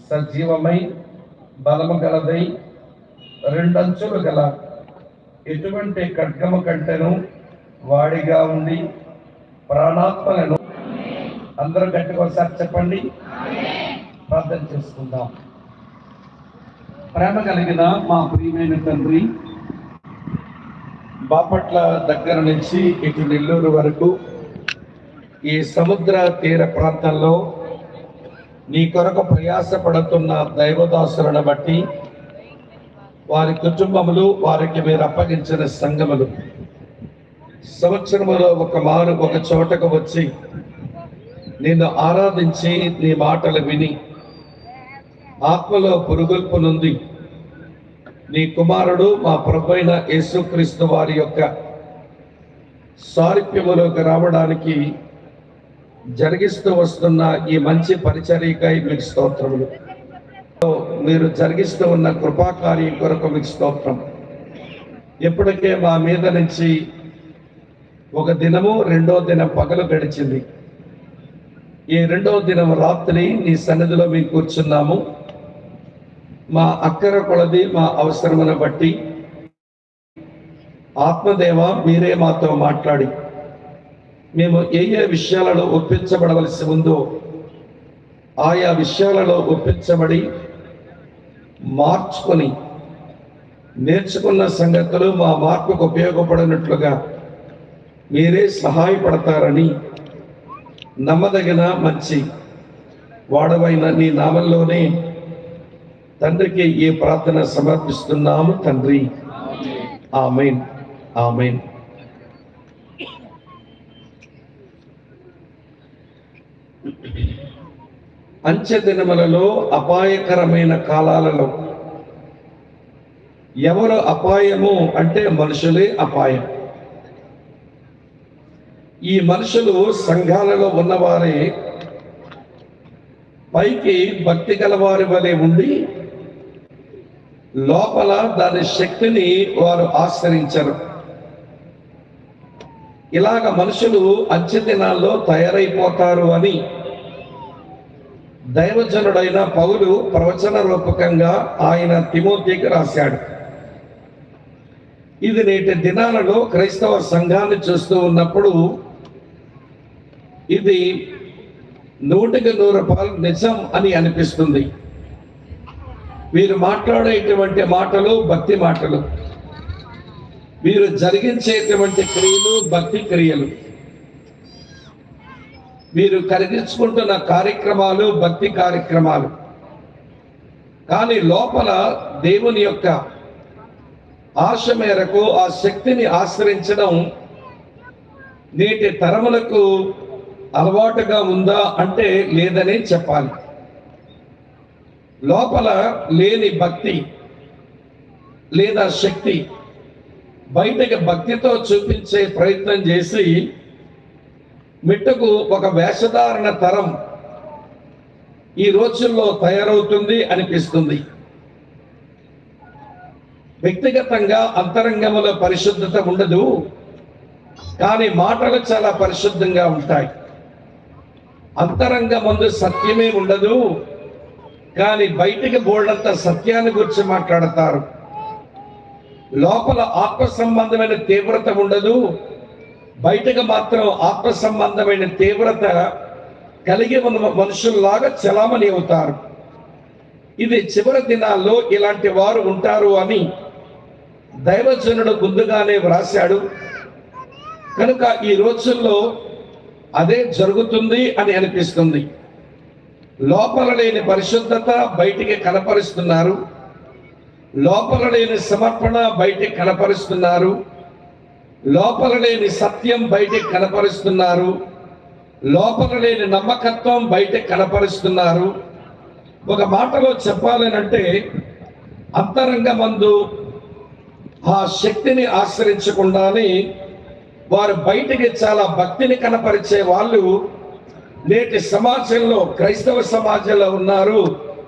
సజీవమై బలము గలదై రెండంచులు గల ఎటువంటి ఖడ్గము కంటెను వాడిగా ఉండి ప్రాణాత్మలను అందరూ గట్టిగా ఒకసారి చెప్పండి. ప్రార్థన చేసుకుందాం. ప్రేమ కలిగిన మా ప్రియమైన తండ్రి, బాపట్ల దగ్గర నుంచి ఇటు నెల్లూరు వరకు ఈ సముద్ర తీర ప్రాంతంలో నీ కొరకు ప్రయాసపడుతున్న దైవదాసులను బట్టి, వారి కుటుంబములు, వారికి మీరు అప్పగించిన సంఘములు సంవత్సరములో ఒక మారు ఒక చోటకు వచ్చి నిన్ను ఆరాధించి నీ మాటలు విని ఆత్మలో పురుగొల్పు నుండి నీ కుమారుడు మా ప్రభువైన యేసుక్రీస్తు వారి యొక్క సారూప్యములోకి రావడానికి జరిగిస్తూ వస్తున్న ఈ మంచి పరిచర్యకై మీకు స్తోత్రములు. మీరు జరిగిస్తూ ఉన్న కృపాకార్యం కొరకు మీకు స్తోత్రం. ఇప్పటికే మా మీద నుంచి ఒక దినము, రెండో దినం పగలు గడిచింది. ఈ రెండవ దినం రాత్రి నీ సన్నిధిలో మేము కూర్చున్నాము. మా అక్కర కొలది, మా అవసరమును బట్టి ఆత్మదేవ మీరే మాతో మాట్లాడి మేము ఏ ఏ విషయాలలో ఒప్పించబడవలసి ఉందో ఆయా విషయాలలో ఒప్పించబడి మార్చుకొని నేర్చుకున్న సంగతులు మా మార్పుకు ఉపయోగపడినట్లుగా మీరే సహాయపడతారని నమ్మదగిన మంచి వాడవైన నీ నామంలోనే తండ్రికి ఈ ప్రార్థన సమర్పిస్తున్నాము తండ్రి. ఆమేన్, ఆమేన్. అంచె దినములలో, అపాయకరమైన కాలాలలో ఎవరు అపాయము అంటే మనుషులే అపాయం. ఈ మనుషులు సంఘాలలో ఉన్నవారే పైకి భక్తి గలవారి వలె ఉండి లోపల దాని శక్తిని వారు ఆశ్రయించరు. ఇలాగ మనుషులు అంచె దినాల్లో తయారైపోతారు అని దైవజనుడైన పౌలు ప్రవచన రూపకంగా ఆయన తిమోతికి రాశాడు. ఇది నేటి దినాలలో క్రైస్తవ సంఘాన్ని చూస్తూ ఉన్నప్పుడు ఇది 100% నిజం అని అనిపిస్తుంది. వీరు మాట్లాడేటువంటి మాటలు భక్తి మాటలు, వీరు జరిగించేటువంటి క్రియలు భక్తి క్రియలు, వీరు కలిగించుకుంటున్న కార్యక్రమాలు భక్తి కార్యక్రమాలు. కానీ లోపల దేవుని యొక్క ఆశ మేరకు ఆ శక్తిని ఆశ్రయించడం నేటి తరములకు అలవాటుగా ఉందా అంటే లేదనే చెప్పాలి. లోపల లేని భక్తి లేదా శక్తి బయటకి భక్తితో చూపించే ప్రయత్నం చేసి మిట్టకు ఒక వేషధారణ తరం ఈ రోజుల్లో తయారవుతుంది అనిపిస్తుంది. వ్యక్తిగతంగా అంతరంగములో పరిశుద్ధత ఉండదు, కానీ మాటలు చాలా పరిశుద్ధంగా ఉంటాయి. అంతరంగమందు సత్యమే ఉండదు, కానీ బయటికి బోల్డంత సత్యాన్ని గురించి మాట్లాడతారు. లోపల ఆత్మ సంబంధమైన తీవ్రత ఉండదు, బయటకు మాత్రం ఆత్మ సంబంధమైన తీవ్రత కలిగి ఉన్న మనుషుల్లాగా చలామణి అవుతారు. ఇది చివరి దినాల్లో ఇలాంటి వారు ఉంటారు అని దైవజనుడు ముందుగానే వ్రాశాడు. కనుక ఈ రోజుల్లో అదే జరుగుతుంది అని అనిపిస్తుంది. లోపల లేని పరిశుద్ధత బయటికి కనపరుస్తున్నారు, లోపల లేని సమర్పణ బయటికి కనపరుస్తున్నారు, లోపల లేని సత్యం బయటికి కనపరుస్తున్నారు, లోపల లేని నమ్మకత్వం బయటికి కనపరుస్తున్నారు. ఒక మాటలో చెప్పాలనంటే అంతరంగమందు ఆ శక్తిని ఆశ్రయించకుండానే వారు బయటికి చాలా భక్తిని కనపరిచే వాళ్ళు నేటి సమాజంలో, క్రైస్తవ సమాజంలో ఉన్నారు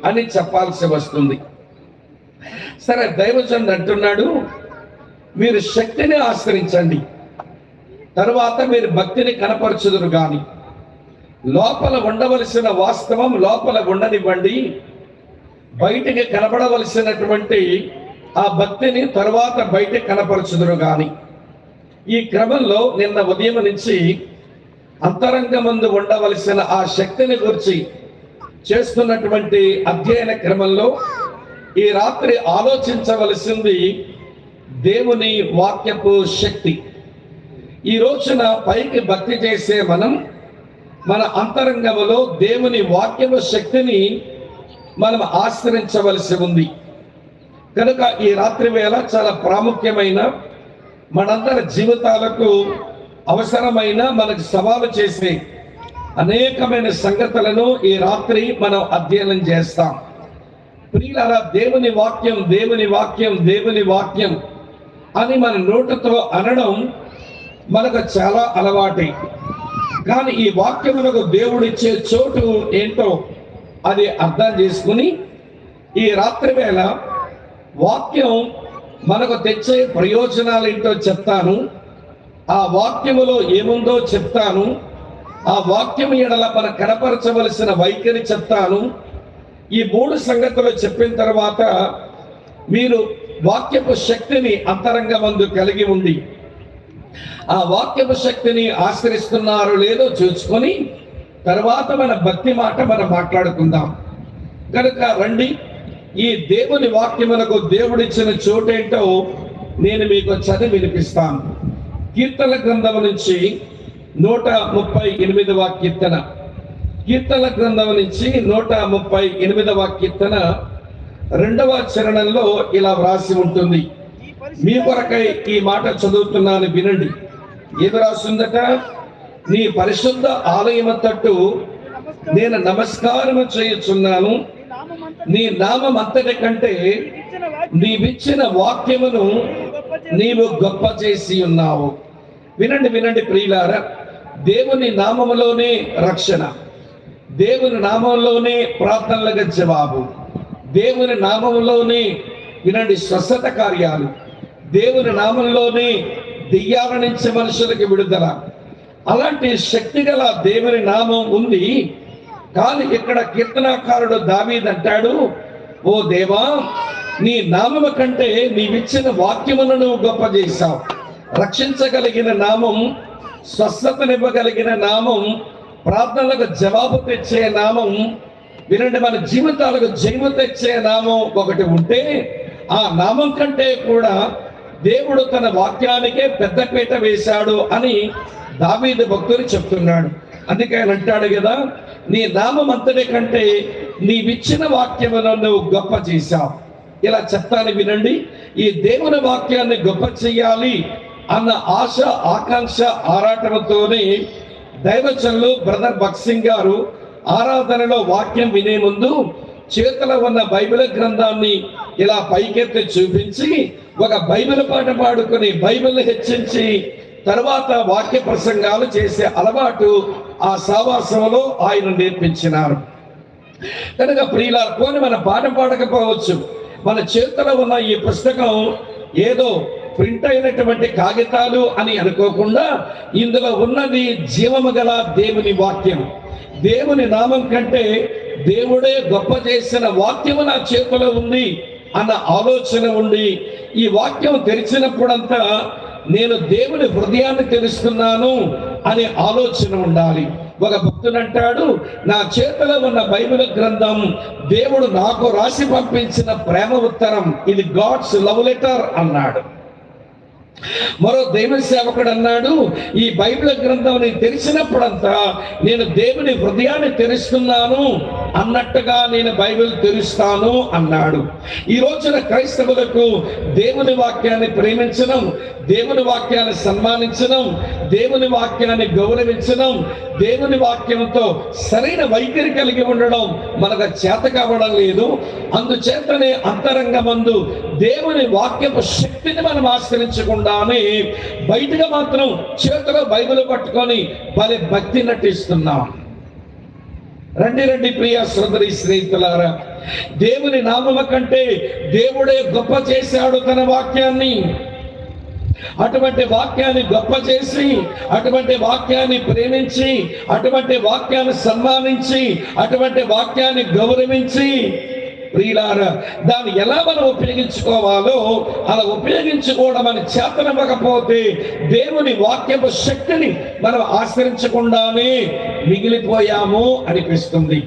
అని చెప్పాల్సి వస్తుంది. సరే, దైవజనుడు అంటున్నాడు, మీరు శక్తిని ఆశ్రయించండి, తరువాత మీరు భక్తిని కనపరచుదురు. కానీ లోపల ఉండవలసిన వాస్తవం లోపల ఉండనివ్వండి, బయటికి కనబడవలసినటువంటి ఆ భక్తిని తర్వాత బయటికి కనపరచుదురు గాని. ఈ క్రమంలో నిన్న ఉదయం నుంచి అంతరంగమందు ఉండవలసిన ఆ శక్తిని గురించి చేస్తున్నటువంటి అధ్యయన క్రమంలో ఈ రాత్రి ఆలోచించవలసింది దేవుని వాక్యపు శక్తి. ఈ రోజున పైకి భక్తి చేసే మనం మన అంతరంగములో దేవుని వాక్యపు శక్తిని మనం ఆశ్రయించవలసి ఉంది. కనుక ఈ రాత్రి వేళ చాలా ప్రాముఖ్యమైన, మనందరి జీవితాలకు అవసరమైన, మనకు సవాలు చేసే అనేకమైన సంగతులను ఈ రాత్రి మనం అధ్యయనం చేస్తాం. ప్రియులారా, దేవుని వాక్యం దేవుని వాక్యం దేవుని వాక్యం అని మన నోటితో అనడం మనకు చాలా అలవాటే. కానీ ఈ వాక్యములకు దేవుడిచ్చే చోటు ఏంటో అది అర్థం చేసుకుని ఈ రాత్రి వేళ వాక్యం మనకు తెచ్చే ప్రయోజనాలు ఏంటో చెప్తాను. ఆ వాక్యములో ఏముందో చెప్తాను. ఆ వాక్యం ఎడల మన కనపరచవలసిన వైఖరి చెప్తాను. ఈ 3 సంగతులు చెప్పిన తర్వాత మీరు వాక్యపు శక్తిని అంతరంగమందు కలిగి ఉండి ఆ వాక్యపు శక్తిని ఆశ్రయిస్తున్నారు లేదో చూసుకొని తర్వాత మన భక్తి మాట మనం మాట్లాడుకుందాం. కనుక రండి, ఈ దేవుని వాక్యములకు దేవుడిచ్చిన చోటేంటో నేను మీకు చదివి వినిపిస్తాను. కీర్తన గ్రంథం నుంచి 138వ కీర్తన. కీర్తన గ్రంథం నుంచి 138వ కీర్తన 2వ చరణంలో ఇలా వ్రాసి ఉంటుంది. మీ కొరకై ఈ మాట చదువుతున్నాను, వినండి. ఏది రాస్తుందట? నీ పరిశుద్ధ ఆలయం తట్టు నేను నమస్కారం చేయుచున్నాను. నీ నామం అంతటి కంటే నీవిచ్చిన వాక్యమును నీవు గొప్ప చేసి ఉన్నావు. వినండి వినండి ప్రియులారా, దేవుని నామములోనే రక్షణ, దేవుని నామంలోనే ప్రార్థనలకు జవాబు, దేవుని నామంలోనే వినండి స్వస్థత కార్యాలు, దేవుని నామంలోనే దెయ్యాల నుంచి మనుషులకి విడుదల. అలాంటి శక్తి గల దేవుని నామం ఉంది. కానీ ఇక్కడ కీర్తనాకారుడు దావీదు అంటాడు, ఓ దేవా, నీ నామము కంటే నీవిచ్చిన వాక్యమును నువ్వు గొప్ప చేశావు. రక్షించగలిగిన నామం, స్వస్థతనివ్వగలిగిన నామం, ప్రార్థనలకు జవాబు తెచ్చే నామం, వినండి మన జీవితాలకు జయము తెచ్చే నామం ఒకటి ఉంటే ఆ నామం కంటే కూడా దేవుడు తన వాక్యానికే పెద్దపీట వేశాడు అని దావీదు భక్తుడు చెప్తున్నాడు. అందుకే ఆయన అంటాడు కదా, నీ నామం అంతటి కంటే నీవిచ్చిన వాక్యమును నువ్వు గొప్ప చేశావు. ఇలా చెప్తాను వినండి. ఈ దేవుని వాక్యాన్ని గొప్ప చెయ్యాలి అన్న ఆశ, ఆకాంక్ష, ఆరాటంతోనే దైవజనులు బ్రదర్ భక్సింగ్ గారు ఆరాధనలో వాక్యం వినే ముందు చేతిలో ఉన్న బైబిల్ గ్రంథాన్ని ఇలా పైకెత్తి చూపించి ఒక బైబిల్ పాట పాడుకొని బైబిల్ హెచ్చించి తర్వాత వాక్య ప్రసంగాలు చేసే అలవాటు ఆ సావాసంలో ఆయన నేర్పించినారు. కనుక ప్రియులారా, పోని మన పాట పాడకపోవచ్చు, మన చేతిలో ఉన్న ఈ పుస్తకం ఏదో ప్రింట్ అయినటువంటి కాగితాలు అని అనుకోకుండా ఇందులో ఉన్నది జీవము గల దేవుని వాక్యం. దేవుని నామం కంటే దేవుడే గొప్ప చేసిన వాక్యము నా చేతిలో ఉంది అన్న ఆలోచన ఉండి ఈ వాక్యం తెరిచినప్పుడంతా నేను దేవుని హృదయాన్ని తెలుస్తున్నాను అనే ఆలోచన ఉండాలి. ఒక భక్తుడు అంటాడు, నా చేతిలో ఉన్న బైబిల్ గ్రంథం దేవుడు నాకు రాసి పంపించిన ప్రేమ ఉత్తరం, ఇది గాడ్స్ లవ్ లెటర్ అన్నాడు. మరో దైవ సేవకుడు అన్నాడు, ఈ బైబిల్ గ్రంథం తెరిచినప్పుడంతా నేను దేవుని హృదయాన్ని తెరుస్తున్నాను అన్నట్టుగా నేను బైబిల్ తెరుస్తాను అన్నాడు. ఈ రోజున క్రైస్తవులకు దేవుని వాక్యాన్ని ప్రేమించడం, దేవుని వాక్యాన్ని సన్మానించడం, దేవుని వాక్యాన్ని గౌరవించడం, దేవుని వాక్యంతో సరైన వైఖరి కలిగి ఉండడం మనకు చేత కావడం లేదు. అందుచేతనే అంతరంగమందు దేవుని వాక్యపు శక్తిని మనం ఆశ్రయించకుండానే బయటగా మాత్రం చేతిలో బైబిల్ పట్టుకొని భలే భక్తి నటిస్తున్నాం. రండి రండి ప్రియ సోదరి స్నేహితులారా, దేవుని నామము కంటే దేవుడే గొప్ప చేశాడు తన వాక్యాన్ని. అటువంటి వాక్యాన్ని గొప్ప చేసి, అటువంటి వాక్యాన్ని ప్రేమించి, అటువంటి వాక్యాన్ని సన్మానించి, అటువంటి వాక్యాన్ని గౌరవించి ప్రియులారా, దాన్ని ఎలా మనం ఉపయోగించుకోవాలో అలా ఉపయోగించుకోవడం మన చేతనవ్వకపోతే దేవుని వాక్యపు శక్తిని మనం ఆశ్రయించకుండానే మిగిలిపోయాము అనిపిస్తుంది.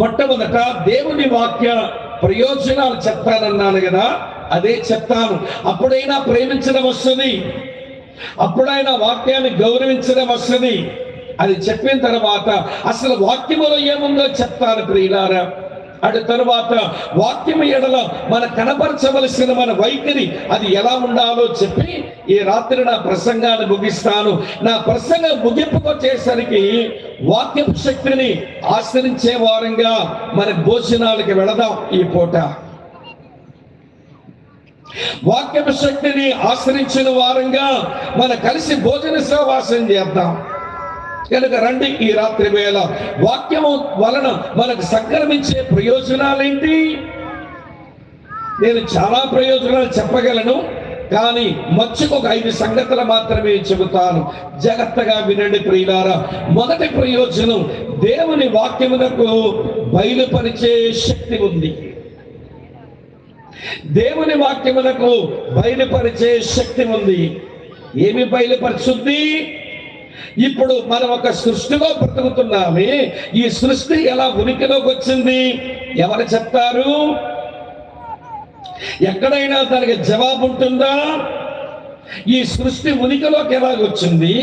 మొట్టమొదట దేవుని వాక్య ప్రయోజనాలు చెప్తానన్నాను కదా, అదే చెప్తాను. అప్పుడైనా ప్రేమించడం వస్తుంది, అప్పుడైనా వాక్యాన్ని గౌరవించడం వస్తుంది. అది చెప్పిన తర్వాత అసలు వాక్యములో ఏముందో చెప్తాను ప్రియులారా. అటు తరువాత వాక్యము ఎడల మన కనపరచవలసిన మన వైఖరి అది ఎలా ఉండాలో చెప్పి ఈ రాత్రి నా ప్రసంగాన్ని ముగిస్తాను. నా ప్రసంగం ముగింపుకొచ్చేసరికి వాక్యపు శక్తిని ఆశ్రయించే వారంగా మన భోజనాలకి వెళదాం. ఈ పూట వాక్యపు శక్తిని ఆశ్రయించిన వారంగా మన కలిసి భోజన సహవాసం చేద్దాం. కనుక రండి, ఈ రాత్రి వేళ వాక్యము వలన మనకు సంక్రమించే ప్రయోజనాలేంటి? నేను చాలా ప్రయోజనాలు చెప్పగలను, కానీ మచ్చుకు ఒక 5 సంగతులు మాత్రమే చెబుతాను. జాగ్రత్తగా వినండి ప్రియులారా. మొదటి ప్రయోజనం, దేవుని వాక్యమునకు బయలుపరిచే శక్తి ఉంది. దేవుని వాక్యమునకు బయలుపరిచే శక్తి ఉంది. ఏమి బయలుపరుచుద్ది? ఇప్పుడు మనం ఒక సృష్టిలో బ్రతుకుతున్నామే, ఈ సృష్టి ఎలా ఉనికిలోకి వచ్చింది? ఎవరు చెప్తారు? ఎక్కడైనా దానికి జవాబు ఉంటుందా? ఈ సృష్టి ఉనికిలోకి ఎలాగొచ్చింది?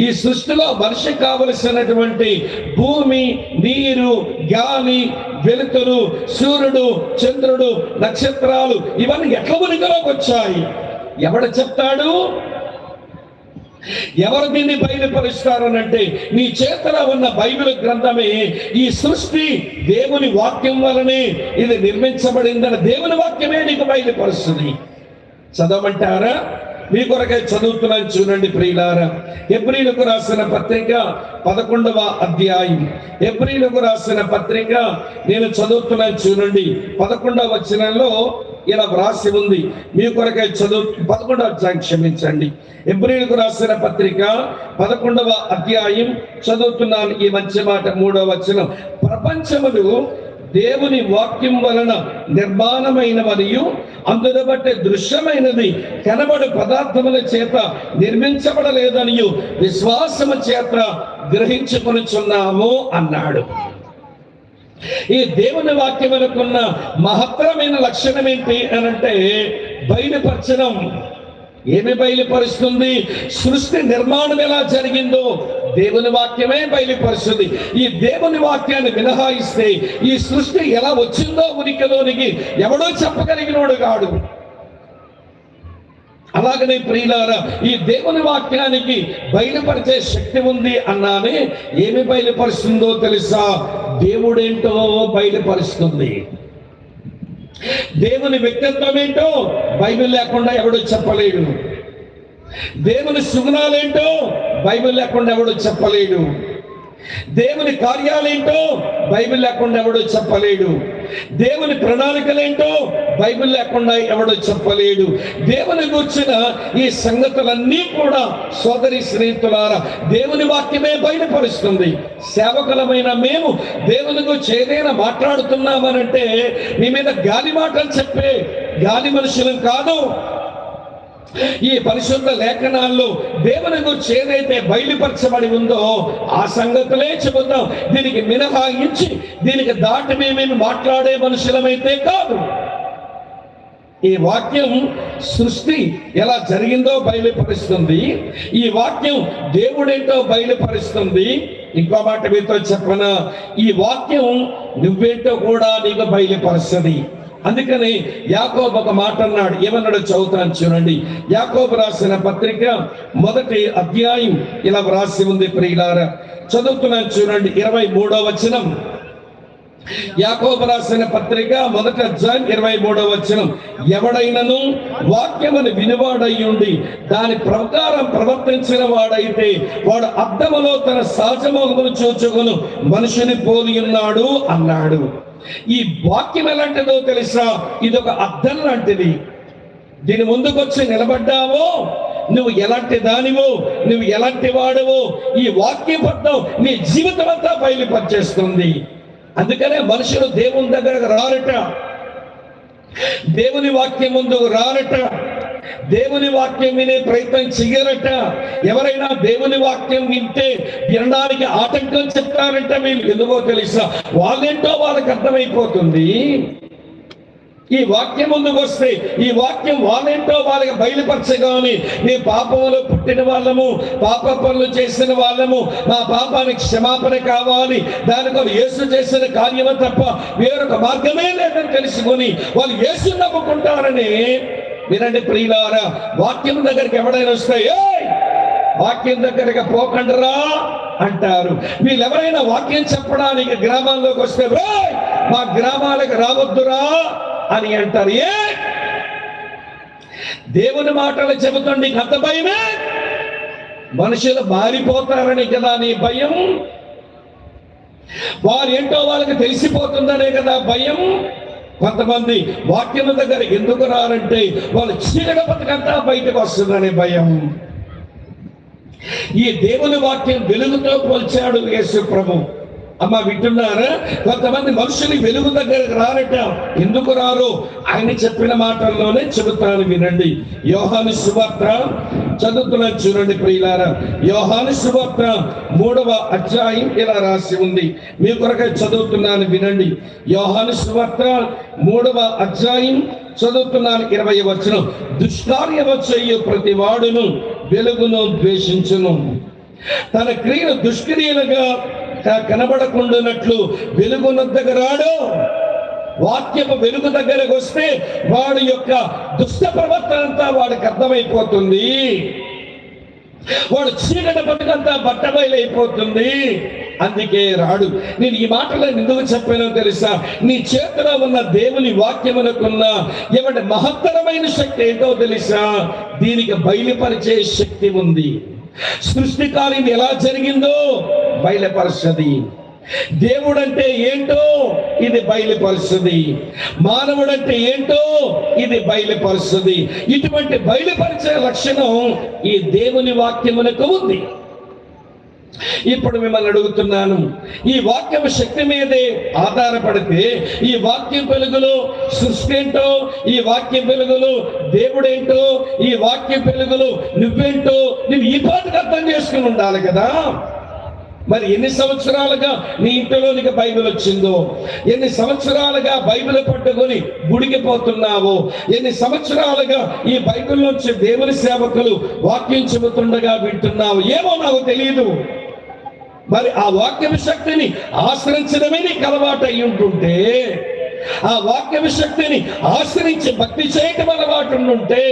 ఈ సృష్టిలో మనిషికి కావలసినటువంటి భూమి, నీరు, గాలి, వెలుతురు, సూర్యుడు, చంద్రుడు, నక్షత్రాలు ఇవన్నీ ఎట్లా ఉనికిలోకి వచ్చాయి? ఎవడు చెప్తాడు? ఎవరు దీన్ని బయలుపరుస్తారు అంటే నీ చేతిలో ఉన్న బైబిల్ గ్రంథమే ఈ సృష్టి దేవుని వాక్యం వలనే ఇది నిర్మించబడిందని దేవుని వాక్యమే నీకు బయలుపరుస్తుంది. చదవమంటారా? మీ కొరకై చదువుతున్నాను, చూడండి ప్రియులారా. హెబ్రీయులకు రాసిన పత్రిక 11వ అధ్యాయం. హెబ్రీయులకు రాసిన పత్రిక నేను చదువుతున్నాను, చూడండి. 11వ వచనంలో ఇలా వ్రాసి ఉంది. మీ కొరకై 11వ అధ్యాయం, క్షమించండి. హెబ్రీయులకు రాసిన పత్రిక 11వ అధ్యాయం చదువుతున్నాను. ఈ మంచి మాట, 3వ వచనం. ప్రపంచములు దేవుని వాక్యం వలన నిర్మాణమైన మరియు అందును బట్టి దృశ్యమైనది కనబడు పదార్థముల చేత నిర్మించబడలేదనియు విశ్వాసము చేత గ్రహించుకొనుచున్నాము అన్నాడు. ఈ దేవుని వాక్యమునకున్న మహత్తరమైన లక్షణం ఏంటి అనంటే బయలుపరచడం. ఏమి బయలుపరుస్తుంది? సృష్టి నిర్మాణం ఎలా జరిగిందో దేవుని వాక్యమే బయలుపరుస్తుంది. ఈ దేవుని వాక్యాన్ని మినహాయిస్తే ఈ సృష్టి ఎలా వచ్చిందో ఉనికిలోనికి ఎవడో చెప్పగలిగినోడు కాడు. అలాగనే ప్రియులారా, ఈ దేవుని వాక్యానికి బయలుపరిచే శక్తి ఉంది అన్నానే. ఏమి బయలుపరుస్తుందో తెలుసా? దేవుడేంటో బయలుపరుస్తుంది. దేవుని వ్యక్తిత్వం ఏంటో బైబిల్ లేకుండా ఎవడు చెప్పలేడు. దేవుని సుగుణాలేంటో బైబిల్ లేకుండా ఎవడు చెప్పలేడు. దేవుని కార్యాలేంటో బైబిల్ లేకుండా ఎవడు చెప్పలేడు. దేవుని ప్రణాళికలేంటో బైబిల్ లేకుండా ఎవడు చెప్పలేడు. దేవుని గురించిన ఈ సంగతులన్నీ కూడా సోదరి స్నేహితులారా దేవుని వాక్యమే బయలుపరుస్తుంది. సేవకులమైన మేము దేవుని గురించి ఏదైనా మాట్లాడుతున్నామనంటే మీ మీద గాలి మాటలు చెప్పే గాలి మనుషులం కాదు. ఈ పరిశుద్ధ లేఖనాల్లో దేవుని గురించి ఏదైతే బయలుపరచబడి ఉందో ఆ సంగతులే చెబుతాం. దీనికి మినహాయించి దీనికి దాటి మేమేమి మాట్లాడే మనుషులమైతే కాదు. ఈ వాక్యం సృష్టి ఎలా జరిగిందో బయలుపరుస్తుంది. ఈ వాక్యం దేవుడేంటో బయలుపరుస్తుంది. ఇంకో మాట మీతో చెప్పనా, ఈ వాక్యం నువ్వేంటో కూడా నీకు బయలుపరుస్తుంది. అందుకని యాకోబు ఒక మాట అన్నాడు. ఏమన్నాడో చదువుతాను, చూడండి. యాకోబు రాసిన పత్రిక 1వ అధ్యాయం ఇలా వ్రాసి ఉంది ప్రియులారా. చదువుతున్నాను, చూడండి. 23వ వచనం. యాకోబు రాసిన పత్రిక 1వ అధ్యాయం 23వ వచనం. ఎవడైనను వాక్యమును వినివాడయ్యుండి దాని ప్రకారం ప్రవర్తించిన వాడైతే వాడు అద్దములో తన సహజమోగమును చూచుకొను మనుషుని పోలి ఉన్నాడు అన్నాడు. ఈ వాక్యం ఎలాంటిదో తెలుసా? ఇది ఒక అద్దం లాంటిది. దీని ముందుకొచ్చి నిలబడ్డావో నువ్వు ఎలాంటి దానివో, నువ్వు ఎలాంటి వాడవో ఈ వాక్యం పట్ల నీ జీవితం అంతా బయలుపరిచేస్తుంది. అందుకనే మనుషులు దేవుని దగ్గరకు రారట, దేవుని వాక్యం ముందు రారట, దేవుని వాక్యం వినే ప్రయత్నం చెయ్యరట. ఎవరైనా దేవుని వాక్యం వింటే వినడానికి ఆటంకం చెప్తారంట. వీళ్ళు ఎందుకో తెలుసా, వాళ్ళేంటో వాళ్ళకి అర్థమైపోతుంది. ఈ వాక్యం ముందుకు వస్తే ఈ వాక్యం వాళ్ళేంటో వాళ్ళకి బయలుపరచగాని, నీ పాపంలో పుట్టిన వాళ్ళము, పాప పనులు చేసిన వాళ్ళము, మా పాపానికి క్షమాపణ కావాలి, దానికి యేసు చేసిన కార్యమే తప్ప వేరొక మార్గమే లేదని తెలుసుకొని వాళ్ళు యేసు నమ్ముకుంటారని. వినండి ప్రియులారా, వాక్యం దగ్గరికి ఎవడైనా వస్తే వాక్యం దగ్గరికి పోకండరా అంటారు. వీళ్ళెవరైనా వాక్యం చెప్పడానికి గ్రామాల్లోకి వస్తే మా గ్రామాలకు రావద్దురా అని అంటారు. దేవుని మాటలు చెబుతాడు, నీకు అంత భయమే? మనుషులు మారిపోతారని కదా నీ భయం? వారు ఏంటో వాళ్ళకి తెలిసిపోతుందనే కదా భయం? కొంతమంది వాక్యం దగ్గర ఎందుకు రారంటే వాళ్ళు చీకటి బతుకంతా బయటకు వస్తుందనే భయం. ఈ దేవుని వాక్యం వెలుగుతో పోల్చాడు యేసు ప్రభు. అమ్మ వింటున్నారా? కొంతమంది మనుషులు వెలుగు దగ్గరకు రారట. ఎందుకు రారు? ఆయన చెప్పిన మాటల్లోనే చెబుతాను, వినండి. యోహాను సువార్త చదువుతున్నాను చూడండి ప్రియులారా. యోహాను సువార్త 3వ అధ్యాయం ఇలా రాసి ఉంది, మీ కొరకై చదువుతున్నాను వినండి. యోహాను సువార్త 3వ అధ్యాయం చదువుతున్నాను 20వ వచనం. దుష్కార్యము చేయు ప్రతి వాడును వెలుగును ద్వేషించును, తన క్రియలు దుష్క్రియలుగా కనబడకుండానట్లు వెలుగునొద్దకు రాడు. వాక్యము వెలుగు దగ్గరకు వస్తే వాడి యొక్క దుష్ట ప్రవర్తన అంతా వాడికి అర్థమైపోతుంది. వాడు చీకటి బతుకంతా బట్టబయలైపోతుంది. అందుకే రాడు. నేను ఈ మాటలు ఎందుకు చెప్పానో తెలుసా? నీ చేతిలో ఉన్న దేవుని వాక్యమునకున్న ఏమంటే మహత్తరమైన శక్తి ఏంటో తెలుసా? దీనికి బయలుపరిచే శక్తి ఉంది. సృష్టి కార్యం ఎలా జరిగిందో బయలుపరుస్తుంది. దేవుడంటే ఏంటో ఇది బయలుపరుస్తుంది. మానవుడంటే ఏంటో ఇది బయలుపరుస్తుంది. ఇటువంటి బయలుపరిచే లక్షణం ఈ దేవుని వాక్యమునకు ఉంది. ఇప్పుడు మిమ్మల్ని అడుగుతున్నాను, ఈ వాక్యం శక్తి మీదే ఆధారపడితే ఈ వాక్యం వెలుగులో సృష్టి ఏంటో, ఈ వాక్యం వెలుగులో దేవుడేంటో, ఈ వాక్యం వెలుగులో నువ్వేంటో నువ్వు ఈ పాటకు అర్థం చేసుకుని ఉండాలి కదా. మరి ఎన్ని సంవత్సరాలుగా నీ ఇంటిలోనికి బైబిల్ వచ్చిందో, ఎన్ని సంవత్సరాలుగా బైబిల్ పట్టుకొని గుడికి పోతున్నావో, ఎన్ని సంవత్సరాలుగా ఈ బైబిల్ నుంచి దేవుని సేవకులు వాక్యం చెబుతుండగా వింటున్నావు, ఏమో నాకు తెలియదు. మరి ఆ వాక్య శక్తిని ఆశ్రయించడమే నీకు అలవాటు అయి ఉంటుంటే, ఆ వాక్య శక్తిని ఆశ్రయించి భక్తి చేయటం అలవాటు ఉంటే,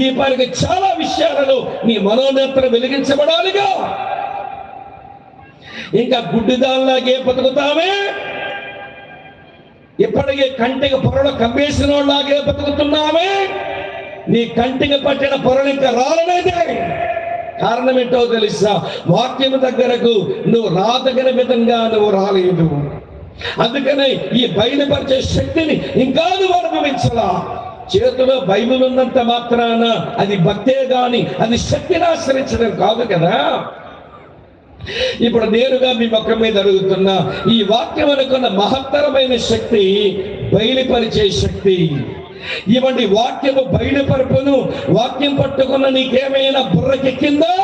ఈ పనికి చాలా విషయాలలో నీ మనోనేత్రం వెలిగించబడాలిగా. ఇంకా గుడ్డిదాల్లాగే బతుకుతామే, ఇప్పటికే కంటికి పొరలు కమ్మేసిన వాళ్ళలాగే బతుకుతున్నామే. నీ కంటికి పట్టిన పొరలు ఇంకా రాలనేదే. కారణం ఏంటో తెలుసా? వాక్యం దగ్గరకు నువ్వు రాదగిన విధంగా నువ్వు రాలేదు. అందుకనే ఈ బయలుపరిచే శక్తిని ఇంకా నువ్వు అనుభవించలా. చేతిలో బైబిల్ ఉన్నంత మాత్రాన అది భక్తే గాని అది శక్తిని ఆశ్రయించడం కాదు కదా. ఇప్పుడు నేరుగా మీ ముఖం మీద అడుగుతున్నా, ఈ వాక్యం అనుకున్న మహత్తరమైన శక్తి బయలుపరిచే శక్తి. ఇవ్వండి, వాక్యము బయలుపరుపును వాక్యం పట్టుకున్న నీకేమైనా బుర్రకెక్కిందో?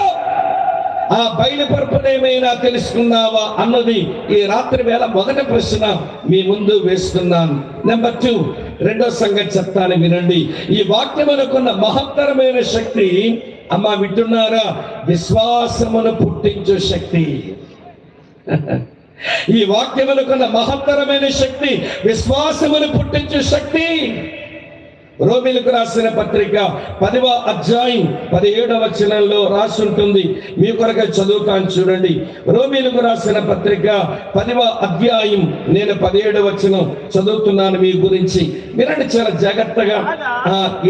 ఆ బయలుపరుపునేమైనా తెలుసుకున్నావా అన్నది ఈ రాత్రి వేళ మొదటి ప్రశ్న మీ ముందు వేస్తున్నాను. నెంబర్ 2, రెండో సంగతి చెప్తాను వినండి. ఈ వాక్యం అనుకున్న మహత్తరమైన శక్తి, అమ్మ వింటున్నారా, విశ్వాసమును పుట్టించు శక్తి. ఈ వాక్యమునకున్న మహత్తరమైన శక్తి విశ్వాసమును పుట్టించు శక్తి. రోమీలకు రాసిన పత్రిక 10వ అధ్యాయం 17వ వచనంలో రాసి ఉంటుంది, మీ కొరకు చదువుతాను చూడండి. రోమీలకు రాసిన పత్రిక 10వ అధ్యాయం నేను 17వ వచనం చదువుతున్నాను మీ గురించి. వినండి చాలా జాగ్రత్తగా.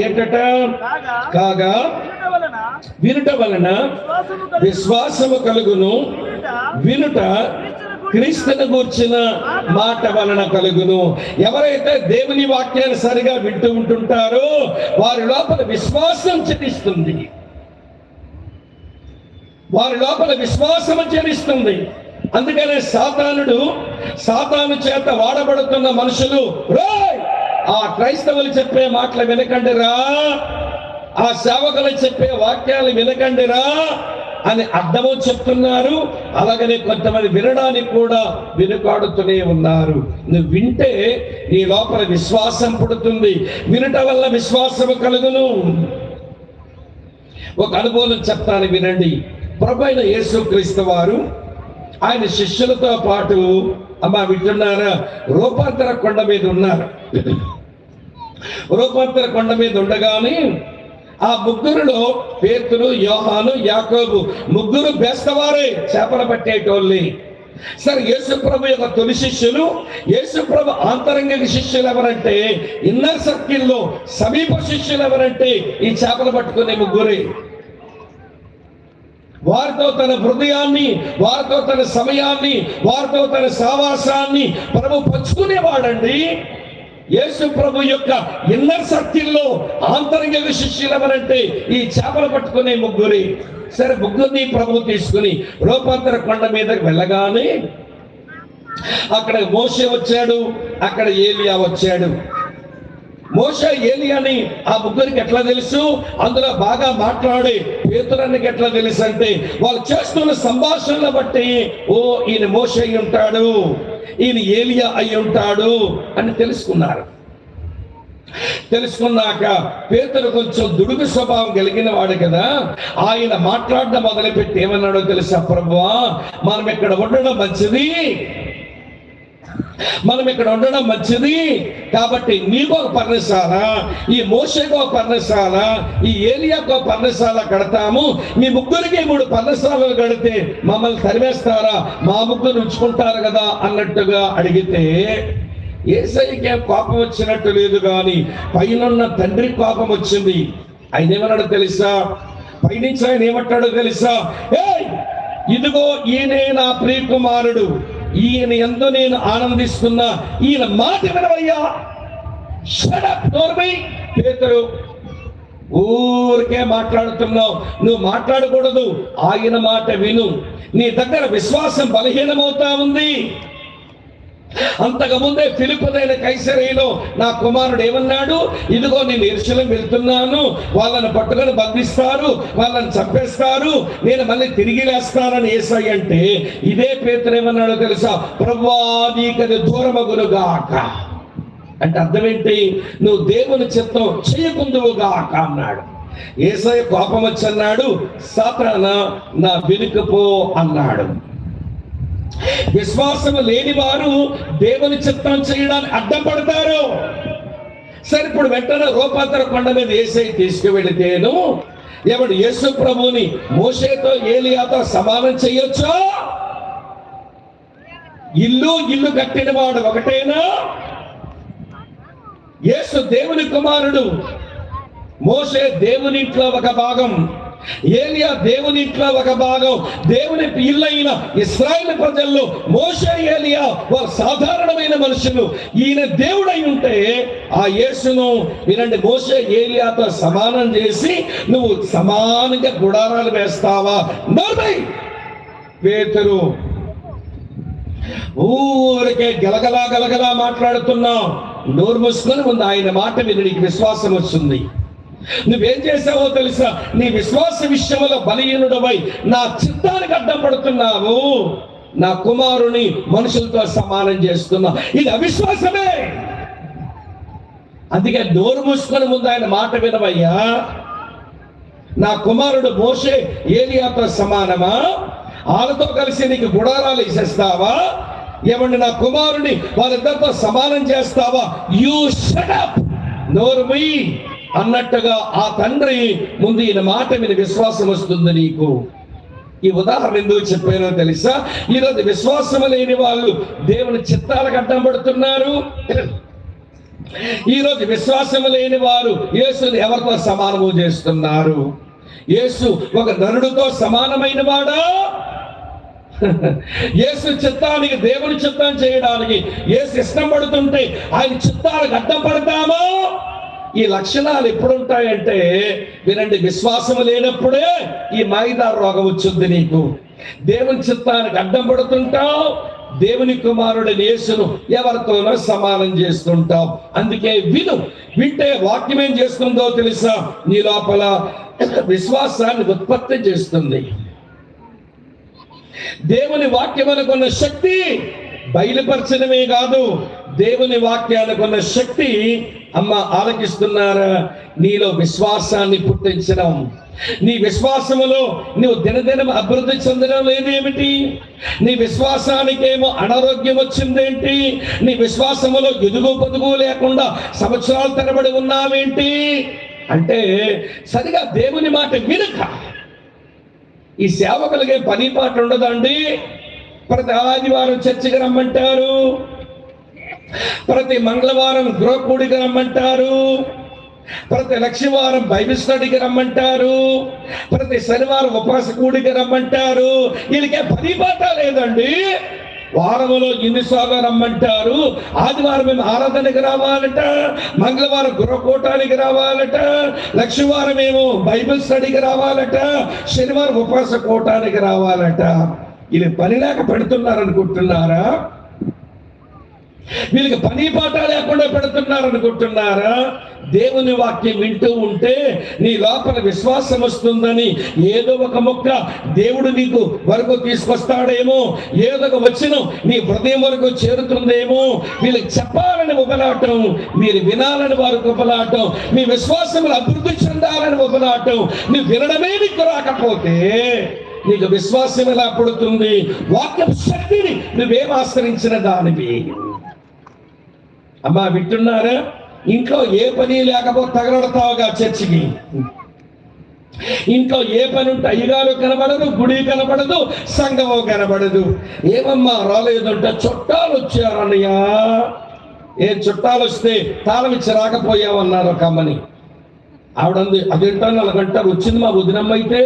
ఏంటట? కాగా వినుట వలన విశ్వాసము కలుగును, వినుట క్రీస్తును గూర్చిన మాట వలన కలుగును. ఎవరైతే దేవుని వాక్యాన్ని సరిగా వింటూ ఉంటుంటారో వారి లోపల విశ్వాసం జనిస్తుంది. వారి లోపల విశ్వాసం జనిస్తుంది. అందుకనే సాతాను చేత వాడబడుతున్న మనుషులు, ఆ క్రైస్తవులు చెప్పే మాటలు వినకండిరా, ఆ సేవకులు చెప్పే వాక్యాలు వినకండిరా అని అర్థమో చెప్తున్నారు. అలాగనే కొంతమంది వినడానికి కూడా వెనుకాడుతూనే ఉన్నారు. నువ్వు వింటే నీ లోపల విశ్వాసం పుడుతుంది, వినటం వల్ల విశ్వాసం కలుగును. ఒక అనుభవం చెప్తాను, వినండి. ప్రభువైన యేసుక్రీస్తు వారు ఆయన శిష్యులతో పాటు వింటున్నారా, రూపాంతర కొండ మీద ఉన్నారు. రూపాంతర కొండ మీద ఉండగానే ఆ ముగ్గురులో పేతురు, యోహాను, యాకోబు ముగ్గురు బేస్తవారే, చేపలు పట్టేటోళ్ళే. సరే, యేసుప్రభు యొక్క తొలి శిష్యులు, యేసుప్రభు ఆంతరంగిక శిష్యులు ఎవరంటే, ఇన్నర్ సర్కిల్లో సమీప శిష్యులు ఎవరంటే ఈ చేపలు పట్టుకునే ముగ్గురే. వారితో తన హృదయాన్ని, వారితో తన సమయాన్ని, వారితో తన సావాసాన్ని ప్రభు పంచుకునేవాడండి. యేసు ప్రభు యొక్క ఇన్నర్ సర్కిల్లో ఆంతరంగిక శిష్యులు ఎవరంటే ఈ చేపలు పట్టుకునే ముగ్గురి. సరే, ముగ్గురిని ప్రభు తీసుకుని రూపాంతర కొండ మీదకి వెళ్ళగానే అక్కడ మోషే వచ్చాడు, అక్కడ ఏలియా వచ్చాడు. మోషే, ఏలియాని ఆ ముగ్గురికి ఎట్లా తెలుసు? అందులో బాగా మాట్లాడే పేతురానికి ఎట్లా తెలుసు అంటే, వాళ్ళు చేస్తున్న సంభాషణలు బట్టి ఈయన మోషే అయి ఉంటాడు, ఈయన ఏలియా అయి ఉంటాడు అని తెలుసుకున్నారు. తెలుసుకున్నాక పేతురు కొంచెం దుడుకు స్వభావం కలిగిన వాడు కదా, ఆయన మాట్లాడడం మొదలుపెట్టి ఏమన్నాడో తెలుసా? ప్రభువా, మనం ఇక్కడ ఉండడం మంచిది, కాబట్టి నీకు ఒక పర్ణశాల, ఈ మోషేకు ఒక పర్ణశాల, ఈ ఏలియాకు ఒక పర్ణశాల కడతాము. మీ ముగ్గురికి 3 పర్ణశాలలు కడితే మమ్మల్ని తరివేస్తారా? మా ముగ్గురు ఉంచుకుంటారు కదా అన్నట్టుగా అడిగితే, యేసయ్యకి కోపం వచ్చినట్టు లేదు, కానీ పైన తండ్రి కోపం వచ్చింది. ఆయన ఏమన్నాడో తెలుసా? పైనుంచి ఆయన ఏమంటాడో తెలుసా? ఇదిగో ఈయనే నా ప్రియకుమారుడు, ఈయన యందు నేను ఆనందిస్తున్నా, ఈయన మాట వినవయ్యా. షట్ అప్ నోర్మై. పేతురు, ఊరికే మాట్లాడుతున్నావు, నువ్వు మాట్లాడకూడదు, ఆయన మాట విను. నీ దగ్గర విశ్వాసం బలహీనమవుతా ఉంది. అంతకుముందే ఫిలిప్పుదైన కైసరీలో నా కుమారుడు ఏమన్నాడు? ఇదిగో నేను యెరూషలేం వెళ్తున్నాను, వాళ్ళని పట్టుకొని బంధిస్తారు, వాళ్ళని చంపేస్తారు, నేను మళ్ళీ తిరిగి లేస్తానని యేసయ్య అంటే, ఇదే పేతురు ఏమన్నాడో తెలుసా? ప్రభువా, నీకది దూరమగునుగాక. అంటే అర్థం ఏంటి? నువ్వు దేవుని చిత్తం చేయకుందువుగాక అన్నాడు. యేసయ్య కోపం వచ్చి అన్నాడు, సాతానా, నా వెనుకపో అన్నాడు. విశ్వాసం లేని వారు దేవుని చిత్తం చేయడానికి అడ్డం పడతారు. సరే, ఇప్పుడు వెంటనే రూపాంతర కొండ మీద యేసయ్య తీసుకువెళితేను ఎవడు యేసు ప్రభువుని మోషేతో ఏలియాతో సమానం చేయొచ్చా? ఇల్లు కట్టిన వాడు ఒకటేనా? యేసు దేవుని కుమారుడు, మోషే దేవుని ఇంట్లో ఒక భాగం, ఏలియా దేవుని ఇంట్లో ఒక భాగం. దేవుని ఇల్లైన ఇశ్రాయేలు ప్రజల్లో మోషే, ఏలియా వారు సాధారణమైన మనుషులు. ఈయన దేవుడై ఉంటే ఆ యేసును వినండి, మోషే ఏలియాతో సమానం చేసి నువ్వు సమానంగా గుడారాలు వేస్తావా? నోర్మై. పేతురు, ఊరికే గలగలా మాట్లాడుతున్నావు, నోరు మూసుకొని ముందు ఆయన మాట మీద నీకు విశ్వాసం వస్తుంది. నువ్వేం చేసావో తెలుసా? నీ విశ్వాస విషయంలో బలహీనుడవై నా చిత్తానికి అడ్డం పడుతున్నావు, నా కుమారుని మనుషులతో సమానం చేస్తున్నా. ఇది అవిశ్వాసమే. అందుకే నోరు మూసుకొని ముందు ఆయన మాట వినవయ్యా. నా కుమారుడు మోషే ఏలియాతో సమానమా? వాళ్ళతో కలిసి నీకు గుడారాలు వేసేస్తావా? ఏమండి, నా కుమారుని వాళ్ళిద్దరితో సమానం చేస్తావా? యూ షట్ అప్, నోరు మూయి అన్నట్టుగా ఆ తండ్రి ముందు ఈయన మాట మీద విశ్వాసం వస్తుంది నీకు. ఈ ఉదాహరణ ఎందుకు చెప్పానో తెలుసా? ఈరోజు విశ్వాసం లేని వాళ్ళు దేవుని చిత్తాలకు అడ్డం పడుతున్నారు. ఈరోజు విశ్వాసం లేని వారు యేసుని ఎవరితో సమానము చేస్తున్నారు? యేసు ఒక నరుడితో సమానమైన వాడా? యేసు చిత్తానికి, దేవుని చిత్తం చేయడానికి యేసు ఇష్టం పడుతుంటే ఆయన చిత్తాలకు అడ్డం పడతామా? ఈ లక్షణాలు ఎప్పుడు ఉంటాయంటే వినండి, విశ్వాసం లేనప్పుడే ఈ మాయిదారు రోగం వచ్చింది నీకు. దేవుని చిత్తానికి అడ్డం పడుతుంటావు, దేవుని కుమారుడైన యేసును ఎవరితోనో సమానం చేస్తుంటావు. అందుకే వింటే వాక్యం ఏం చేస్తుందో తెలుసా? నీ లోపల విశ్వాసాన్ని ఉత్పత్తి చేస్తుంది. దేవుని వాక్యమునకున్న శక్తి బయలుపరచడమే కాదు, దేవుని వాక్యానికున్న శక్తి అమ్మ ఆలకిస్తున్నారా, నీలో విశ్వాసాన్ని పుట్టించడం. నీ విశ్వాసములో నువ్వు దినదినం అభివృద్ధి చెందడం లేదేమిటి? నీ విశ్వాసానికేమో అనారోగ్యం వచ్చిందేంటి? నీ విశ్వాసములో ఎదుగు పొదుగు లేకుండా సంవత్సరాలు తరబడి ఉన్నావేంటి అంటే సరిగా దేవుని మాట వినక. ఈ సేవకులకే పని పాట ఉండదండి. ప్రతి ఆదివారం చర్చికి రమ్మంటారు, ప్రతి మంగళవారం గృహకూడికి రమ్మంటారు, ప్రతి లక్షవారం బైబిల్ స్టడీకి రమ్మంటారు, ప్రతి శనివారం ఉపవాస కూడికి రమ్మంటారు. వీళ్ళకే పని పాట లేదండి. వారములో ఎన్నిసార్లు రమ్మంటారు. ఆదివారం మేము ఆరాధనకి రావాలట, మంగళవారం గృహకూటానికి రావాలట, లక్షవారం ఏమో బైబిల్ స్టడీకి రావాలట, శనివారం ఉపవాస కూటానికి రావాలట. వీళ్ళు పని లేక పెడుతున్నారు అనుకుంటున్నారా? వీళ్ళకి పని పాట లేకుండా పెడుతున్నారు అనుకుంటున్నారా? దేవుని వాక్యం వింటూ ఉంటే నీ లోపల విశ్వాసం వస్తుందని ఏదో ఒక మొక్క దేవుడు నీకు వరకు తీసుకొస్తాడేమో, ఏదో ఒక వచనం నీ హృదయం వరకు చేరుతుందేమో. వీళ్ళకి చెప్పాలని ఉపలాటం, మీరు వినాలని వారికి ఉపలాటం, మీ విశ్వాసములు అభివృద్ధి చెందాలని ఉపలాటం. నువ్వు వినడమే నీకు రాకపోతే నీకు విశ్వాసం ఎలా పడుతుంది? వాక్య శక్తిని నువ్వేం ఆశ్రయించిన దానివి. అమ్మా వింటున్నారా? ఇంట్లో ఏ పని లేకపోతే తగలడతావుగా చర్చికి. ఇంట్లో ఏ పని ఉంటే అయ్యగారు కనబడదు, గుడి కనబడదు, సంఘము కనబడదు. ఏమమ్మా రాలేదంటే చుట్టాలు వచ్చారన్నయ్యా. ఏ చుట్టాలు వస్తే తాళం ఇచ్చి రాకపోయావన్నారు ఒక అమ్మని. ఆవిడంది అదేంటో 4 గంటలు వచ్చింది మా వదినమ్మ. అయితే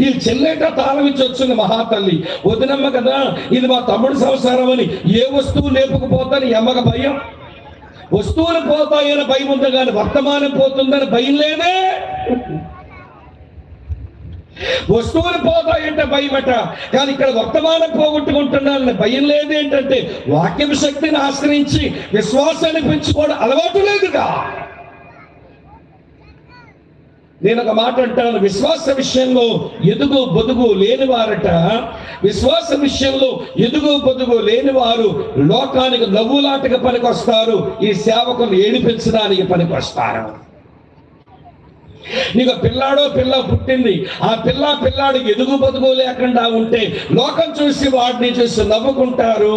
ఈ చెల్లేట తాళం ఇచ్చి వచ్చింది మహాతల్లి. వదినమ్మ కదా, ఇది మా తమ్ముడు సంసారం అని ఏ వస్తువు లేపుకుపోతాని అమ్మక భయం. వస్తువులు పోతాయని భయం ఉంది కానీ వర్తమానం పోతుందని భయం లేదే. వస్తువులు పోతాయంటే భయమట, కానీ ఇక్కడ వర్తమానం పోగొట్టుకుంటున్నానని భయం లేదేంటంటే వాక్యం శక్తిని ఆశ్రయించి విశ్వాసాన్ని పెంచుకోవడం అలవాటు లేదుగా. నేను ఒక మాట అంటాను, విశ్వాస విషయంలో ఎదుగు బొదుగు లేని వారట, విశ్వాస విషయంలో ఎదుగు బొదుగు లేని వారు లోకానికి నవ్వులాటగా పనికొస్తారు, ఈ సేవకులు ఏడిపించడానికి పనికొస్తారు. నీకు పిల్లాడో పిల్ల పుట్టింది, ఆ పిల్లాడికి ఎదుగు బొదుగు లేకుండా ఉంటే లోకం చూసి వాడిని చూసి నవ్వుకుంటారు.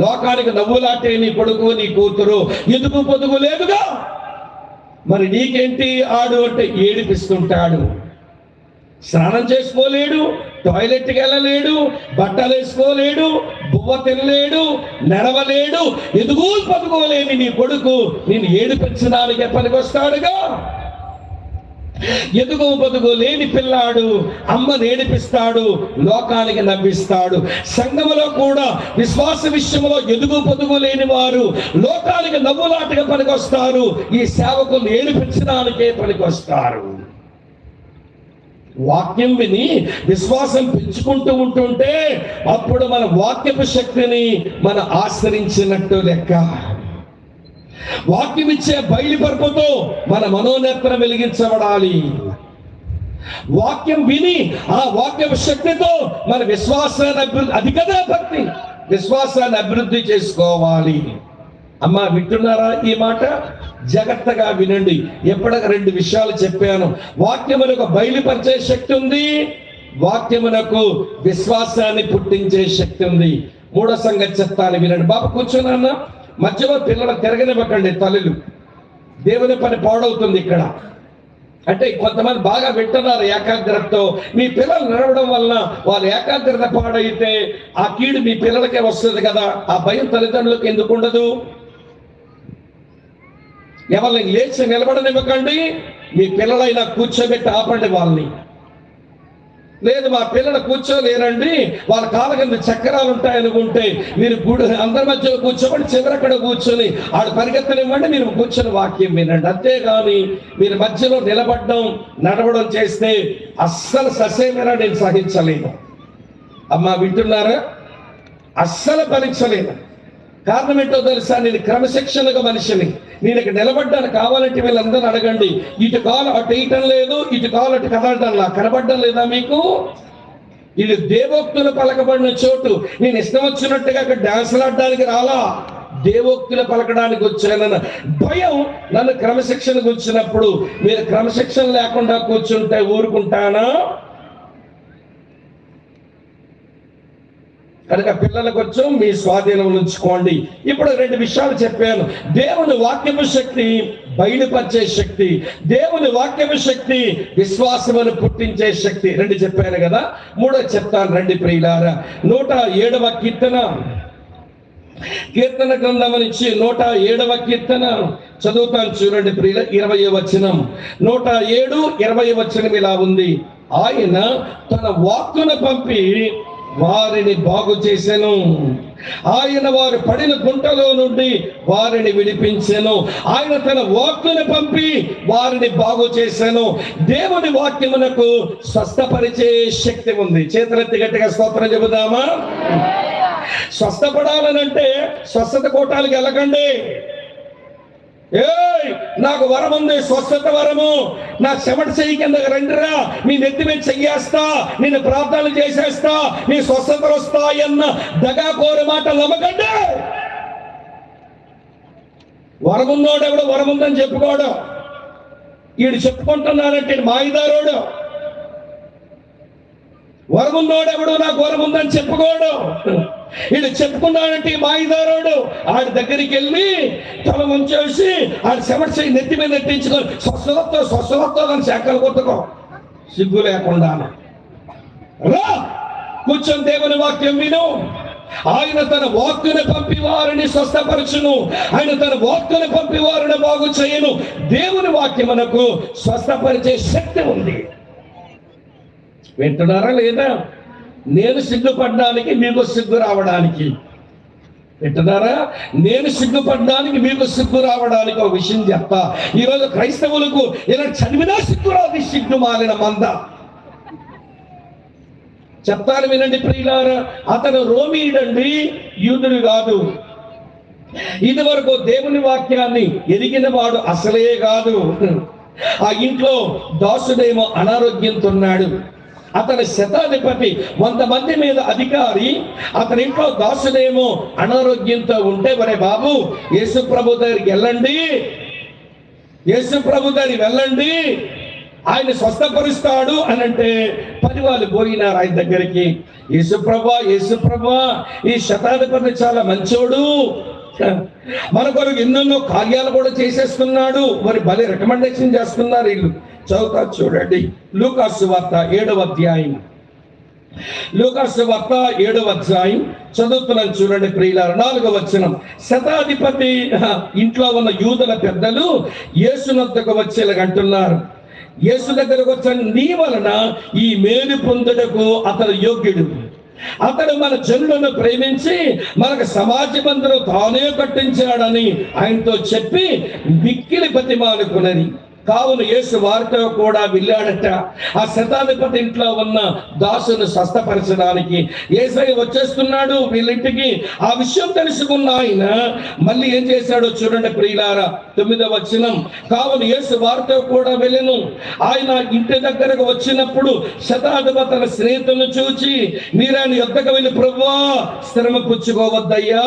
లోకానికి నవ్వులాటే నీ కొడుకు నీ కూతురు, ఎదుగు పొదుగు లేదుగా. మరి నీకేంటి ఆడు అంటే ఏడిపిస్తుంటాడు. స్నానం చేసుకోలేడు, టాయిలెట్కి వెళ్ళలేడు, బట్టలు వేసుకోలేడు, బువ్వ తినలేడు, నడవలేడు. ఎదుగు పొదుగోలేని నీ కొడుకు నేను ఏడిపించడానికే పనికొస్తాడుగా. ఎదుగు పొదుగు లేని పిల్లాడు అమ్మను ఏడిపిస్తాడు, లోకానికి నవ్విస్తాడు. సంఘములో కూడా విశ్వాస విషయంలో ఎదుగు పొదుగు లేని వారు లోకానికి నవ్వులాటగా పనికొస్తారు, ఈ సేవకులు ఏడిపించడానికే పనికొస్తారు. వాక్యం విని విశ్వాసం పెంచుకుంటూ ఉంటుంటే అప్పుడు మన వాక్యపు శక్తిని మనం ఆశ్రయించినట్టు లెక్క. వాక్యం ఇచ్చే బయలుపరుపుతో మన మనోనేత్రం వెలిగించబడాలి. వాక్యం విని ఆ వాక్య శక్తితో మన విశ్వాసాన్ని అభివృద్ధి, అది కదా భక్తి, విశ్వాసాన్ని అభివృద్ధి చేసుకోవాలి. అమ్మా వింటున్నారా ఈ మాట? జాగ్రత్తగా వినండి. ఎప్పటిక 2 విషయాలు చెప్పాను. వాక్యమునకు బయలుపరిచే శక్తి ఉంది, వాక్యమునకు విశ్వాసాన్ని పుట్టించే శక్తి ఉంది. 3వ సంగతి చెప్తాను, వినండి. బాబు కూర్చోనన్న, మధ్యలో పిల్లలు తిరగనివ్వకండి. తల్లులు, దేవుని పని పాడవుతుంది ఇక్కడ. అంటే కొంతమంది బాగా వింటున్నారు ఏకాగ్రతతో. మీ పిల్లలు నడవడం వల్ల వాళ్ళ ఏకాగ్రత పాడైతే ఆ కీడు మీ పిల్లలకే వస్తుంది కదా. ఆ భయం తల్లిదండ్రులకు ఎందుకు ఉండదు? ఎవరిని లేచి నిలబడనివ్వకండి. మీ పిల్లలైనా కూర్చోబెట్టి ఆపండి వాళ్ళని. లేదు మా పిల్లలు కూర్చోలేరండి, వాళ్ళ కాళ్ళ కింద చక్రాలు ఉంటాయనుకుంటే మీరు అందరి మధ్యలో కూర్చోబడి చివరక్కడ కూర్చొని ఆడు పరిగెత్తనివ్వండి, మీరు కూర్చొని వాక్యం వినండి. అంతేగాని మీరు మధ్యలో నిలబడడం నడవడం చేస్తే అస్సలు ససేమిరా నేను సహించలేను. అమ్మా వింటున్నారా? అస్సలు భరించలేను. కారణం ఏంటో తెలుసా? నేను క్రమశిక్షణగా మనిషిని. నేను ఇక్కడ నిలబడ్డాను. కావాలంటే వీళ్ళందరూ అడగండి, ఇటు కాలు అటు వేయటం లేదు, ఇటు కాలు అటు కదలటంలా. కనబడడం లేదా మీకు? ఇది దేవోక్తులు పలకబడిన చోటు. నేను ఇష్టం వచ్చినట్టుగా అక్కడ డాన్సులు ఆడడానికి రాలా, దేవోక్తులు పలకడానికి వచ్చానన్న భయం నన్ను క్రమశిక్షణకు వచ్చినప్పుడు. మీరు క్రమశిక్షణ లేకుండా కూర్చుంటే ఊరుకుంటానా? కనుక పిల్లల కొంచెం మీ స్వాధీనంలో ఉంచుకోండి. ఇప్పుడు 2 విషయాలు చెప్పాను. దేవుని వాక్యము శక్తి బయలుపరిచే శక్తి, దేవుని వాక్యము శక్తి విశ్వాసమును పుట్టించే శక్తి. 2 చెప్పాను కదా. 3వ చెప్తాను రండి ప్రియులారా. 107వ కీర్తన గ్రంథం నుంచి 107వ కీర్తన చదువుతాను చూడండి ప్రియుల. 20వ వచనం. 107 20వ వచనం ఇలా ఉంది. ఆయన తన వాక్కును పంపి వారిని బాగు చేసెను, ఆయన వారు పడిన గుంటలో నుండి వారిని విడిపించెను. ఆయన తన వాక్కును పంపి వారిని బాగు చేసెను. దేవుని వాక్యమునకు స్వస్థపరిచే శక్తి ఉంది. చేతులెత్తి గట్టిగా స్తోత్రం చెబుదామా? స్వస్థపడాలనంటే స్వస్థత కోటాలకు వెళ్ళకండి. నాకు వరం ఉంది, స్వస్థత వరము, నా చెమట చెయ్యి కింద రండిరా, మీ నెత్తి మీద చెయ్యేస్తా, నేను ప్రార్థనలు చేసేస్తా, నీ స్వస్థతలు వస్తాయన్న దగాకోరు మాట నమ్మకండి. వరమున్నోడు ఎవడు వరముందని చెప్పుకోడు. వీడు చెప్పుకుంటున్నానంటే మాయిదారోడు. వరమున్నోడెవడు నాకు వరముందని చెప్పుకోడు. వీడు చెప్పుకున్నాడంటే మాయిదారోడు. ఆడి దగ్గరికి వెళ్ళి తల ముంచేసి ఆడి చెమట చేయి నెత్తి మీద నెట్టించుకొని స్వస్థతో అని శాఖలు కొట్టుకో, సిగ్గు లేకుండా రా కూర్చొని దేవుని వాక్యం విను. ఆయన తన వాక్కును పంపి వారిని స్వస్థపరచును, ఆయన తన వాక్కును పంపి వారిని బాగు చేయను. దేవుని వాక్యమునకు స్వస్థపరిచే శక్తి ఉంది. వింటున్నారా లేదా? నేను సిగ్గుపడడానికి మీకు సిగ్గు రావడానికి. వింటున్నారా? నేను సిగ్గుపడడానికి మీకు సిగ్గు రావడానికి ఒక విషయం చెప్తా. ఈరోజు క్రైస్తవులకు ఇలా చదివినా సిగ్గు రాదు, సిగ్గు మాలిన మంద. చెప్తాను వినండి ప్రియులారా. అతను రోమీయుడండి, యూదుడు కాదు. ఇది వరకు దేవుని వాక్యాన్ని ఎరిగిన వాడు అసలే కాదు. ఆ ఇంట్లో దాసుడేమో అనారోగ్యంతో ఉన్నాడు. అతని శతాధిపతి 100 మంది మీద అధికారి. అతని ఇంట్లో దాసుడేమో అనారోగ్యంతో ఉంటే, ఒరే బాబు యేసు ప్రభు దగ్గరికి వెళ్ళండి, యేసు ప్రభు దగ్గరికి వెళ్ళండి, ఆయన స్వస్థపరుస్తాడు అని అంటే 10 వాళ్ళు పోయినారు ఆయన దగ్గరికి. యేసు ప్రభా ఈ శతాధిపతి చాలా మంచోడు, మన కొరకు ఎన్నెన్నో కార్యాలు కూడా చేసేస్తున్నాడు. మరి భలే రికమెండేషన్ చేస్తున్నారు వీళ్ళు. చదువుతా చూడండి. లూకాసు వార్త 7వ అధ్యాయం. లూకాసు వార్త 7వ అధ్యాయం చదువుతున్నాను చూడండి ప్రియులారా. 4వ వచనం. శతాధిపతి ఇంట్లో ఉన్న యూదుల పెద్దలు యేసునొద్దకు వచ్చేలాగా అంటున్నారు. యేసు దగ్గరకు వచ్చాను, నీ వలన ఈ మేలు పొందుటకు అతను యోగ్యుడు. అతడు మన జనులను ప్రేమించి మనకు సమాజమందరూ తానే కట్టించాడని ఆయనతో చెప్పి మిక్కిలి బతిమాలుకున్నది. కావున యేసు వారితో కూడా వెళ్ళాడట. ఆ శతాధిపతి ఇంట్లో ఉన్న దాసును స్వస్థపరచడానికి యేసయ్య వచ్చేస్తున్నాడు వీళ్ళింటికి. ఆ విషయం తెలుసుకున్న ఆయన మళ్ళీ ఏం చేశాడో చూడండి ప్రియులారా. 9వ వచనం. కావున యేసు వారితో కూడా వెళ్ళెను. ఆయన ఇంటి దగ్గరకు వచ్చినప్పుడు శతాధిపతి తన స్నేహితులను చూచి, మీరు ఆయన యొద్దకు వెళ్ళి, ప్రభువా శ్రమ పుచ్చుకోవద్దయ్యా,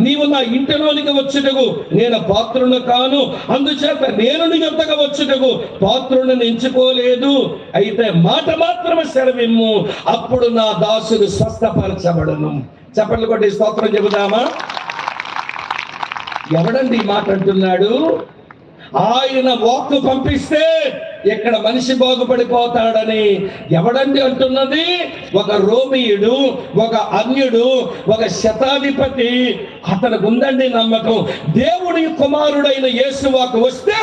నీవు నా ఇంటిలోనికి వచ్చుటకు నేను పాత్రును కాను, అందుచేత నేను నీ యొద్దకు వచ్చి పాత్రులను ఎంచుకోలేదు. అయితే మాట మాత్రమే సెలవిమ్ము, అప్పుడు నా దాసుడు స్వస్థపరచబడును. చప్పట్లు కొట్టి స్తోత్రం చెబుదామా? ఎవడండి ఈ మాట అంటున్నాడు? ఆయన వాక్కు పంపిస్తే ఇక్కడ మనిషి బాగుపడిపోతాడని ఎవడండి అంటున్నది? ఒక రోమియుడు, ఒక అన్యుడు, ఒక శతాధిపతి. అతనికి ఉందండి నమ్మకం. దేవుని కుమారుడైన యేసువాకు వస్తే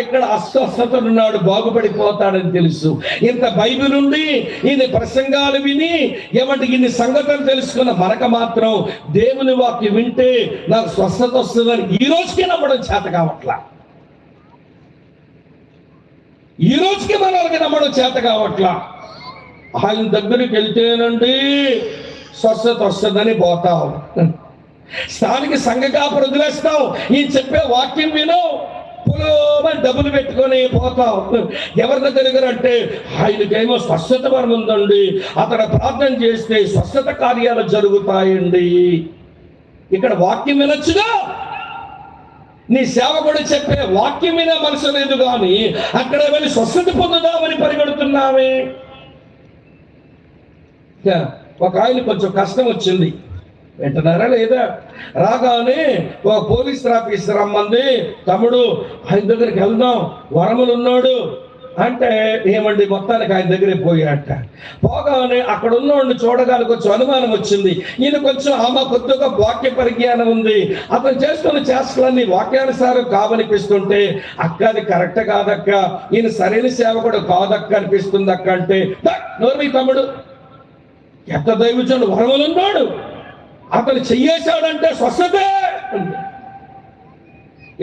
ఇక్కడ అస్వస్థతనున్నాడు, బాగుపడిపోతాడని తెలుసు. ఇంత బైబిల్ ఉంది, ఇన్ని ప్రసంగాలు విని ఏమంటే ఇన్ని సంగతులు తెలుసుకున్న మనకు మాత్రం దేవుని వాక్యం వింటే నాకు స్వస్థత వస్తుందని ఈ రోజుకి నమ్మడం చేత కావట్లా. ఈ రోజుకి మనకి నమ్మడం చేత కావట్లా. ఆయన దగ్గరికి వెళ్తేనండి స్వస్థత వస్తుందని పోతావు, స్థానిక సంఘ కాపురం వదిలేస్తావు, ఈయన చెప్పే వాక్యం విను, పొలోమని డబ్బులు పెట్టుకొని పోతావు. ఎవరి దగ్గర అంటే ఆయనకేమో స్వస్థత వరం ఉందండి, అతను ప్రార్థన చేస్తే స్వస్థత కార్యాలు జరుగుతాయండి. ఇక్కడ వాక్యం వినొచ్చుగా, నీ సేవకుడు చెప్పే వాక్యం వినే మనసు లేదు, కానీ అక్కడ వెళ్ళి స్వస్థత పొందుదామని పరిగెడుతున్నామే. ఒక ఆయన కొంచెం కష్టం వచ్చింది, వింటున్నారా లేదా? రాగానే ఒక పోలీస్ ఆఫీసర్ రమ్మంది, తమ్ముడు ఆయన దగ్గరికి వెళ్దాం, వరములు ఉన్నాడు అంటే ఏమండి మొత్తానికి ఆయన దగ్గరే పోయాట. పోగానే అక్కడ ఉన్నవాడిని చూడగానే కొంచెం అనుమానం వచ్చింది. ఈయన కొంచెం ఆమె కొద్దిగా వాక్య పరిజ్ఞానం ఉంది, అతను చేస్తున్న చేష్టలన్నీ వాక్యానుసారం కావనిపిస్తుంటే, అక్క అది కరెక్ట్ కాదక్క, ఈయన సరైన సేవకుడు కాదక్క అనిపిస్తుంది అక్క అంటే, నోర్మి తమ్ముడు, ఎంత దైవజనుడు వరములు ఉన్నాడు, అతను చెయ్యేశాడంటే స్వస్థతే.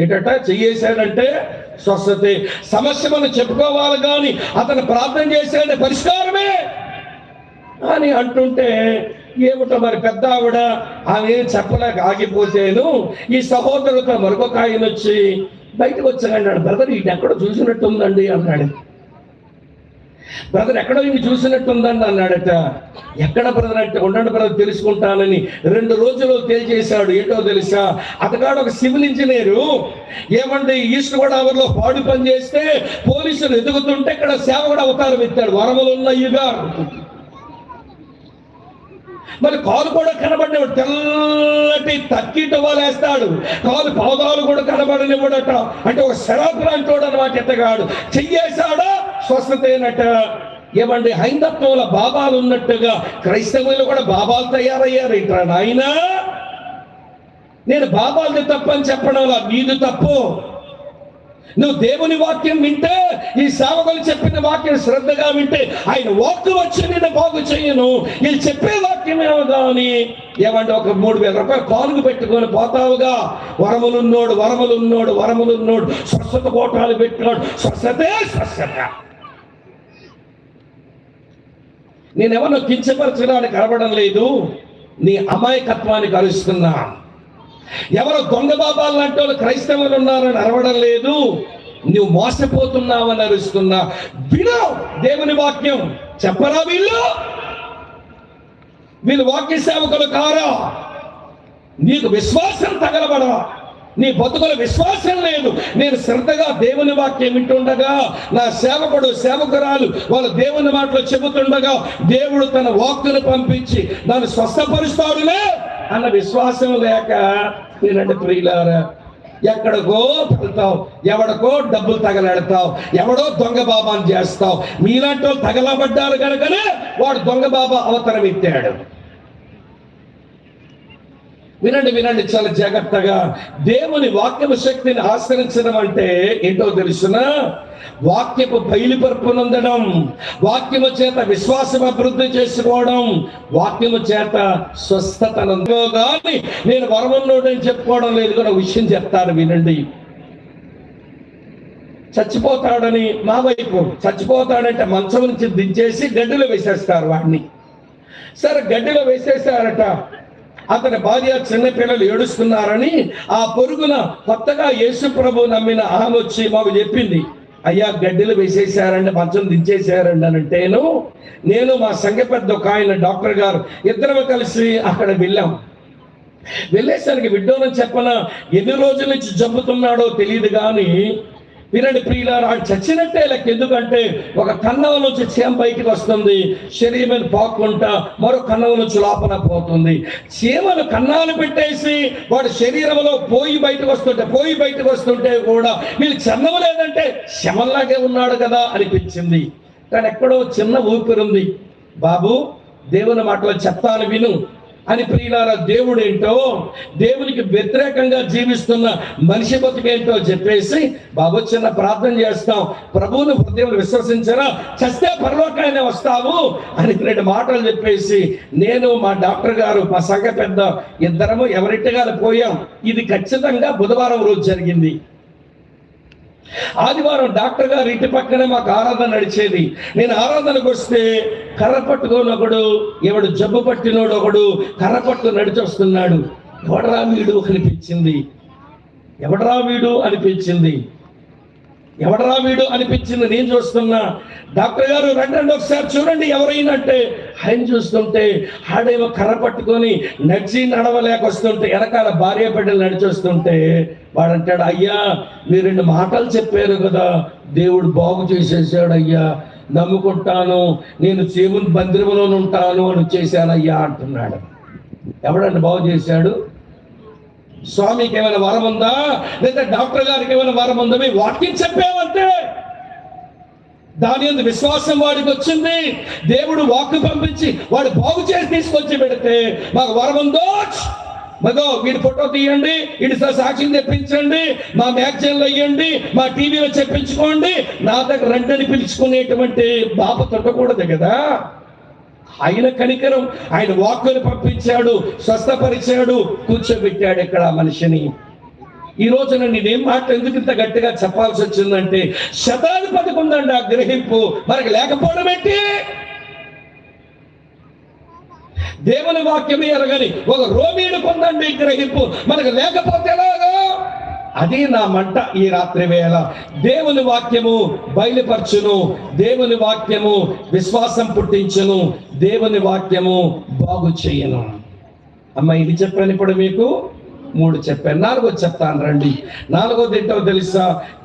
ఏంటట చెయ్యేశాడంటే స్వస్థతే. సమస్య మనం చెప్పుకోవాలి, కానీ అతను ప్రార్థన చేశాడంటే పరిష్కారమే అని అంటుంటే, ఏమిటో మరి పెద్ద ఆవిడ ఆమె చెప్పలేక ఆగిపోతేను ఈ సహోదరులతో మరొక ఆయన వచ్చి బయటకు వచ్చాడు. బ్రదర్ ఇది ఎక్కడో చూసినట్టుందండి అన్నాడు. బ్రదర్ ఎక్కడో ఇంక చూసినట్టుందండి అన్నాడట. ఎక్కడ బ్రదర్ అంటే, ఉండండి బ్రదర్ తెలుసుకుంటానని 2 రోజులు తేల్చేశాడు. ఏంటో తెలుసా, అతగాడు ఒక సివిల్ ఇంజనీరు. ఏమండి ఈస్ట్ గోదావరిలో పాడు పని చేస్తే పోలీసులు ఎదుగుతుంటే ఇక్కడ సేవకుడు అవతారం ఎత్తాడు, వరములు ఉన్నయ్యగా. మరి కాలు కూడా కనబడినవాడు, తెల్లటి తక్కిట వేస్తాడు, కాలు పాదాలు కూడా కనబడనివ్వడట. అంటే ఒక శరాబ్ లాంటోడు అనమాట. ఎత్తగాడు చెయ్యేశాడా స్వస్థతేనట. ఏమండి హైందత్వంలో బాబాలు ఉన్నట్టుగా క్రైస్తవులు కూడా బాబాలు తయారయ్యారు. ఇట్లా నాయన, నేను బాబాలది తప్పని చెప్పడం మీది తప్పు. నువ్వు దేవుని వాక్యం వింటే, ఈ సేవకులు చెప్పిన వాక్యం శ్రద్ధగా వింటే ఆయన వాక్కు వచ్చి నేను బాగు చేయను. వీళ్ళు చెప్పే వాక్యం ఏమో కానీ ఏమంటే ఒక 3,000 రూపాయలు కాలుగు పెట్టుకొని పోతావుగా. వరములున్నోడు వరములున్నోడు వరములున్నోడు, స్వస్థత కోటాలు పెట్టినాడు, స్వస్థతే స్వస్థత. నేనెవరో కించపరచడానికి కనబడం లేదు, నీ అమాయకత్వానికి అరుస్తున్నా. ఎవరో దొంగ బాబాలు లాంటి వాళ్ళు క్రైస్తవులు ఉన్నారని అరవడం లేదు, నువ్వు మోసపోతున్నావని అరుస్తున్నా. విను దేవుని వాక్యం. చెప్పరా వీళ్ళు వాక్య సేవకులు కారా? నీకు విశ్వాసం తగలబడవా? నీ బతుకుల విశ్వాసం లేదు. నేను శ్రద్ధగా దేవుని వాక్యం వింటుండగా, నా సేవకుడు సేవకురాలు వాళ్ళు దేవుని మాటలు చెబుతుండగా, దేవుడు తన వాక్కును పంపించి నన్ను స్వస్థపరుస్తాడులే అన్న విశ్వాసం లేక నేనంటే ప్రియులారా ఎక్కడికో వెళ్తావు, ఎవడికో డబ్బులు తగలెడతావు, ఎవడో దొంగ బాబాని చేస్తావు. మీలాంటి వాళ్ళు తగలబడ్డారు కనుకనే వాడు దొంగ బాబా అవతారం ఎత్తాడు. వినండి వినండి చాలా జాగ్రత్తగా. దేవుని వాక్యపు శక్తిని ఆశ్రయించడం అంటే ఏంటో తెలుసునా? వాక్యపు బయలుపరుపునందడం, వాక్యము చేత విశ్వాసం అభివృద్ధి చేసుకోవడం, వాక్యము చేత స్వస్థతనందో. కానీ నేను వరమన్నోడని చెప్పుకోవడం లేదు. కూడా విషయం చెప్తాను వినండి. చచ్చిపోతాడని మా వైపు, చచ్చిపోతాడంటే మంచం నుంచి దించేసి గడ్డిలో వేసేస్తారు వాడిని. సరే గడ్డిలో వేసేసారట. అతని భార్య చిన్నపిల్లలు ఏడుస్తున్నారని ఆ పొరుగున కొత్తగా యేసు ప్రభు నమ్మిన ఆమె వచ్చి మాకు చెప్పింది, అయ్యా గడ్డిలు వేసేసారండి, మంచం దించేసారండి అని అంటేను, నేను మా సంఘ పెద్ద ఒక ఆయన డాక్టర్ గారు ఇద్దరు కలిసి అక్కడ వెళ్ళాం. వెళ్ళేసరికి విడ్డోనని చెప్పన ఎన్ని రోజుల నుంచి జబ్బుతున్నాడో తెలియదు, కానీ వినండి ప్రియులారా, ఆడు చచ్చినట్టే లెక్క. ఎందుకంటే ఒక కన్నం నుంచి చీమ బయటికి వస్తుంది, శరీరం పాక్కుంటా మరో కన్నం నుంచి లోపల పోతుంది. చీమలు కన్నాలు పెట్టేసి వాడు శరీరంలో పోయి బయటకు వస్తుంటే కూడా వీళ్ళు చన్నం లేదంటే శమల్లాగే ఉన్నాడు కదా అనిపించింది. కానీ ఎక్కడో చిన్న ఊపిరి ఉంది. బాబు, దేవుని మాటలు చెప్తాను విను అని. ప్రియులారా, దేవుడు ఏంటో, దేవునికి వ్యతిరేకంగా జీవిస్తున్న మనిషి బతుకేంటో చెప్పేసి, బాబు చిన్న ప్రార్థన చేస్తాం, ప్రభువును హృదయం విశ్వసించరా, చస్తే పరలోకాయనే వస్తావు అని 2 మాటలు చెప్పేసి, నేను మా డాక్టర్ గారు, మా సంఘ పెద్ద ఇద్దరము ఎవరింటిగా పోయాం. ఇది ఖచ్చితంగా బుధవారం రోజు జరిగింది. ఆదివారం డాక్టర్ గారు ఇంటి పక్కనే మాకు ఆరాధన నడిచేది. నేను ఆరాధనకు వస్తే కర్ర పట్టుకొని ఒకడు, ఎవడు జబ్బు పట్టినోడు ఒకడు కర్ర పట్టు నడిచొస్తున్నాడు. ఎవడరా వీడు అనిపించింది. నేను చూస్తున్నా. డాక్టర్ గారు రండి ఒకసారి చూడండి ఎవరైనా అంటే, ఆయన చూస్తుంటే ఆడేమో కర్ర పట్టుకొని నడవలేక వస్తుంటే, వెనకాల భార్య బిడ్డలు నడిచొస్తుంటే వాడంటాడు, అయ్యా మీరు 2 మాటలు చెప్పారు కదా, దేవుడు బాగు చేసేసాడు అయ్యా, నమ్ముకుంటాను, నేను దేవుని మందిరంలో ఉంటాను అని చేశానయ్యా అంటున్నాడు. ఎవడండి బాగు చేశాడు? స్వామికి ఏమైనా వరం ఉందా, లేదా డాక్టర్ గారికి ఏమైనా వరం ఉందా? మీ వాక్యం చెప్పామంటే దాని మీద విశ్వాసం వాడికి వచ్చింది. దేవుడు వాక్కు పంపించి వాడు బాగు చేసి తీసుకొచ్చి పెడితే మాకు వరం ఉందో, మగో వీడి ఫోటో తీయండి, వీడి సాక్షిని తెప్పించండి, మా మ్యాగజైన్లో ఇవ్వండి, మా టీవీలో చెప్పించుకోండి, నా దగ్గర రండి పిలుచుకునేటువంటి బాబు తొట్టకూడదు కదా. ఆయన కనికరం, ఆయన వాక్కుని పంపించాడు, స్వస్థపరిచాడు, కూర్చోబెట్టాడు ఇక్కడ మనిషిని. ఈ రోజున నేనేం మాట ఎందుకు ఇంత గట్టిగా చెప్పాల్సి వచ్చిందంటే, శతాధిపతికి ఉందండి ఆ గ్రహింపు, మనకి లేకపోవడం ఏంటి? దేవుని వాక్యమే ఎరగని ఒక రోమీయుడికి ఉందండి గ్రహింపు, మనకు లేకపోతే ఎలాగో? అది నా మంట ఈ రాత్రి వేళ. దేవుని వాక్యము బయలుపరచును, దేవుని వాక్యము విశ్వాసం పుట్టించును, దేవుని వాక్యము బాగు చేయను. అమ్మ, ఇది చెప్పాను ఇప్పుడు మీకు, 3 చెప్పాను, 4వ చెప్తాను రండి. 4వది ఏంటో తెలుసా?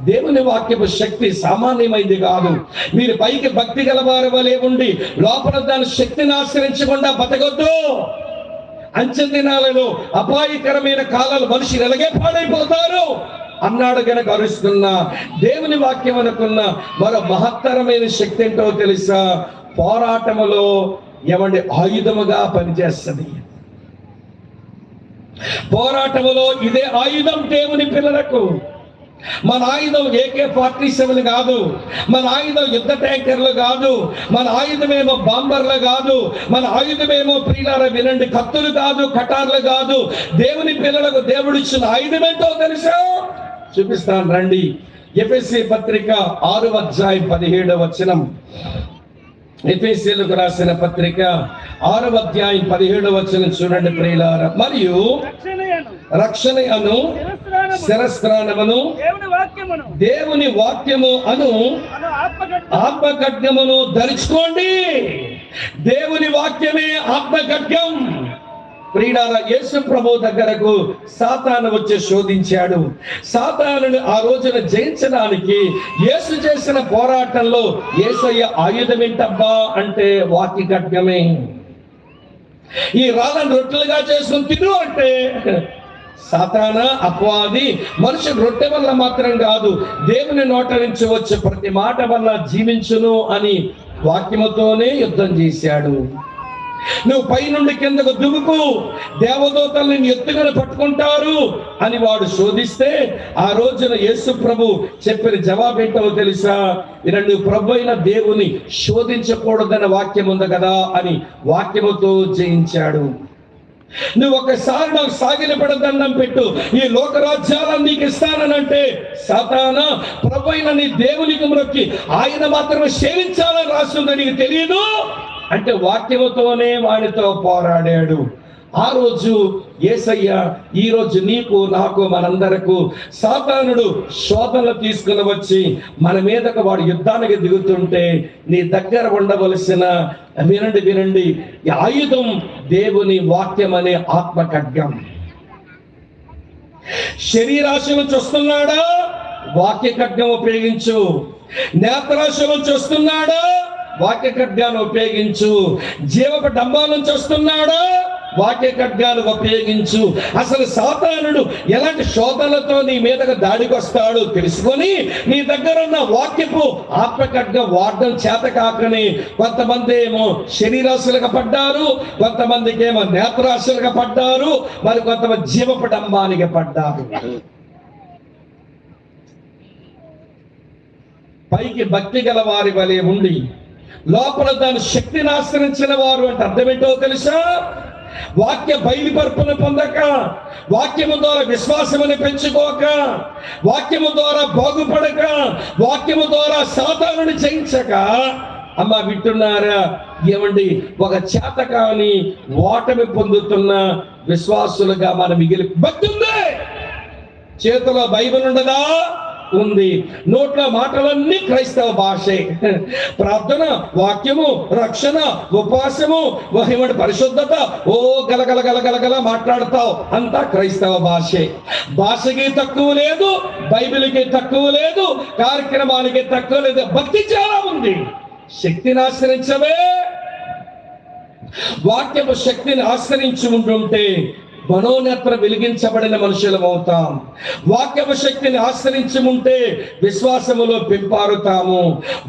దేవుని వాక్యపు శక్తి సామాన్యమైంది కాదు. మీరు పైకి భక్తి గలవారి వలె ఉండి లోపల దాని శక్తిని ఆశ్రయించకుండా బతకొద్దు. అంచె దినాలలో అపాయకరమైన కాలాలు మనుషులు ఎలాగే పాడైపోతారు అన్నాడు గనక అరుస్తున్నా. దేవుని వాక్యం అనుకున్న మరో మహత్తరమైన శక్తి ఏంటో తెలుసా? పోరాటములో ఏమండి ఆయుధముగా పనిచేస్తుంది. పోరాటములో ఇదే ఆయుధం దేవుని పిల్లలకు. మన ఆయుధం AK-47 కాదు, మన ఆయుధం యుద్ధ ట్యాంకర్లు కాదు, మన ఆయుధమేమో బాంబర్లు కాదు, మన ఆయుధమేమో ప్రియులారా వినండి కత్తులు కాదు, కటార్లు కాదు. దేవుని పిల్లలకు దేవుడు ఇచ్చిన ఆయుధం ఏంటో తెలుసా? చూపిస్తాను రండి. ఎఫెసీ పత్రిక 6వ అధ్యాయం 17వ వచనం. ఎఫెసీయులకు రాసిన పత్రిక 6వ అధ్యాయం 17వ వచనం చూడండి ప్రియులారా. మరియు రక్షణను శిరస్త్రాణమును దేవుని వాక్యము అను ఆత్మఖడ్గమును ధరించుకోండి. దేవుని వాక్యమే ఆత్మఖడ్గం. ప్రియులారా, యేసు ప్రభు దగ్గరకు సాతాను వచ్చి శోధించాడు. సాతానుని ఆ రోజున జయించడానికి యేసు చేసిన పోరాటంలో యేసయ్య ఆయుధం ఏంటబ్బా అంటే వాక్య ఖడ్గమే. ఈ రాళ్ళను రొట్టెలుగా చేసుకుని తిను అంటే సాతాన అపవాది మనిషి రొట్టె వల్ల మాత్రం కాదు, దేవుని నోట నుంచి వచ్చే ప్రతి మాట వల్ల జీవించును అని వాక్యముతోనే యుద్ధం చేశాడు. నువ్వు పైనుండి కిందకు దుముకు, దేవదూతలు నిన్ను ఎత్తుగని పట్టుకుంటారు అని వాడు శోధిస్తే ఆ రోజున యేసు ప్రభు చెప్పిన జవాబు ఏంటో తెలుసా? నువ్వు ప్రభు అయిన దేవుని శోధించకూడదన్న వాక్యం ఉంది కదా అని వాక్యముతో జయించాడు. నువ్వు ఒకసారి నాకు సాగిలపడ దండం పెట్టు, ఈ లోకరాజ్యాలను నీకు ఇస్తానంటే సాతానా ప్రభు అయిన నీ దేవునికి మొక్కి ఆయన మాత్రమే సేవించాలని రాస్తుందని నీకు తెలియదు అంటే వాక్యముతోనే వాడితో పోరాడాడు. ఆ రోజు యేసయ్య ఈ రోజు నీకు నాకు మనందరకు సాతానుడు శోధనలు తీసుకుని వచ్చి మన మీదకు వాడు యుద్ధానికి దిగుతుంటే నీ దగ్గర ఉండవలసిన వినండి ఈ ఆయుధం దేవుని వాక్యం అనే ఆత్మ ఖడ్గం. శరీరాశను చూస్తున్నాడా? వాక్య ఖడ్గం ఉపయోగించు. నేత్రాశ నుంచి వస్తున్నాడా, వాక్య ఖడ్గాన్ని ఉపయోగించు. జీవపు డంబాల నుంచి వస్తున్నాడా, వాక్య ఖడ్గాన్ని ఉపయోగించు. అసలు సాతానుడు ఎలాంటి శోధనలతో నీ మీదకు దాడికి వస్తాడో తెలుసుకొని నీ దగ్గర ఉన్న వాక్యపు ఆత్మ ఖడ్గం వాడడం చేత కాకని కొంతమంది ఏమో శరీరాశులుగా పడ్డారు, కొంతమందికి ఏమో నేత్రాశులుగా పడ్డారు, మరి కొంతమంది జీవపు డంబానికి పడ్డారు. పైకి భక్తి గల వారి వలె ఉండి లోపల దాని శక్తిని ఆశ్రయించిన వారు అంటే అర్థమేంటో తెలుసా? వాక్య బయలుపరుపును పొందక, వాక్యము ద్వారా విశ్వాసముని పెంచుకోక, వాక్యము ద్వారా బాగుపడక, వాక్యము ద్వారా సాతానుని జయించక, అమ్మ వింటున్నారా ఏమండి, ఒక చేతకాని ఓటమి పొందుతున్న విశ్వాసులుగా మనం మిగిలి. భక్తి ఉంది, చేతిలో బైబిల్ ఉండదా? ఉంది. నోట్ల మాటలన్నీ క్రైస్తవ భాషే. ప్రార్థన, వాక్యము, రక్షణ, ఉపవాసము, వహిమడి పరిశుద్ధత, ఓ గలగల గలగలగల మాట్లాడతావు, అంతా క్రైస్తవ భాషే. భాషకి తక్కువ లేదు, బైబిల్కి తక్కువ లేదు, కార్యక్రమానికి తక్కువ లేదు. భక్తి చాలా ఉంది. శక్తిని ఆశ్రయించవే. వాక్యపు శక్తిని ఆశ్రయించి ఉంటుంటే మనోనేత్ర వెలిగించబడిన మనుషులం అవుతాం. వాక్యపు శక్తిని ఆశ్రయించి ఉంటే విశ్వాసములో పెంపారుతాము.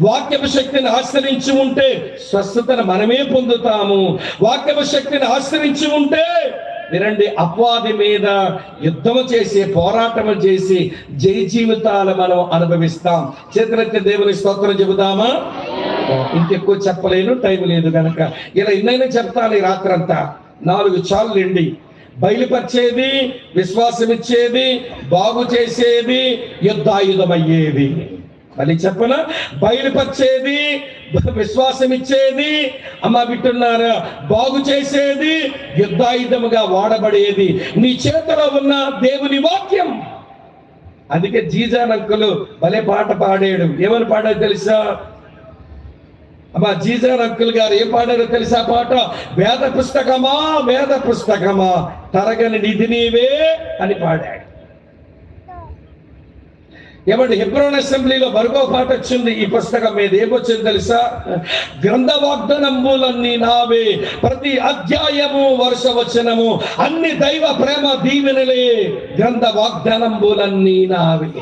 వాక్యపు శక్తిని ఆశ్రయించి ఉంటే స్వస్థతను మనమే పొందుతాము. వాక్యపు శక్తిని ఆశ్రయించి ఉంటే వినండి, అపవాది మీద యుద్ధము చేసి, పోరాటము చేసి జయ జీవితాలు మనం అనుభవిస్తాం. చేతులెత్తి దేవుని స్తోత్రం చెబుదామా? ఇంకెక్కువ చెప్పలేను, టైం లేదు కనుక ఇలా ఎన్నైనా చెప్తాను. ఈ రాత్రంతా 4 చాలండి. బయలుపరిచేది, విశ్వాసం ఇచ్చేది, బాగు చేసేది, యుద్ధాయుధమయ్యేది. మళ్ళీ చెప్పనా? బయలుపరిచేది, విశ్వాసం ఇచ్చేది, అమ్మ వింటున్నారా, బాగు చేసేది, యుద్ధాయుధముగా వాడబడేది నీ చేతిలో ఉన్న దేవుని వాక్యం. అందుకే జీజాన్ అంకులు భలే పాట పాడాడు. ఏమని పాడాడు తెలుసా? అమ్మా జీజాన్ అంకుల్ గారు ఏం పాడారో తెలుసా పాట? వేద పుస్తకమా, వేద పుస్తకమా, తరగని నిధి నీవే అని పాడాడు. ఏమంటే హెబ్రోన్ అసెంబ్లీలో మరొక పాట వచ్చింది ఈ పుస్తకం మీద. ఏమొచ్చింది తెలుసా? గ్రంథ వాగ్దానములన్నీ నావే, ప్రతి అధ్యాయము వరుస వచనము అన్ని దైవ ప్రేమ దీవెనలే, గ్రంథ వాగ్దానములన్నీ నావే.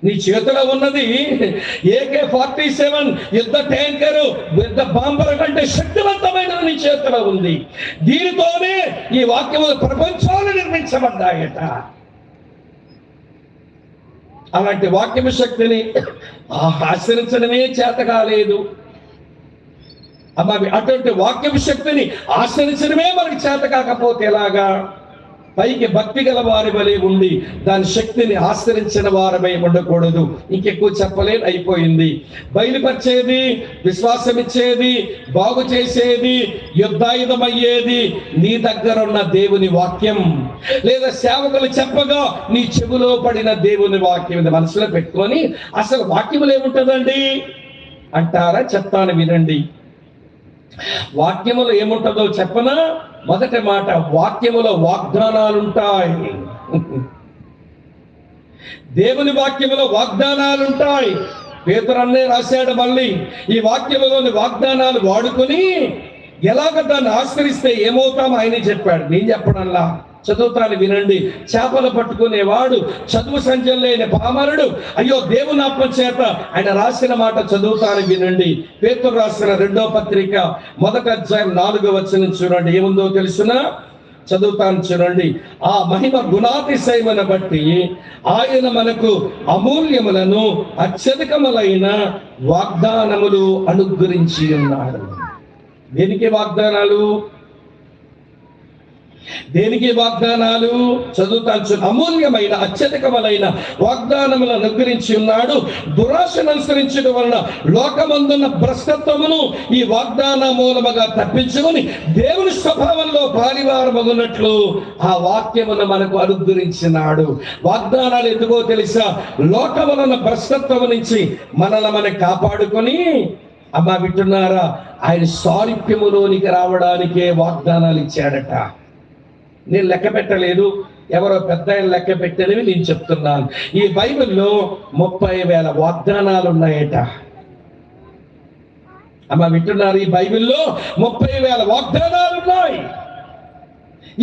నీ చేతిలో ఉన్నది AK-47 యుద్ధ ట్యాంకరు, యుద్ధ బాంబర్ కంటే శక్తివంతమైన నీ చేతిలో ఉంది. దీనితోనే ఈ వాక్యములు ప్రపంచాలు నిర్మించబడ్డాయట. అలాంటి వాక్యము శక్తిని ఆశ్రయించడమే చేత కాలేదు. అమ్మ అటువంటి వాక్యము శక్తిని ఆశ్రయించడమే మనకి చేత కాకపోతే ఎలాగా? పైకి భక్తి గల వారి వలె ఉండి దాని శక్తిని ఆశ్రయించిన వారమై ఉండకూడదు. ఇంకెక్కువ చెప్పలేని అయిపోయింది. బయలుపరిచేది, విశ్వాసం ఇచ్చేది, బాగు చేసేది, యుద్ధాయుధమయ్యేది నీ దగ్గర ఉన్న దేవుని వాక్యం. లేదా సేవకులు చెప్పగా నీ చెవిలో పడిన దేవుని వాక్యం. మనసులో పెట్టుకొని అసలు వాక్యములు ఏముంటుందండి అంటారా? చెప్తాను వినండి. వాక్యములో ఏముంటుందో చెప్పనా? మొదటి మాట, వాక్యములో వాగ్దానాలుంటాయి. దేవుని వాక్యములో వాగ్దానాలుంటాయి. పేతురు అన్నే రాశాడు. మళ్ళీ ఈ వాక్యములోని వాగ్దానాలు వాడుకొని ఎలాగ దాన్ని ఆశ్రయిస్తే ఏమవుతామో ఆయన చెప్పాడు. నేను చెప్పడంలా, చదువుతాను వినండి. చేపలు పట్టుకునేవాడు, చదువు సంచయం లేని పామరుడు, అయ్యో దేవుని ఆత్మ చేత ఆయన రాసిన మాట చదువుతాను వినండి. పేతురు రాసిన 2వ పత్రిక 1వ అధ్యాయం 4వ వచనం చూడండి. ఏముందో తెలుసునా? చదువుతాను చూడండి. ఆ మహిమ గుణాతిశయమును బట్టి ఆయన మనకు అమూల్యములను అత్యధికములైన వాగ్దానములు అనుగ్రహించి ఉన్నాడు. దేనికి వాగ్దానాలు? దేనికి వాగ్దానాలు? చదువుతాను. అమూల్యమైన అత్యధికములైన వాగ్దానములను అనుగ్రహించి ఉన్నాడు. దురాశను అనుసరించడం వలన లోకమందున్న భ్రష్టత్వమును ఈ వాగ్దాన మూలముగా తప్పించుకొని దేవుని స్వభావంలో పారివారమగునట్లు ఆ వాక్యమును మనకు అనుగ్రహించినాడు. వాగ్దానాలు ఎందుకో తెలుసా? లోకమున్న భ్రష్టత్వము నుంచి మనల్ని మనం కాపాడుకొని, అమ్మా వింటున్నారా, ఆయన సారూప్యములోనికి రావడానికే వాగ్దానాలు ఇచ్చాడట. నేను లెక్క పెట్టలేదు, ఎవరో పెద్ద ఆయన లెక్క పెట్టినవి నేను చెప్తున్నాను. ఈ బైబిల్లో 30,000 వాగ్దానాలు ఉన్నాయట. అమ్మ వింటున్నారు? ఈ బైబిల్లో 30,000 వాగ్దానాలు ఉన్నాయి.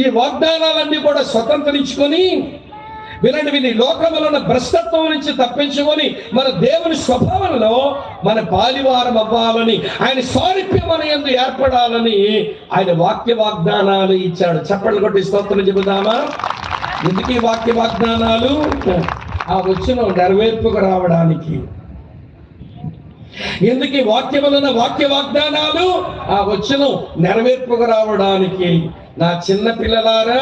ఈ వాగ్దానాలన్నీ కూడా స్వతంత్రించుకొని, వినండి, విని లోకములో ఉన్న భ్రష్టత్వం నుంచి తప్పించుకొని మన దేవుని స్వభావంలో మన పాలివారం అవ్వాలని, ఆయన సారూప్యం మన యందు ఏర్పడాలని ఆయన వాక్య వాగ్దానాలు ఇచ్చాడు. చప్పట్లు కొట్టి స్తోత్రం చెబుదామా? ఎందుకు ఈ వాక్య వాగ్దానాలు? ఆ వచ్చిన నెరవేర్పుకు రావడానికి. ఎందుకు ఈ వాక్యములున్న వాక్య వాగ్దానాలు? ఆ వచ్చిన నెరవేర్పుకు రావడానికి. నా చిన్న పిల్లలారా,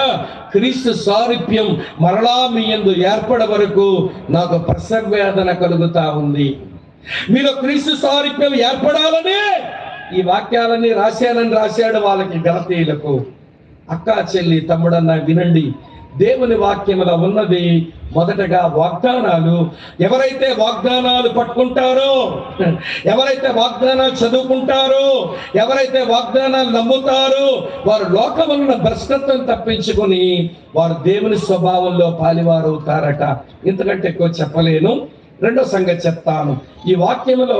క్రీస్తు సారూప్యం మరలా మీ యందు ఏర్పడ వరకు నాకు ప్రసవ వేదన కలుగుతా ఉంది. మీరు క్రీస్తు సారూప్యం ఏర్పడాలని ఈ వాక్యాలన్నీ రాశాడు వాళ్ళకి, గలతీయులకు. అక్క చెల్లి తమ్ముడన్న వినండి, దేవుని వాక్యములో ఉన్నది మొదటగా వాగ్దానాలు. ఎవరైతే వాగ్దానాలు పట్టుకుంటారో, ఎవరైతే వాగ్దానాలు చదువుకుంటారో, ఎవరైతే వాగ్దానాలు నమ్ముతారో, వారు లోకమున్న భ్రష్టత్వం తప్పించుకొని వారు దేవుని స్వభావంలో పాలివారు అవుతారట. ఇంతకంటే ఎక్కువ చెప్పలేను. రెండో సంగతి చెప్తాను. ఈ వాక్యములో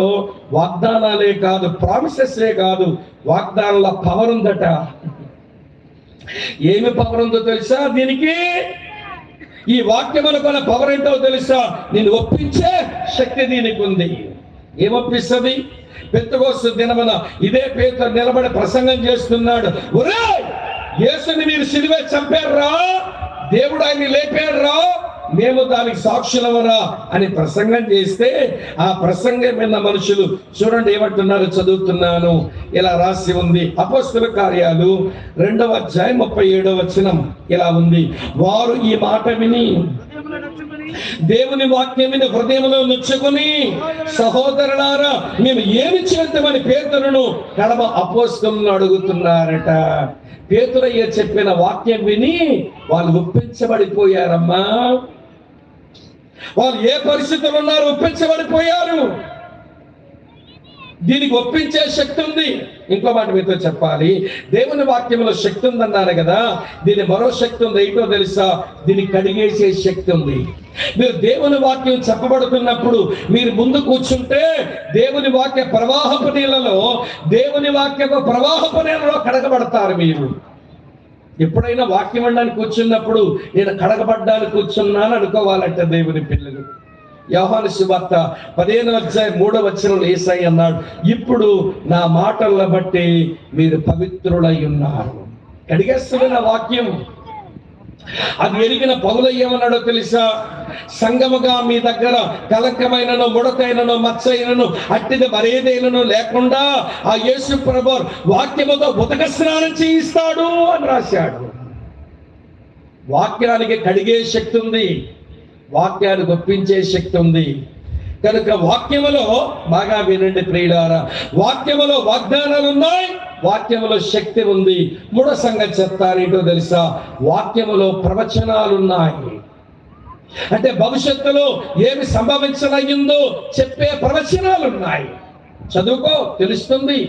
వాగ్దానాలే కాదు, ప్రామిసెస్లే కాదు, వాగ్దానాల పవర్ ఉందట. ఏమి పవర్ ఉందో తెలుసా? దీనికి ఈ వాక్యమునకున్న పవర్ ఏంటో తెలుసా? నేను ఒప్పించే శక్తి దీనికి ఉంది. ఏమొప్పిస్తుంది? పెంతెకోస్తు దినమున ఇదే పేతురు నిలబడి ప్రసంగం చేస్తున్నాడు. ఒరేయ్, యేసుని మీరు సిలువ చంపారురా, దేవుడు ఆయన్ని లేపారురా, మేము దానికి సాక్షులమరా అని ప్రసంగం చేస్తే, ఆ ప్రసంగం విన్న మనుషులు చూడండి ఏమంటున్నారు, చదువుతున్నాను. ఇలా రాసి ఉంది, అపోస్తలుల కార్యాలు 2వ అధ్యాయం 37వ వచనం ఇలా ఉంది. వారు ఈ మాట విని దేవుని వాక్యముని హృదయంలో నొచ్చుకొని, సహోదరులారా మేము ఏమి చేద్దామని పేతురును కడమ అపోస్తలులను అడుగుతున్నారట. పేతురయ్య చెప్పిన వాక్యం విని వాళ్ళు ఒప్పించబడిపోయారమ్మా. వాళ్ళు ఏ పరిస్థితులు ఉన్నారు? ఒప్పించబడిపోయారు. దీనికి ఒప్పించే శక్తి ఉంది. ఇంకో మాట మీతో చెప్పాలి, దేవుని వాక్యంలో శక్తి ఉందన్నారు కదా, దీని మరో శక్తి ఉంది. ఏంటో తెలుసా? దీన్ని కడిగేసే శక్తి ఉంది. మీరు దేవుని వాక్యం చెప్పబడుతున్నప్పుడు మీరు ముందు కూర్చుంటే దేవుని వాక్య ప్రవాహపు నీళ్ళలో, దేవుని వాక్య ప్రవాహపు నీళ్ళలో కడగబడతారు మీరు. ఎప్పుడైనా వాక్యం వినడానికి కూర్చున్నప్పుడు నేను కడగబడ్డానికి కూర్చున్నాను అనుకోవాలంటే దేవుని పిల్లలు. యోహాను సువార్త 15వ అధ్యాయం 3వ వచనంలో యేసయ్య అన్నాడు, ఇప్పుడు నా మాటలను బట్టి మీరు పవిత్రులై ఉన్నారు. కడిగేస్తుంది నా వాక్యం. అది ఎరిగిన పౌలు ఏమన్నాడో తెలుసా? సంగముగా మీ దగ్గర కలకమైనను, ముడతైనను, మచ్చైనను, అట్టిది మరేదైనను లేకుండా ఆ యేసు ప్రభువు వాక్యముతో ఉదక స్నానం చేయిస్తాడు అని రాశాడు. వాక్యానికి కడిగే శక్తి ఉంది, వాక్యాన్ని ఒప్పించే శక్తి ఉంది. కనుక వాక్యములో బాగా వినండి ప్రియులారా, వాక్యములో వాగ్దానాలు ఉన్నాయి, వాక్యములో శక్తి ఉంది. మూడో సంగతి చెప్తారేంటో తెలుసా? వాక్యములో ప్రవచనాలు ఉన్నాయి. అంటే భవిష్యత్తులో ఏమి సంభవించనయ్యిందో చెప్పే ప్రవచనాలు ఉన్నాయి. చదువుకో, తెలుస్తుంది.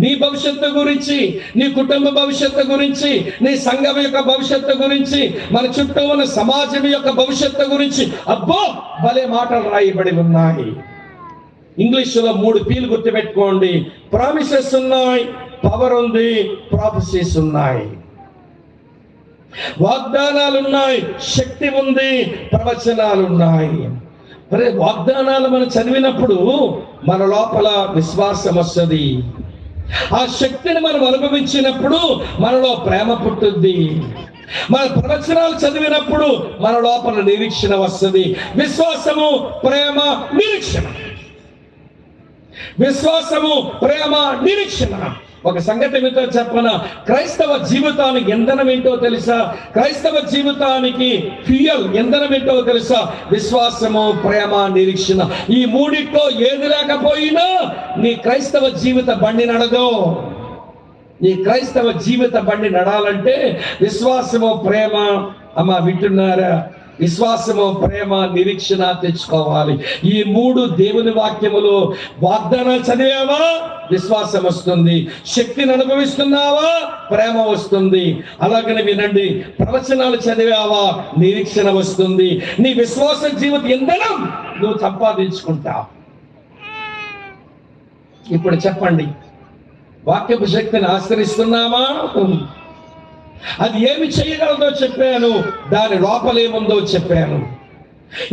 నీ భవిష్యత్తు గురించి, నీ కుటుంబ భవిష్యత్తు గురించి, నీ సంఘం యొక్క భవిష్యత్తు గురించి, మన చుట్టూ ఉన్న సమాజం యొక్క భవిష్యత్తు గురించి అబ్బో భలే మాటలు రాయబడి ఉన్నాయి. ఇంగ్లీషులో 3 P'లు గుర్తుపెట్టుకోండి. ప్రామిసెస్ ఉన్నాయి, పవర్ ఉంది, ప్రాఫెసీస్ ఉన్నాయి. వాగ్దానాలు ఉన్నాయి, శక్తి ఉంది, ప్రవచనాలు ఉన్నాయి. మరి వాగ్దానాలు మనం చదివినప్పుడు మన లోపల విశ్వాసం వస్తుంది. ఆ శక్తిని మనం అనుభవించినప్పుడు మనలో ప్రేమ పుట్టుద్ది. మన ప్రవచనాలు చదివినప్పుడు మన లోపల నిరీక్షణ వస్తుంది. విశ్వాసము, ప్రేమ, నిరీక్షణ. విశ్వాసము, ప్రేమ, నిరీక్షణ. ఒక సంగతి మీతో చెప్పన, క్రైస్తవ జీవితానికి ఇంధనం ఏంటో తెలుసా? క్రైస్తవ జీవితానికి ఫ్యూయల్, ఇంధనం ఏంటో తెలుసా? విశ్వాసము, ప్రేమ, నిరీక్షణ. ఈ మూడిట్లో ఏది లేకపోయినా నీ క్రైస్తవ జీవిత బండి నడదు. నీ క్రైస్తవ జీవిత బండి నడాలంటే విశ్వాసము, ప్రేమ, అమ్మ వింటున్నారా? విశ్వాసము, ప్రేమ, నిరీక్షణ తెచ్చుకోవాలి. ఈ 3 దేవుని వాక్యములు. వాగ్దానాలు చదివావా? విశ్వాసం వస్తుంది. శక్తిని అనుభవిస్తున్నావా, ప్రేమ వస్తుంది. అలాగని వినండి, ప్రవచనాలు చదివావా, నిరీక్షణ వస్తుంది. నీ విశ్వాస జీవిత ఇంధనం నువ్వు సంపాదించుకుంటావు. ఇప్పుడు చెప్పండి, వాక్యపు శక్తిని ఆశ్రయిస్తున్నామా? అది ఏమి చేయగలదో చెప్పాను, దాని లోపలేముందో చెప్పాను.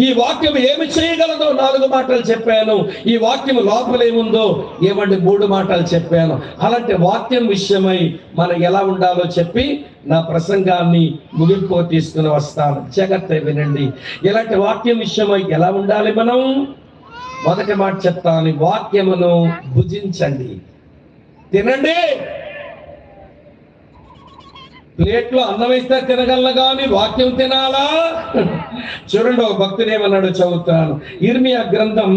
ఈ వాక్యం ఏమి చేయగలదో 4 మాటలు చెప్పాను, ఈ వాక్యం లోపలేముందో ఏమంటే 3 మాటలు చెప్పాను. అలాంటి వాక్యం విషయమై మనం ఎలా ఉండాలో చెప్పి నా ప్రసంగాన్ని ముగింపు తీసుకుని వస్తాను. జాగ్రత్తగా వినండి. ఇలాంటి వాక్యం విషయమై ఎలా ఉండాలి మనం? మొదటి మాట చెప్తాను, వాక్యమును భుజించండి, తినండి. ప్లేట్లో అన్నం వేస్తే తినగలను కానీ వాక్యం తినాలా? చూడండి, ఒక భక్తుడు ఏమన్నాడు, చదువుతాను. ఇర్మియా గ్రంథం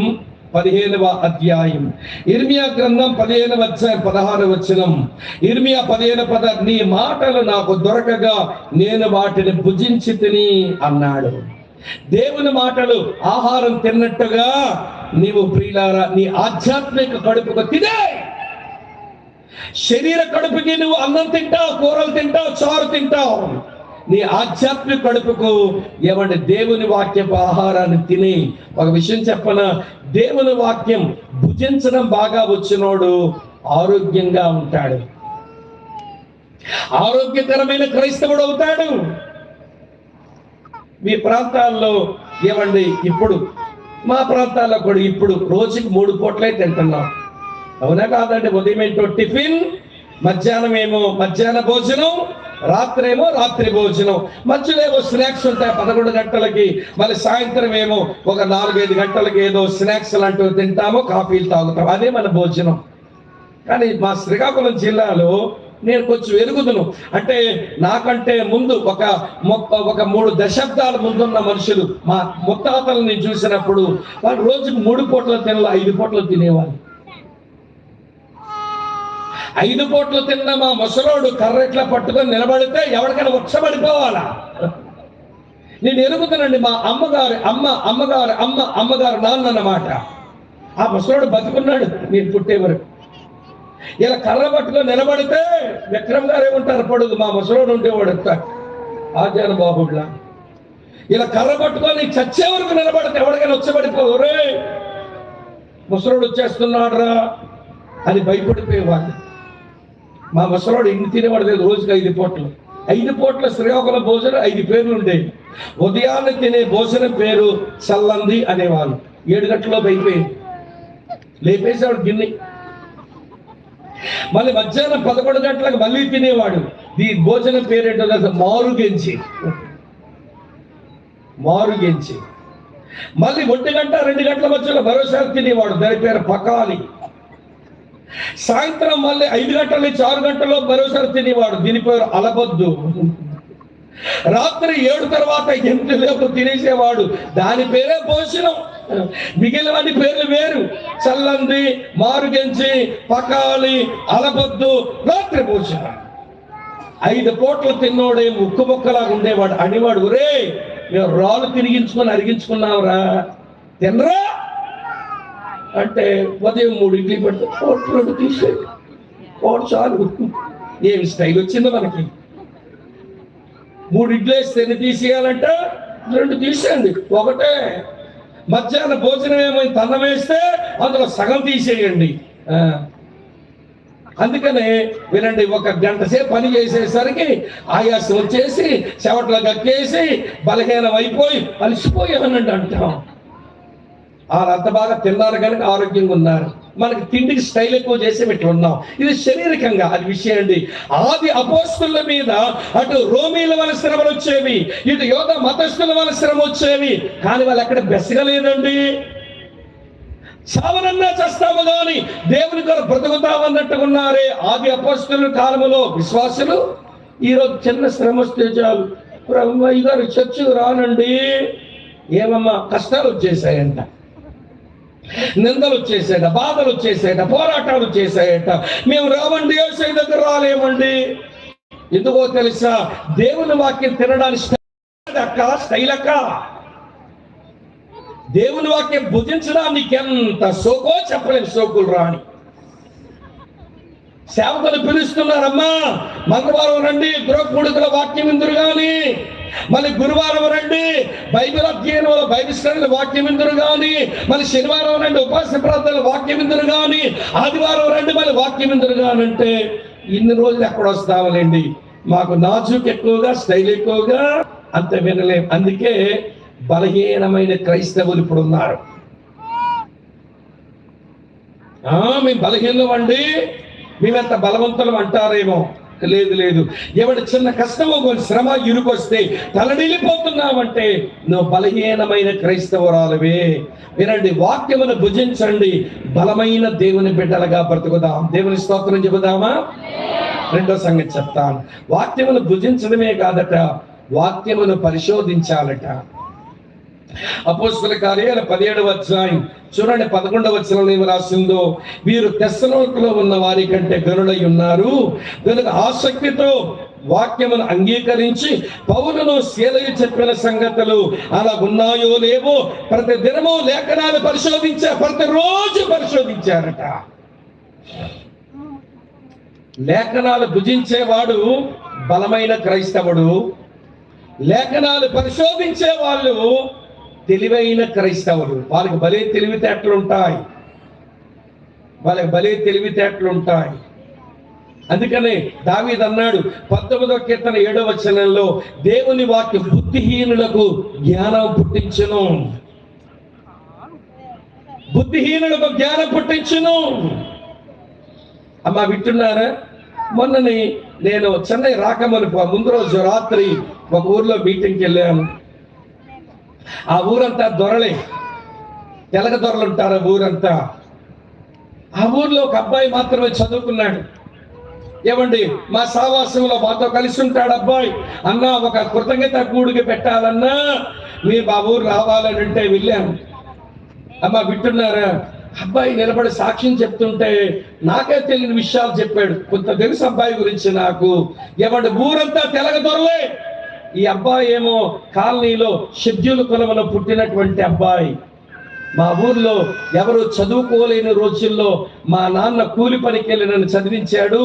15వ అధ్యాయం, ఇర్మియా గ్రంథం 15వ అధ్యాయం 16వ వచనం. ఇర్మియా 15:10, నీ మాటలు నాకు దొరకగా నేను వాటిని భుజించి తిని అన్నాడు. దేవుని మాటలు ఆహారం తిన్నట్టుగా నీవు ప్రియులారా నీ ఆధ్యాత్మిక కడుపుకు తినే. శరీర కడుపుకి నువ్వు అన్నం తింటావు, కూరలు తింటావు, చారు తింటావు. నీ ఆధ్యాత్మిక కడుపుకు ఏమంటే దేవుని వాక్యపు ఆహారాన్ని తిని. ఒక విషయం చెప్పనా, దేవుని వాక్యం భుజించడం బాగా వచ్చినోడు ఆరోగ్యంగా ఉంటాడు, ఆరోగ్యకరమైన క్రైస్తవుడు అవుతాడు. మీ ప్రాంతాల్లో ఏమండి, ఇప్పుడు మా ప్రాంతాల్లో కూడా ఇప్పుడు రోజుకి 3 పూటలే తింటున్నాం. అవునా కాదండి? ఉదయం ఏంటో టిఫిన్, మధ్యాహ్నం ఏమో మధ్యాహ్న భోజనం, రాత్రేమో రాత్రి భోజనం, మధ్యలో ఏమో స్నాక్స్ ఉంటాయి 11 గంటలకి. మళ్ళీ సాయంత్రం ఏమో ఒక 4-5 గంటలకి ఏదో స్నాక్స్ లాంటివి తింటామో, కాఫీలు తాగుతాం. అదే మన భోజనం. కానీ మా శ్రీకాకుళం జిల్లాలో నేను కొంచెం ఎరుగుదును. అంటే నాకంటే ముందు ఒక 3 దశాబ్దాల ముందున్న మనుషులు, మా ముత్తాతల్ని చూసినప్పుడు వాళ్ళు రోజుకు 3 పూటలు తినాలి, 5 పూటలు తినేవాళ్ళు. 5 పూటలు తిన్న మా ముసలోడు కర్రెట్లా పట్టుకొని నిలబడితే ఎవరికైనా ఉచ్చబడిపోవాలా? నేను ఎరుగుతానండి. మా అమ్మగారు నాన్న అన్నమాట. ఆ ముసలోడు బతుకున్నాడు నేను పుట్టే వరకు. ఇలా కర్ర పట్టుకొని నిలబడితే విక్రమ్ గారు ఏమంటారు, పొడుగు మా ముసలోడు ఉండేవాడు ఆచార బాబుడ్లా. ఇలా కర్ర పట్టుకొని చచ్చే వరకు నిలబడితే ఎవరికైనా వచ్చబడిపోవు, రే ముసలోడు వచ్చేస్తున్నాడు రా అని భయపడిపోయేవాడు. మా ముసలోడు ఇన్ని తినేవాడు లేదు, రోజుకి 5 పూటలు. 5 పూటల శ్రీకాకుళం భోజనం 5 పేర్లు ఉండేవి. ఉదయాన్నే తినే భోజనం పేరు చల్లంది అనేవాళ్ళు. 7 గంటల్లో అయిపోయింది, లేపేసేవాడు గిన్నె. మళ్ళీ మధ్యాహ్నం 11 గంటలకు మళ్ళీ తినేవాడు. ఈ భోజనం పేరేంటో కదా, మారుగెంచి. మళ్ళీ 1 గంట 2 గంటల మధ్యలో మరోసారి తినేవాడు, దాని పేరు పకాలి. సాయంత్రం మళ్ళీ 5 గంటల నుంచి 6 గంటల్లో మరోసారి తినేవాడు, దీని పేరు అలబద్దు. రాత్రి 7 తర్వాత 8 లోపు తినేసేవాడు, దాని పేరే భోజనం. మిగిలినవన్నీ పేర్లు వేరు, చల్లంది, మారుగెంచి, పకాలి, అలబద్దు, రాత్రి భోజనం. 5 పూటలు తిన్నోడే ముక్కు ముక్కలాగా ఉండేవాడు. అనేవాడు, రే మేము రాళ్ళు తిరిగించుకొని అరిగించుకున్నావురా, తినరా అంటే ఉదయం 3 ఇడ్లీ పెడితే 2 తీసేది, 1 చాలు. ఏమి స్టైల్ వచ్చిందో మనకి. 3 ఇడ్లీ వేస్తే ఎన్ని తీసేయాలంట? 2 తీసేయండి, ఒకటే. మధ్యాహ్న భోజనం ఏమైంది, అన్నం వేస్తే అందులో సగం తీసేయండి. అందుకనే వినండి, 1 గంట సేపు పని చేసేసరికి ఆయాసం వచ్చేసి చెవట్లో గక్కేసి బలహీనం అయిపోయి అలసిపోయామనండి అంటాం. వాళ్ళు అంత బాగా తిన్నారు కనుక ఆరోగ్యంగా ఉన్నారు. మనకి తిండికి స్టైల్ ఎక్కువ చేసి ఇట్లా ఉన్నాం. ఇది శారీరకంగా అది విషయం అండి. ఆది అపోస్తుల మీద అటు రోమీల వల్ల శ్రమలు వచ్చేవి, ఇటు యోధ మతస్థుల వల్ల శ్రమ వచ్చేవి. కానీ వాళ్ళు ఎక్కడ బెసగలేదండి. చావనన్నా చస్తాము కానీ దేవుని కొరకు బ్రతుకుతామన్నట్టుగా ఉన్నారే ఆది అపోస్తుల కాలంలో విశ్వాసులు. ఈరోజు చిన్న శ్రమ వస్తే చాలు, బ్రహ్మయ్య గారు చర్చకు రానండి. ఏమమ్మా కష్టాలు వచ్చేసాయంట, నిందలు వచ్చేసాయట, బాధలు వచ్చేసాయట, పోరాటాలు వచ్చేసాయట. మేము రావండి, యేసయ్య దగ్గర రాలేమండి. ఎందుకో తెలుసా? దేవుని వాక్యం తినడానికి స్టైల్ అక్క. దేవుని వాక్యం భుజించడానికి ఎంత సోకో చెప్పలేము, సోకులు రాని. సేవకులు పిలుస్తున్నారమ్మా, మంగళవారం రండి గృహకూడికల వాక్యం ఇందురు గాని, మళ్ళీ గురువారం రండి బైబిల్ అధ్యయనం బైబిల్ స్టడీల వాక్యం ఇందురు గాని, మళ్ళీ శనివారం రండి ఉపాస ప్రార్థనల వాక్యం ఇందురు గాని, ఆదివారం రండి మళ్ళీ వాక్యం ఇందురు గాని అంటే ఇన్ని రోజులు ఎక్కడ వస్తామలేండి, మాకు నాజుక్ ఎక్కువగా, స్టైల్ ఎక్కువగా, అంత వినలేం. అందుకే బలహీనమైన క్రైస్తవులు ఇప్పుడు ఉన్నారు. మేము బలహీనం అండి, మేమెంత బలవంతులం అంటారేమో. లేదు లేదు, ఎవడు చిన్న కష్టమో శ్రమ ఇరుకొస్తే తలడిల్లిపోతున్నామంటే నువ్వు బలహీనమైన క్రైస్తవురాలవే. వినండి, వాక్యమును భుజించండి, బలమైన దేవుని బిడ్డలుగా బ్రతుకుదాం. దేవుని స్తోత్రం చెబుదామా? రెండో సంగతి చెప్తాను. వాక్యమును భుజించడమే కాదట, వాక్యమును పరిశోధించాలట. అపోస్తలుల కార్యాలు 17వ అధ్యాయం చూడండి, 11వ వచనంలో ఏమి రాసిందో, వీరు తెస్సలోనికలో ఉన్న వారి కంటే గనులై ఉన్నారు కనుక ఆసక్తితో వాక్యమును అంగీకరించి పౌలును శీలయు చెప్పిన సంగతులు అలా ఉన్నాయో లేవో ప్రతి దినము లేఖనాలు ప్రతిరోజు పరిశోధించారట. లేఖనాలు భుజించేవాడు బలమైన క్రైస్తవుడు, లేఖనాలు పరిశోధించే వాళ్ళు తెలివైన క్రైస్తవులు. వాళ్ళకి భలే తెలివితేటలు ఉంటాయి. అందుకనే దావీదు అన్నాడు 19వ కీర్తన 7వ వచనంలో, దేవుని వాక్యం బుద్ధిహీనులకు జ్ఞానం పుట్టించును, బుద్ధిహీనులకు జ్ఞానం పుట్టించును. అమ్మా వింటున్నారా? మొన్నని నేను చెన్నై రాకమనుకో ముందు రోజు రాత్రి ఒక ఊర్లో మీటింగ్కి వెళ్ళాను. ఆ ఊరంతా దొరలే, తెలగ దొరలు ఉంటారు ఆ ఊరంతా. ఆ ఊర్లో ఒక అబ్బాయి మాత్రమే చదువుకున్నాడు. ఏమండి, మా సావాసంలో మాతో కలిసి ఉంటాడు అబ్బాయి. అన్నా ఒక కృతజ్ఞత కూడికి పెట్టాలన్నా మీరు మా ఊరు రావాలని అంటే వెళ్ళాను. అమ్మా వింటున్నారా? అబ్బాయి నిలబడి సాక్ష్యం చెప్తుంటే నాకే తెలియని విషయాలు చెప్పాడు. కొంత తెలుసు అబ్బాయి గురించి నాకు. ఏమంటే ఊరంతా తెలగ దొరలే. ఈ అబ్బాయి ఏమో కాలనీలో షెడ్యూల్ కులంలో పుట్టినటువంటి అబ్బాయి. మా ఊర్లో ఎవరు చదువుకోలేని రోజుల్లో మా నాన్న కూలి పనికి వెళ్ళి నన్ను చదివించాడు.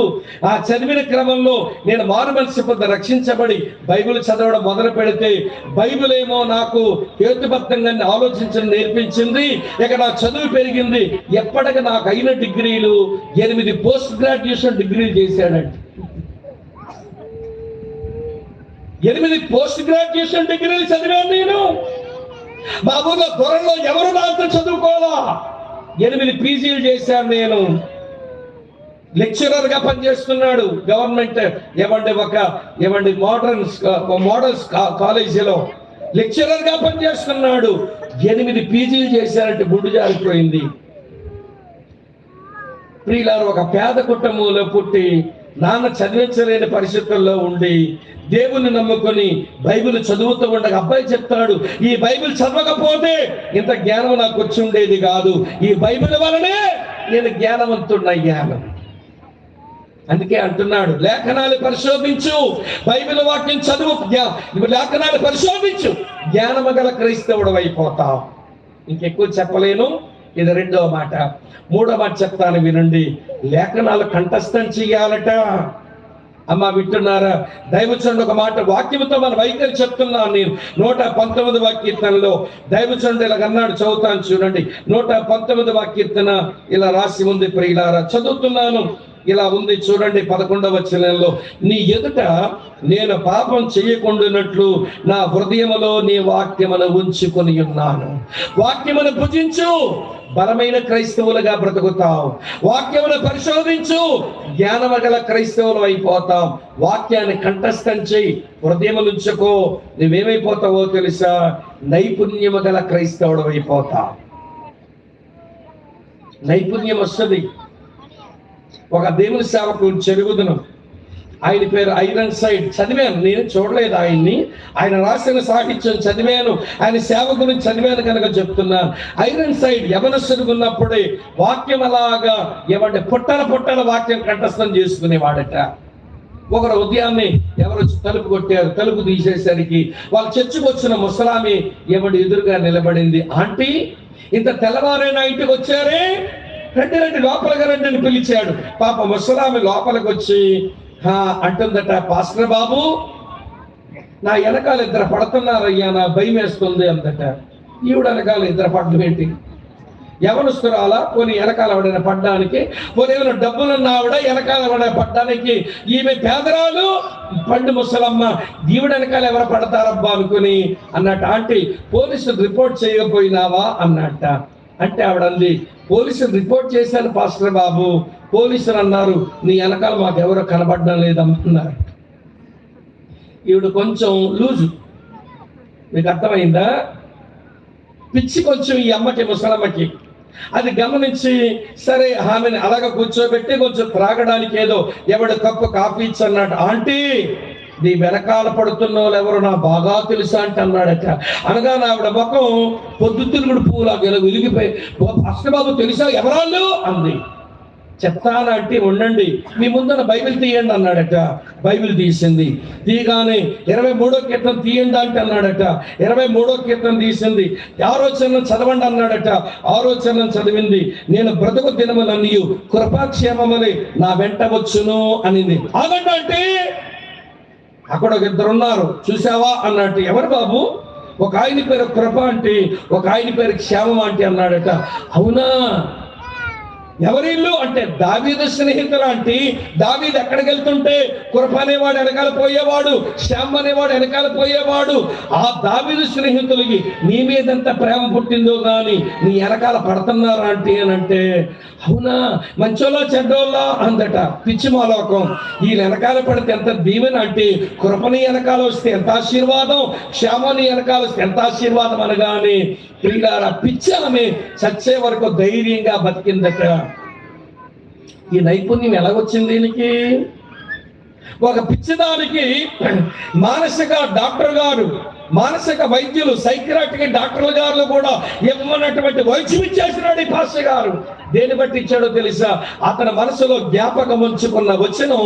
ఆ చదివిన క్రమంలో నేను మారు మనసు పొంది రక్షించబడి బైబిల్ చదవడం మొదలు పెడితే బైబిల్ ఏమో నాకు హేతుబద్ధంగా ఆలోచించడం నేర్పించింది. ఇక నా చదువు పెరిగింది. ఎప్పటికీ నాకు అయిన డిగ్రీలు 8 పోస్ట్ గ్రాడ్యుయేషన్ డిగ్రీలు చేశాడండి. 8 పోస్ట్ గ్రాడ్యుయేషన్ డిగ్రీలు చదివాను నేను. మా ఊర్లో దొరల్లో ఎవరు నాతో చదువుకోవాలా. 8 పీజీలు చేశాను నేను. లెక్చరర్ గా పనిచేస్తున్నాడు గవర్నమెంట్ మోడల్స్ కాలేజీలో లెక్చరర్ గా పనిచేస్తున్నాడు. 8 పీజీలు చేశారంటే గుండు జారిపోయింది. ప్రియులారు, ఒక పేద కుటుంబంలో పుట్టి నాన్న చదివించలేని పరిస్థితుల్లో ఉండి దేవుని నమ్ముకొని బైబిల్ చదువుతూ ఉండగా అబ్బాయి చెప్తాడు, ఈ బైబిల్ చదవకపోతే ఇంత జ్ఞానం నాకు వచ్చి ఉండేది కాదు. ఈ బైబిల్ వలనే నేను జ్ఞానవంతుడయ్యాను. అందుకే అంటున్నాడు, లేఖనాలు పరిశోధించు, బైబిల్ వాక్యం చదువు, లేఖనాలు పరిశోధించు, జ్ఞానము గల క్రైస్తవుడు అయిపోతావు. ఇంకెక్కువ చెప్పలేను. ఇది రెండవ మాట. మూడవ మాట చెప్తాను వినండి. లేఖనాలు కంఠస్థం చెయ్యాలట. అమ్మా వింటున్నారా? దైవచనుడు ఒక మాట వాక్యంతో మన వైఖరి చెప్తున్నాను నేను. 119వ కీర్తనలో దైవచనుడు ఇలా అన్నాడు, చదువుతాను చూడండి. 119వ కీర్తన ఇలా రాసి ఉంది ప్రియులారా, చదువుతున్నాను. ఇలా ఉంది చూడండి 11వ వచనంలో, నీ ఎదుట నేను పాపం చేయకుండానట్లు నా హృదయములో నీ వాక్యమును ఉంచుకొని ఉన్నాను. వాక్యమును భుజించు, బలమైన క్రైస్తవులుగా బ్రతుకుతావు. వాక్యమును పరిశోధించు, జ్ఞానము గల క్రైస్తవులు అయిపోతాం. వాక్యాన్ని కంఠస్థం చేయి, హృదయములు ఉంచుకో, నువ్వేమైపోతావో తెలుసా? నైపుణ్యము గల క్రైస్తవుడు అయిపోతావు. నైపుణ్యం వస్తుంది. ఒక దేవుని సేవకుడు చెరుగుదును, ఆయన పేరు ఐరన్సైడ్. చదివాను, నేను చూడలేదు ఆయన్ని. ఆయన రాసిన సాహిత్యం చదివాను, ఆయన సేవ గురించి చదివాను కనుక చెప్తున్నాను. ఐరన్సైడ్ యవనస్తుడు ఉన్నప్పుడే వాక్యం అలాగా పుట్టల వాక్యం కంఠస్థం చేసుకునేవాడట. ఒకరు ఉదయాన్నే ఎవరు తలుపు కొట్టారు. తలుపు తీసేసరికి వాళ్ళ చర్చికి వచ్చిన ముసలామి ఎదురుగా నిలబడింది. ఆంటీ, ఇంత తెల్లవారైనా ఇంటికి వచ్చారే రండి రండి లోపలికి రండి అని పిలిచాడు. పాప ముసలామి లోపలికి వచ్చి అంటుందట, పాస్టర్ బాబు నా వెనకాల ఇద్దరు పడుతున్నారయ్యా, నా భయం వేస్తుంది అందట. ఈవిడ వెనకాల ఇద్దరు పడ్డం ఏంటి? యవనస్తురాలా? పోనీ వెనకాల ఆవిడ పడ్డానికి, పోనీ ఏమైనా డబ్బులున్న ఆవిడ వెనకాల ఆవిడ పడ్డానికి, ఈమె పేదరాలు పండు ముసలమ్మ, ఈవిడ వెనకాల ఎవరు పడతారబ్బా అనుకుని అన్నట్టు. ఆంటీ పోలీసులు రిపోర్ట్ చేయకపోయినావా అన్నట్ట. అంటే ఆవిడ అంది, పోలీసులు రిపోర్ట్ చేశాను పాస్టర్ బాబు, పోలీసులు అన్నారు నీ వెనకాల మాకు ఎవరో కనబడడం లేదమ్మన్నారు. ఈవిడ కొంచెం లూజు, మీకు అర్థమైందా? పిచ్చి కొంచెం ఈ అమ్మకి, ముసలమ్మకి. అది గమనించి సరే ఆమెను అలాగ కూర్చోబెట్టి కొంచెం త్రాగడానికి ఏదో ఎవడు కప్పు కాఫీ ఇచ్చన్నాడు. ఆంటీ నీ వెనకాల పడుతున్న వాళ్ళు ఎవరు నా బాగా తెలుసా అంటే అన్నాడట. అనగా ఆవిడ ముఖం పొద్దుతిరుగుడు పువ్వులాగా వెలిగిపోయి, పాస్టర్ బాబు తెలుసా ఎవరాళ్ళు అంది. చెప్తానంటే ఉండండి, మీ ముందర బైబిల్ తీయండి అన్నాడట. బైబిల్ తీసింది. తీయగానే 23వ కీర్తన తీయండి అంటే అన్నాడట. 23వ కీర్తన తీసింది. 6వ చరణం చదవండి అన్నాడట. 6వ చరణం చదివింది. నేను బ్రతుకు దినములన్నీ కృపాక్షేమములే నా వెంట వచ్చును అనింది. ఆగండి అంటే అక్కడ ఒక ఇద్దరు ఉన్నారు, చూసావా అన్నట్టు. ఎవరు బాబు? ఒక ఆయన పేరు కృప అంటే, ఒక ఆయన పేరు క్షేమం అంటే అన్నాడట. అవునా, ఎవరిల్లు అంటే దావీదు స్నేహితులు అంటే. దావీదు ఎక్కడికి వెళ్తుంటే కృప అనేవాడు వెనకాల పోయేవాడు, శ్యామ్ అనేవాడు వెనకాల పోయేవాడు. ఆ దావీదు స్నేహితులకి నీ మీద ఎంత ప్రేమ పుట్టిందో కానీ నీ వెనకాల పడుతున్నారా అంటే అంటే అవునా, మంచోళ్ళ చెడ్డోళ్ళ అందట. పిచ్చి మాలోకం. ఈ వెనకాల పడితే ఎంత దీవెన అంటే, కృపని వెనకాల వస్తే ఎంత ఆశీర్వాదం, శ్యామని వెనకాల వస్తే ఎంత ఆశీర్వాదం అనగానే ప్రియులారా పిచ్చి ఆమె చచ్చే వరకు ధైర్యంగా బతికిందట. ఈ నైపుణ్యం ఎలాగొచ్చింది దీనికి? ఒక పిచ్చిదానికి మానసిక డాక్టర్ గారు, మానసిక వైద్యులు, సైకియాట్రిక్ డాక్టర్ల గారు కూడా ఇవ్వనటువంటి వైద్యం ఇచ్చేసినాడు ఈ పాస్టర్ గారు. దేని బట్టి ఇచ్చాడో తెలుసా? అతని మనసులో జ్ఞాపకం ఉంచుకున్న వచనం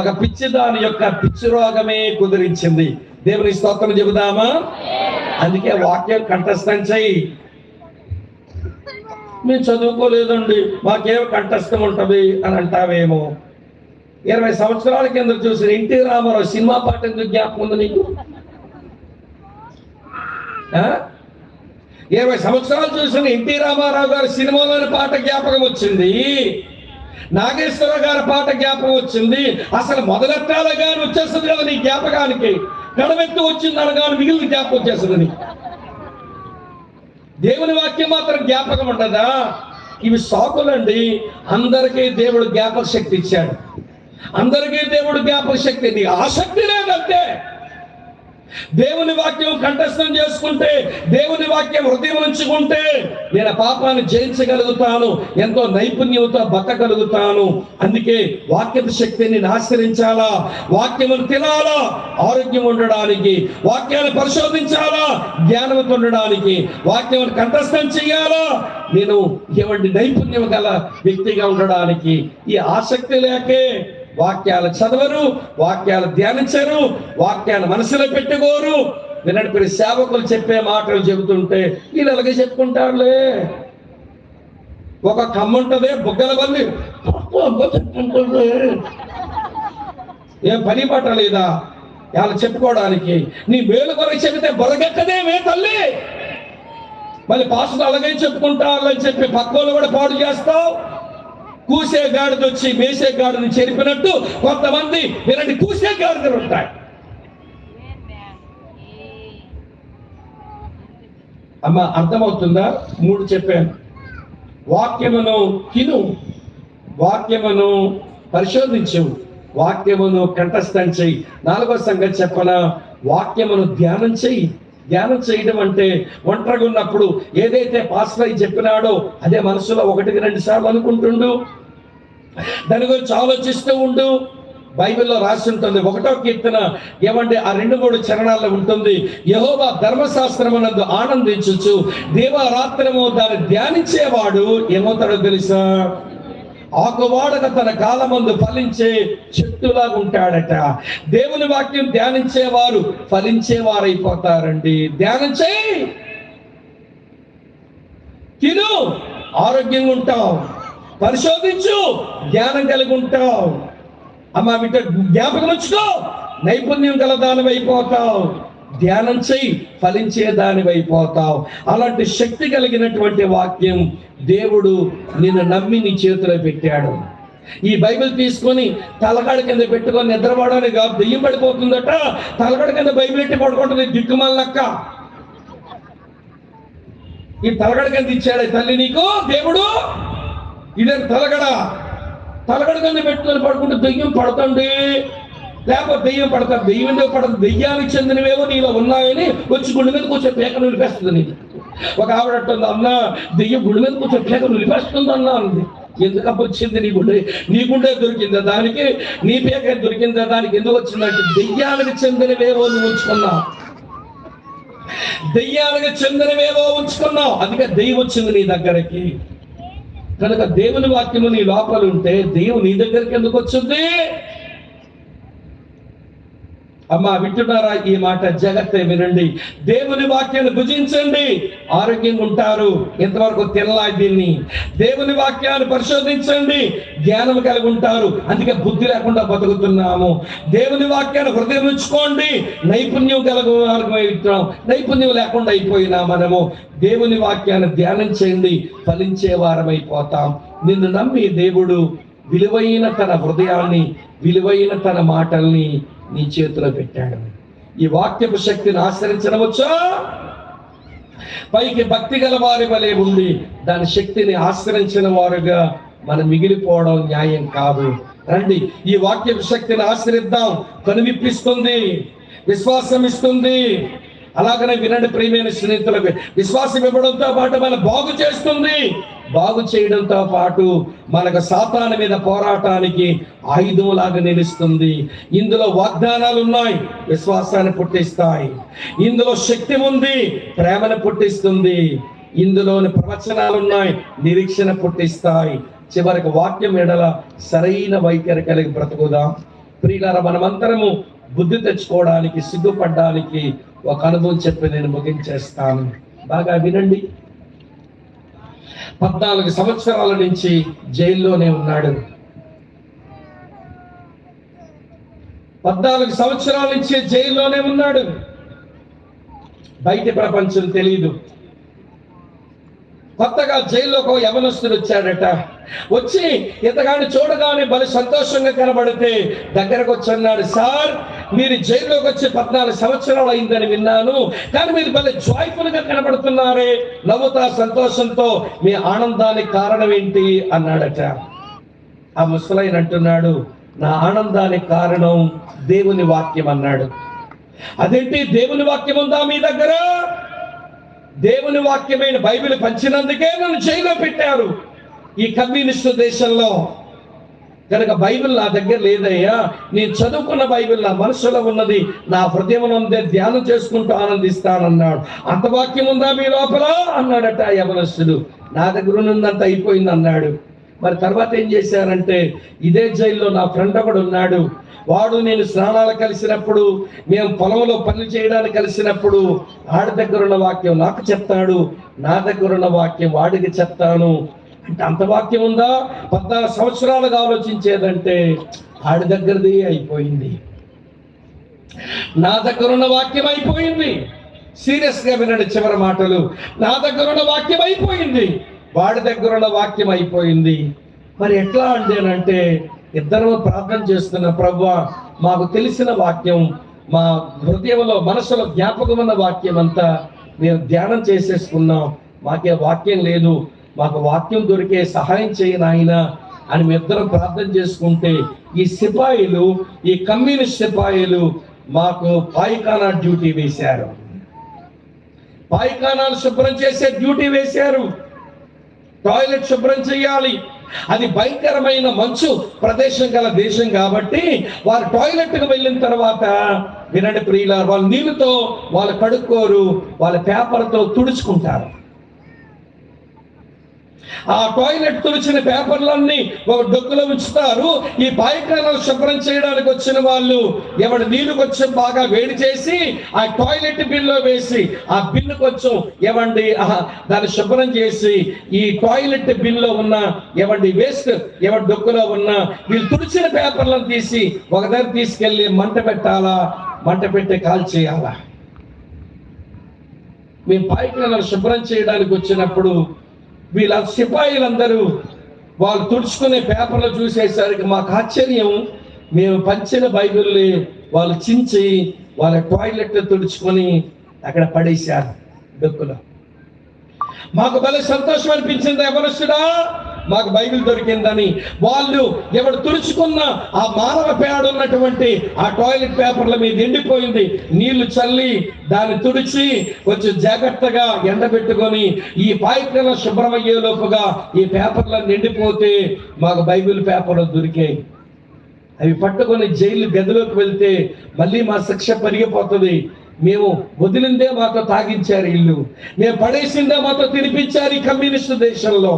ఒక పిచ్చిదాని యొక్క పిచ్చి రోగమే కుదిరించింది. దేవుని స్తోత్రం చెబుదామా? అందుకే వాక్యం కంఠస్థం చెయ్యి. మేము చదువుకోలేదండి, మాకేమో కంఠస్థం ఉంటుంది అని అంటావేమో. 20 సంవత్సరాల కింద చూసిన ఎన్టీ రామారావు సినిమా పాట ఎందుకు జ్ఞాపకం ఉంది నీకు? 20 సంవత్సరాలు చూసిన ఎన్టీ రామారావు గారి సినిమాలోని పాట జ్ఞాపకం వచ్చింది, నాగేశ్వర గారి పాట జ్ఞాపకం వచ్చింది. అసలు మొదలెట్టాల గాని వచ్చేస్తుంది కదా నీ జ్ఞాపకానికి. కడవెత్తు వచ్చింది అనగానే మిగిలిన జ్ఞాపకం వచ్చేస్తుంది. దేవుని వాక్యం మాత్రం జ్ఞాపకం ఉండదా? ఇవి సాకులండి. అందరికీ దేవుడు జ్ఞాపక శక్తి ఇచ్చాడు. అందరికీ దేవుడు జ్ఞాపక శక్తి. నీ ఆసక్తి లేదంటే. దేవుని వాక్యం కంఠస్థం చేసుకుంటే, దేవుని వాక్యం హృదయం ఉంచుకుంటే నేను పాపాన్ని జయించగలుగుతాను, ఎంతో నైపుణ్యంతో బతకగలుగుతాను. అందుకే వాక్యపు శక్తిని ఆశ్రయించాలా, వాక్యమును తినాలా ఆరోగ్యం ఉండడానికి, వాక్యాన్ని పరిశోధించాలా జ్ఞానంతో ఉండడానికి, వాక్యమును కంఠస్థం చేయాలా నేను ఏమంటే నైపుణ్యం గల వ్యక్తిగా ఉండడానికి. ఈ ఆసక్తి లేకే వాక్యాలు చదవరు, వాక్యాలు ధ్యానించరు, వాక్యాన్ని మనసులో పెట్టుకోరు. వినండి, మీరు సేవకులు చెప్పే మాటలు చెబుతుంటే వీళ్ళు అలాగే చెప్పుకుంటారులే. ఒక కమ్ముంటదే బుగ్గల బల్లి చెప్పుకుంటుంది. ఏం పని పట్ట లేదా వాళ్ళు చెప్పుకోవడానికి? నీ మేలు కొరకు చెబితే బొరగెక్కదేమే తల్లి. మళ్ళీ పాస్టర్ అలాగే చెప్పుకుంటారని చెప్పి పక్కోళ్ళు కూడా పాడు చేస్తావు. కూసే గాడిద వచ్చి మేసే గాడిని చెరిపినట్టు కొంతమంది వినండి కూసే గాడిదలు ఉంటాయి. అమ్మ అర్థమవుతుందా? 3 చెప్పాను. వాక్యమును తిను, వాక్యమును పరిశోధించు, వాక్యమును కంఠస్థం చెయ్యి. 4వ సంగతి చెప్పన, వాక్యమును ధ్యానం చెయ్యి. ధ్యానం చేయడం అంటే ఒంటరిగా ఉన్నప్పుడు ఏదైతే పాస్టర్ చెప్పినాడో అదే మనసులో 1-2 సార్లు అనుకుంటుండు, దాని గురించి ఆలోచిస్తూ ఉండు. బైబిల్లో రాసి ఉంటుంది 1వ కీర్తన ఏమంటే ఆ 2-3 చరణాల్లో ఉంటుంది, యెహోవా ధర్మశాస్త్రమునందు ఆనందించుచు దేవారాత్రము దాన్ని ధ్యానించేవాడు ఏమవుతాడో తెలుసా? ఆకువాడక తన కాలమందు ఫలించే చెట్టులాగా ఉంటాడట. దేవుని వాక్యం ధ్యానించేవారు ఫలించేవారైపోతారండి. ధ్యానం చేయి, తిను, ఆరోగ్యంగా ఉంటావు. పరిశోధించు, జ్ఞానం కలిగి ఉంటావు. అమ్మ బిడ్డ, జ్ఞాపకం ఉంచుకో, నైపుణ్యం గల దానివైపోతావు. ధ్యానం చెయ్యి, ఫలించే దానివైపోతావు. అలాంటి శక్తి కలిగినటువంటి వాక్యం దేవుడు నిన్ను నమ్మి నీ చేతిలో పెట్టాడు. ఈ బైబిల్ తీసుకొని తలకాడ కింద పెట్టుకొని నిద్రపోవడానికి కాదు, దెయ్యం పడిపోతుందట. తలకాడ కింద బైబిల్ ఎట్టి పడుకుంటుంది దిక్కుమాలక్క. ఈ తలగడ కింద ఇచ్చాడు తల్లి నీకు దేవుడు. ఇదే తలగడ కింద పెట్టుకొని పడుకుంటే దెయ్యం పడుతుంది, లేకపోతే దెయ్యం పడతాడు. దెయ్యం ఎందుకు పడదు? దెయ్యానికి చెందినవేవో నీలో ఉన్నాయని వచ్చి గుండె మీద కూర్చొని పేక నిలిపేస్తుంది నీకు. ఒక ఆవిడ అంటుంది, అన్న దెయ్యం గుండె మీద కూర్చొని పేక నిలిపేస్తుంది అన్న అంది. ఎందుకప్పుడు వచ్చింది? నీ గుండె దొరికిందా దానికి? నీ పేక దొరికిందా దానికి? ఎందుకు వచ్చిందంటే దెయ్యానికి చెందినవేవో నువ్వు ఉంచుకున్నావు, దెయ్యానికి చెందినవేవో ఉంచుకున్నావు. అందుకే దెయ్యం వచ్చింది నీ దగ్గరికి. కనుక దేవుని వాక్యము నీ లోపల ఉంటే దెయ్యం నీ దగ్గరికి ఎందుకు వచ్చింది? అమ్మా వింటున్నారా ఈ మాట? జాగ్రత్త వినండి. దేవుని వాక్యాన్ని భుజించండి, ఆరోగ్యంగా ఉంటారు. ఇంతవరకు తినలా దీన్ని. దేవుని వాక్యాన్ని పరిశోధించండి, జ్ఞానం కలిగి ఉంటారు. అందుకే బుద్ధి లేకుండా బతుకుతున్నాము. దేవుని వాక్యాన్ని హృదయం ఉంచుకోండి, నైపుణ్యం కలుగుతాం. నైపుణ్యం లేకుండా అయిపోయినా మనము. దేవుని వాక్యాన్ని ధ్యానం చేయండి, ఫలించే వారమైపోతాం. నిన్ను నమ్మి దేవుడు విలువైన తన హృదయాన్ని, విలువైన తన మాటల్ని నీ చేతిలో పెట్టాడు. ఈ వాక్యపు శక్తిని ఆశ్రయించవచ్చా? పైకి భక్తి గల వారి వలె ఉండి దాని శక్తిని ఆశ్రయించిన వారుగా మనం మిగిలిపోవడం న్యాయం కాదు. రండి, ఈ వాక్యపు శక్తిని ఆశ్రయిద్దాం. కనువిప్పిస్తుంది, విశ్వాసం ఇస్తుంది. అలాగనే వినండి ప్రియమైన స్నేహితులకు, విశ్వాసం ఇవ్వడంతో పాటు మనం బాగు చేస్తుంది. బాగు చేయడంతో పాటు మనకు సాతాను మీద పోరాటానికి ఆయుధంలాగా నిలుస్తుంది. ఇందులో వాగ్దానాలు ఉన్నాయి, విశ్వాసాన్ని పుట్టిస్తాయి. ఇందులో శక్తి ఉంది, ప్రేమను పుట్టిస్తుంది. ఇందులోని ప్రవచనాలు ఉన్నాయి, నిరీక్షణ పుట్టిస్తాయి. చివరికి వాక్యం ఎడల సరైన వైఖరి కలిగి బ్రతుకుదాం. ప్రియులారా, మనమంతరము బుద్ధి తెచ్చుకోవడానికి, సిగ్గుపడడానికి ఒక అనుభవం చెప్పి నేను ముగించేస్తాను. బాగా వినండి. 14 సంవత్సరాల నుంచి జైల్లోనే ఉన్నాడు. 14 సంవత్సరాల నుంచి జైల్లోనే ఉన్నాడు. బయటి ప్రపంచం తెలియదు. కొత్తగా జైల్లోకి ఒక యవనస్తుడు వచ్చాడట. వచ్చి ఇతగాన్ని చూడగానే భలే సంతోషంగా కనబడితే దగ్గరకు వచ్చి అన్నాడు, సార్ మీరు జైల్లోకి వచ్చి 14 సంవత్సరాలు అయిందని విన్నాను, కానీ మీరు భలే జాయ్ఫుల్ గా కనబడుతున్నారే, నవ్వుతా సంతోషంతో, మీ ఆనందానికి కారణం ఏంటి అన్నాడట. ఆ ముసలాయన అంటున్నాడు, నా ఆనందానికి కారణం దేవుని వాక్యం అన్నాడు. అదేంటి, దేవుని వాక్యం ఉందా మీ దగ్గర? దేవుని వాక్యమైన బైబిల్ పంచినందుకే నన్ను జైల్లో పెట్టారు ఈ కమ్యూనిస్టు దేశంలో. కనుక బైబిల్ నా దగ్గర లేదయ్యా, నేను చదువుకున్న బైబిల్ నా మనసులో ఉన్నది, నా హృదయం ఉందే, ధ్యానం చేసుకుంటూ ఆనందిస్తానన్నాడు. అంత వాక్యం ఉందా మీ లోపల అన్నాడట యవనస్తుడు. నా దగ్గర ఉన్నంత అయిపోయింది అన్నాడు. మరి తర్వాత ఏం చేశారంటే, ఇదే జైల్లో నా ఫ్రెండ్ ఒకడు ఉన్నాడు. వాడు నేను స్నానాలు కలిసినప్పుడు, మేము పొలంలో పనులు చేయడానికి కలిసినప్పుడు ఆడి దగ్గర ఉన్న వాక్యం నాకు చెప్తాడు, నా దగ్గర ఉన్న వాక్యం వాడికి చెప్తాను. అంటే అంత వాక్యం ఉందా? 14 సంవత్సరాలుగా ఆలోచించేదంటే ఆడి దగ్గరది అయిపోయింది, నా దగ్గర ఉన్న వాక్యం అయిపోయింది. సీరియస్ గా వినండి చివరి మాటలు. నా దగ్గర ఉన్న వాక్యం అయిపోయింది, వాడి దగ్గర ఉన్న వాక్యం అయిపోయింది. మరి ఎట్లా అంటే ఇద్దరు ప్రార్థన చేస్తున్న, ప్రభువా మాకు తెలిసిన వాక్యం, మా హృదయంలో మనసులో జ్ఞాపకం ఉన్న వాక్యం అంతా మేము ధ్యానం చేసేసుకున్నాం, మాకే వాక్యం లేదు, మాకు వాక్యం దొరికే సహాయం చేయను ఆయన అని మీ ఇద్దరం ప్రార్థన చేసుకుంటే, ఈ సిపాయిలు, ఈ కమ్యూనిస్ట్ సిపాయిలు మాకు పాయిఖానా డ్యూటీ వేశారు. పాయిఖానాలు శుభ్రం చేసే డ్యూటీ వేశారు. టాయిలెట్ శుభ్రం చేయాలి. అది భయంకరమైన మంచు ప్రదేశం గల దేశం కాబట్టి వారు టాయిలెట్కి వెళ్ళిన తర్వాత, వినండి ప్రియులారా, వాళ్ళ నీళ్ళతో వాళ్ళు కడుక్కోరు, వాళ్ళ పేపర్తో తుడుచుకుంటారు. ఆ టాయిలెట్ తుడిచిన పేపర్లన్నీ ఒక డొక్కులో ఉంచుతారు. ఈ పాయకాలను శుభ్రం చేయడానికి వచ్చిన వాళ్ళు ఎవరి నీళ్లు కొంచెం బాగా వేడి చేసి ఆ టాయిలెట్ బిన్లో వేసి ఆ బిన్ను కొంచెం ఏమండి దాన్ని శుభ్రం చేసి ఈ టాయిలెట్ బిన్లో ఉన్న ఏమండి వేస్ట్ ఎవరి డొక్కులో ఉన్న వీళ్ళు తుడిచిన పేపర్లను తీసి ఒక దగ్గర తీసుకెళ్లి మంట పెట్టాలా, మంట పెట్టి కాల్ చేయాలా. మేము పాయకాలను శుభ్రం చేయడానికి వచ్చినప్పుడు వీళ్ళ సిపాయిలందరూ వాళ్ళు తుడుచుకునే పేపర్లు చూసేసరికి మాకు ఆశ్చర్యం. మేము పంచిన బైబిల్ని వాళ్ళు చించి వాళ్ళ టాయిలెట్ తుడుచుకొని అక్కడ పడేశారు డొక్కులో. మాకు భలే సంతోషం అనిపించింది. ఎవరొస్తుడా మాకు బైబిల్ దొరికిందని. వాళ్ళు ఎవడు తుడుచుకున్న ఆ మానవ పేడ ఉన్నటువంటి ఆ టాయిలెట్ పేపర్ల మీద ఎండిపోయింది. నీళ్లు చల్లి దాన్ని తుడిచి కొంచెం జాగ్రత్తగా ఎండబెట్టుకొని ఈ పాయికల శుభ్రమయ్యేలోపుగా ఈ పేపర్లను ఎండిపోతే మాకు బైబిల్ పేపర్లు దొరికాయి. అవి పట్టుకొని జైలు గదిలోకి వెళ్తే మళ్ళీ మా శిక్ష పెరిగిపోతుంది. మేము వదిలిందే మాతో తాగించారు ఇల్లు, మేము పడేసిందే మాతో తినిపించారు ఈ కమ్యూనిస్టు దేశంలో.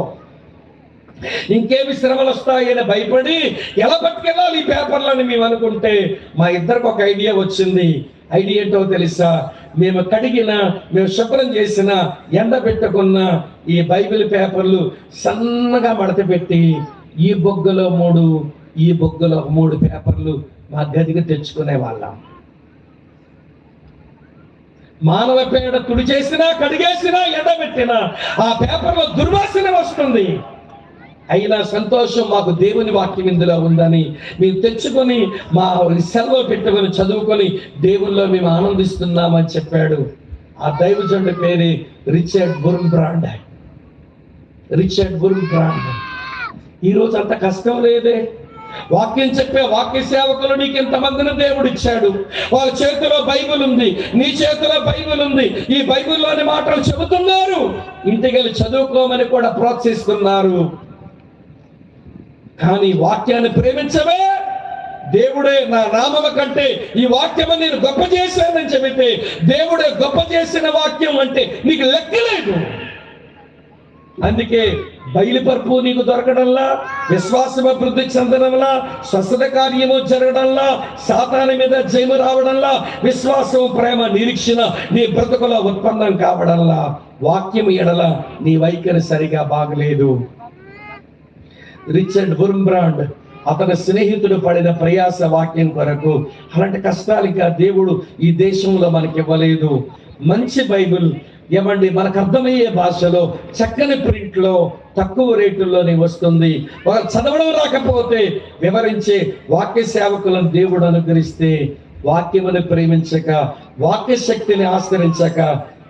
ఇంకేమి శ్రమలు వస్తాయని భయపడి ఎలా పట్టుకెళ్ళాలి ఈ పేపర్లని మేము అనుకుంటే మా ఇద్దరికి ఒక ఐడియా వచ్చింది. ఐడియా ఏంటో తెలుసా? మేము కడిగిన, మేము శుభ్రం చేసిన, ఎండబెట్టుకున్న ఈ బైబిల్ పేపర్లు సన్నగా మడత పెట్టి ఈ బొగ్గలో 3, ఈ బొగ్గలో 3 పేపర్లు మా గదికి తెచ్చుకునే వాళ్ళం. మానవ పేడ తుడి చేసినా, కడిగేసినా, ఎండబెట్టినా ఆ పేపర్లో దుర్వాసన వస్తుంది. అయినా సంతోషం, మాకు దేవుని వాక్యం ఇందులో ఉందని మేము తెచ్చుకొని మా సెలవు పెట్టుకొని చదువుకొని దేవుల్లో మేము ఆనందిస్తున్నామని చెప్పాడు. ఆ దైవజనుడి పేరే రిచర్డ్ బుర్న్బ్రాండ్. రిచర్డ్ బుర్న్బ్రాండ్. ఈరోజు అంత కష్టం లేదే. వాక్యం చెప్పే వాక్య సేవకులు నీకు ఇంతమందిని దేవుడు ఇచ్చాడు. వాళ్ళ చేతిలో బైబిల్ ఉంది, నీ చేతిలో బైబిల్ ఉంది. ఈ బైబిల్లోని మాటలు చెబుతున్నారు. ఇంటికెళ్ళి చదువుకోమని కూడా ప్రోత్సహిస్తున్నారు. కానీ వాక్యాన్ని ప్రేమించవే. దేవుడే నా నామమ కంటే ఈ వాక్యము నేను గొప్ప చేశానని చెబితే దేవుడే గొప్ప చేసిన వాక్యం అంటే నీకు లెక్కలేదు. అందుకే బయలుపరుపు నీకు దొరకడంలా, విశ్వాసం అభివృద్ధి చెందడంలా, స్వస్థత కార్యము జరగడంలా, సాతాను మీద జయము రావడంలా, విశ్వాసం, ప్రేమ, నిరీక్షణ నీ బ్రతుకులో ఉత్పన్నం కావడంలా వాక్యం ఎడల నీ వైఖరి సరిగా బాగలేదు. రిచర్డ్ బుర్న్బ్రాండ్ అతని స్నేహితుడు పడిన ప్రయాస వాక్యం కొరకు. అలాంటి కష్టాలు ఇంకా దేవుడు ఈ దేశంలో మనకి ఇవ్వలేదు. మంచి బైబిల్ ఏమండి మనకు అర్థమయ్యే భాషలో, చక్కని ప్రింట్లో, తక్కువ రేటుల్లోనే వస్తుంది. ఒక చదవడం రాకపోతే వివరించే వాక్య సేవకులను దేవుడు అనుగ్రహిస్తే వాక్యమును ప్రేమించక, వాక్య శక్తిని ఆశ్రయించక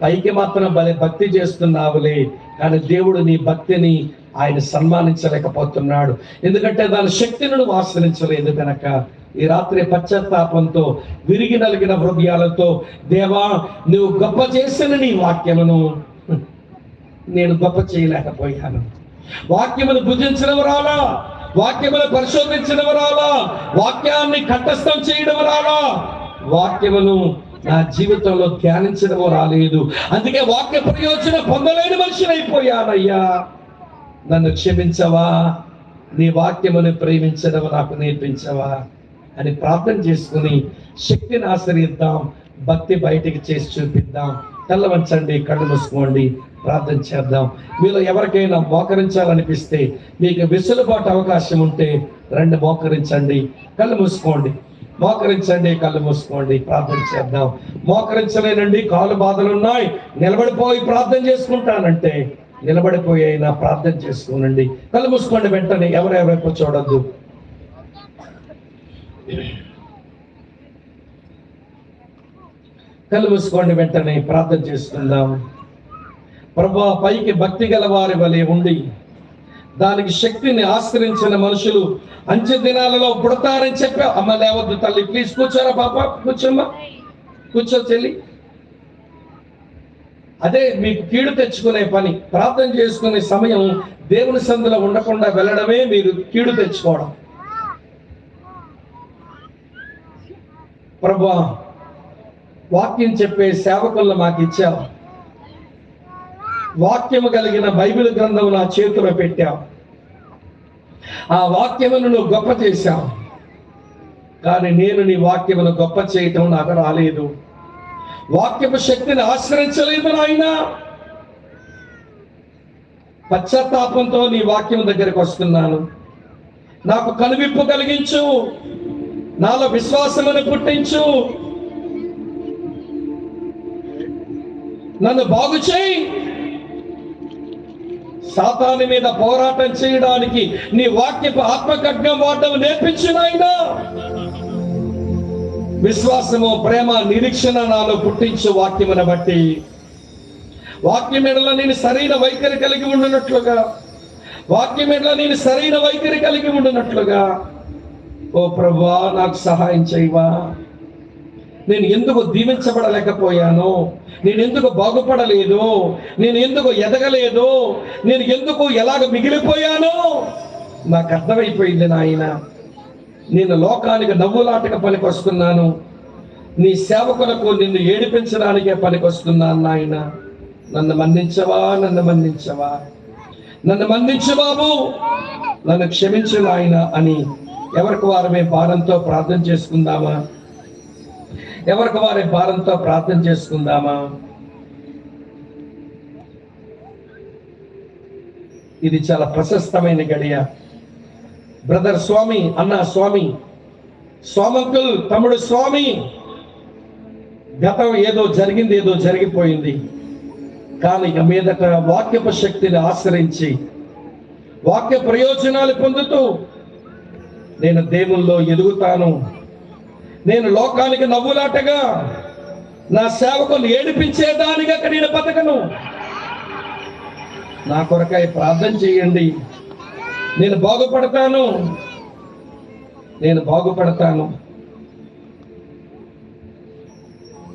పైకి మాత్రం భలే భక్తి చేస్తున్నావులే, కానీ దేవుడు నీ భక్తిని ఆయన సన్మానించలేకపోతున్నాడు. ఎందుకంటే దాని శక్తిని నువ్వు ఆశ్రయించలేదు కనుక. ఈ రాత్రి పశ్చాత్తాపంతో, విరిగి నలిగిన హృదయాలతో, దేవా నువ్వు గొప్ప చేసిన నీ వాక్యమును నేను గొప్ప చేయలేకపోయాను. వాక్యమును భుజించడం రాలా, వాక్యమును పరిశోధించడం రాలా, వాక్యాన్ని కంఠస్థం చేయడం రాలా, వాక్యమును నా జీవితంలో ధ్యానించడం రాలేదు. అందుకే వాక్య ప్రయోజనం పొందలేని మనిషిని అయిపోయానయ్యా, నన్ను క్షమించవా, నీ వాక్యమును ప్రేమించడం నాకు నేర్పించవా అని ప్రార్థన చేసుకుని శక్తిని ఆశ్రయిద్దాం. భక్తి బయటికి చేసి చూపిద్దాం. కళ్ళు వంచండి, కళ్ళు మూసుకోండి, ప్రార్థన చేద్దాం. మీలో ఎవరికైనా మోకరించాలనిపిస్తే, మీకు వెసులుబాటు అవకాశం ఉంటే రండి, మోకరించండి, కళ్ళు మూసుకోండి, మోకరించండి, కళ్ళు మూసుకోండి, ప్రార్థన చేద్దాం. మోకరించలేనండి, కాలు బాధలున్నాయి, నిలబడిపోయి ప్రార్థన చేసుకుంటానంటే నిలబడిపోయినా ప్రార్థన చేసుకోనండి. కళ్ళు మూసుకోండి, వెంటనే ఎవరెవరైపు చూడొద్దు. కళ్ళు మూసుకోండి, వెంటనే ప్రార్థన చేసుకుందాం. ప్రభువా, పైకి భక్తి గల వారి వలె ఉండి దానికి శక్తిని ఆశ్రయించిన మనుషులు అంచె దినాలలో పుడతారని చెప్పా. అమ్మ లేవద్దు తల్లి, ప్లీజ్ కూర్చోరా పాప, కూర్చోమ్మా, కూర్చో చెల్లి. అదే మీకు కీడు తెచ్చుకునే పని. ప్రార్థన చేసుకునే సమయం దేవుని సందులో ఉండకుండా వెళ్ళడమే మీరు కీడు తెచ్చుకోవడం. ప్రభువా, వాక్యం చెప్పే సేవకులను మాకు ఇచ్చావు. వాక్యము కలిగిన బైబిల్ గ్రంథం నా చేతిలో పెట్టావు. ఆ వాక్యమును నువ్వు గొప్ప చేశావు. కానీ నేను నీ వాక్యమును గొప్ప చేయటం నాకు రాలేదు. వాక్యపు శక్తిని ఆశ్రయించలేదు నాయన. పశ్చాత్తాపంతో నీ వాక్యం దగ్గరకు వస్తున్నాను. నాకు కనువిప్పు కలిగించు, నాలో విశ్వాసమును పుట్టించు, నన్ను బాగు చేయి. సాతాను మీద పోరాటం చేయడానికి నీ వాక్యపు ఆత్మఖడ్గం వాడడం నేర్పించు నాయనా. విశ్వాసము, ప్రేమ, నిరీక్షణ నాలో పుట్టించు. వాక్యమును బట్టి వాక్యం ఎడల నేను సరైన వైఖరి కలిగి ఉండునట్లుగా, వాక్యం ఎడల నేను సరైన వైఖరి కలిగి ఉండునట్లుగా ఓ ప్రభువా నాకు సహాయం చేయవా. నేను ఎందుకు దీవించబడలేకపోయాను, నేను ఎందుకు బాగుపడలేదు, నేను ఎందుకు ఎదగలేదు, నేను ఎందుకు ఎలాగ మిగిలిపోయానో నాకు అర్థమైపోయింది నాయన. నేను లోకానికి నవ్వులాటగా పనికొస్తున్నాను, నీ సేవకులకు నిన్ను ఏడిపించడానికే పనికొస్తున్నాను నాయన. నన్ను మన్నించవా, నన్ను మన్నించవా, నన్ను మన్నించు బాబు, నన్ను క్షమించు నాయన అని ఎవరికి వారమే భారంతో ప్రార్థన చేసుకుందామా? ఎవరికి వారి భారంతో ప్రార్థన చేసుకుందామా? ఇది చాలా ప్రశస్తమైన గడియ. బ్రదర్ స్వామి, అన్న స్వామి, స్వామంకుల్, తమ్ముడు స్వామి, గతం ఏదో జరిగింది, ఏదో జరిగిపోయింది. కానీ ఇక మీదట వాక్యపు శక్తిని ఆశ్రయించి వాక్య ప్రయోజనాలు పొందుతూ నేను దేవుల్లో ఎదుగుతాను. నేను లోకానికి నవ్వులాటగా, నా సేవకులు ఏడిపించేదానిగా నేను బతకను. నా కొరకై ప్రార్థన చేయండి. నేను బాగుపడతాను, నేను బాగుపడతాను.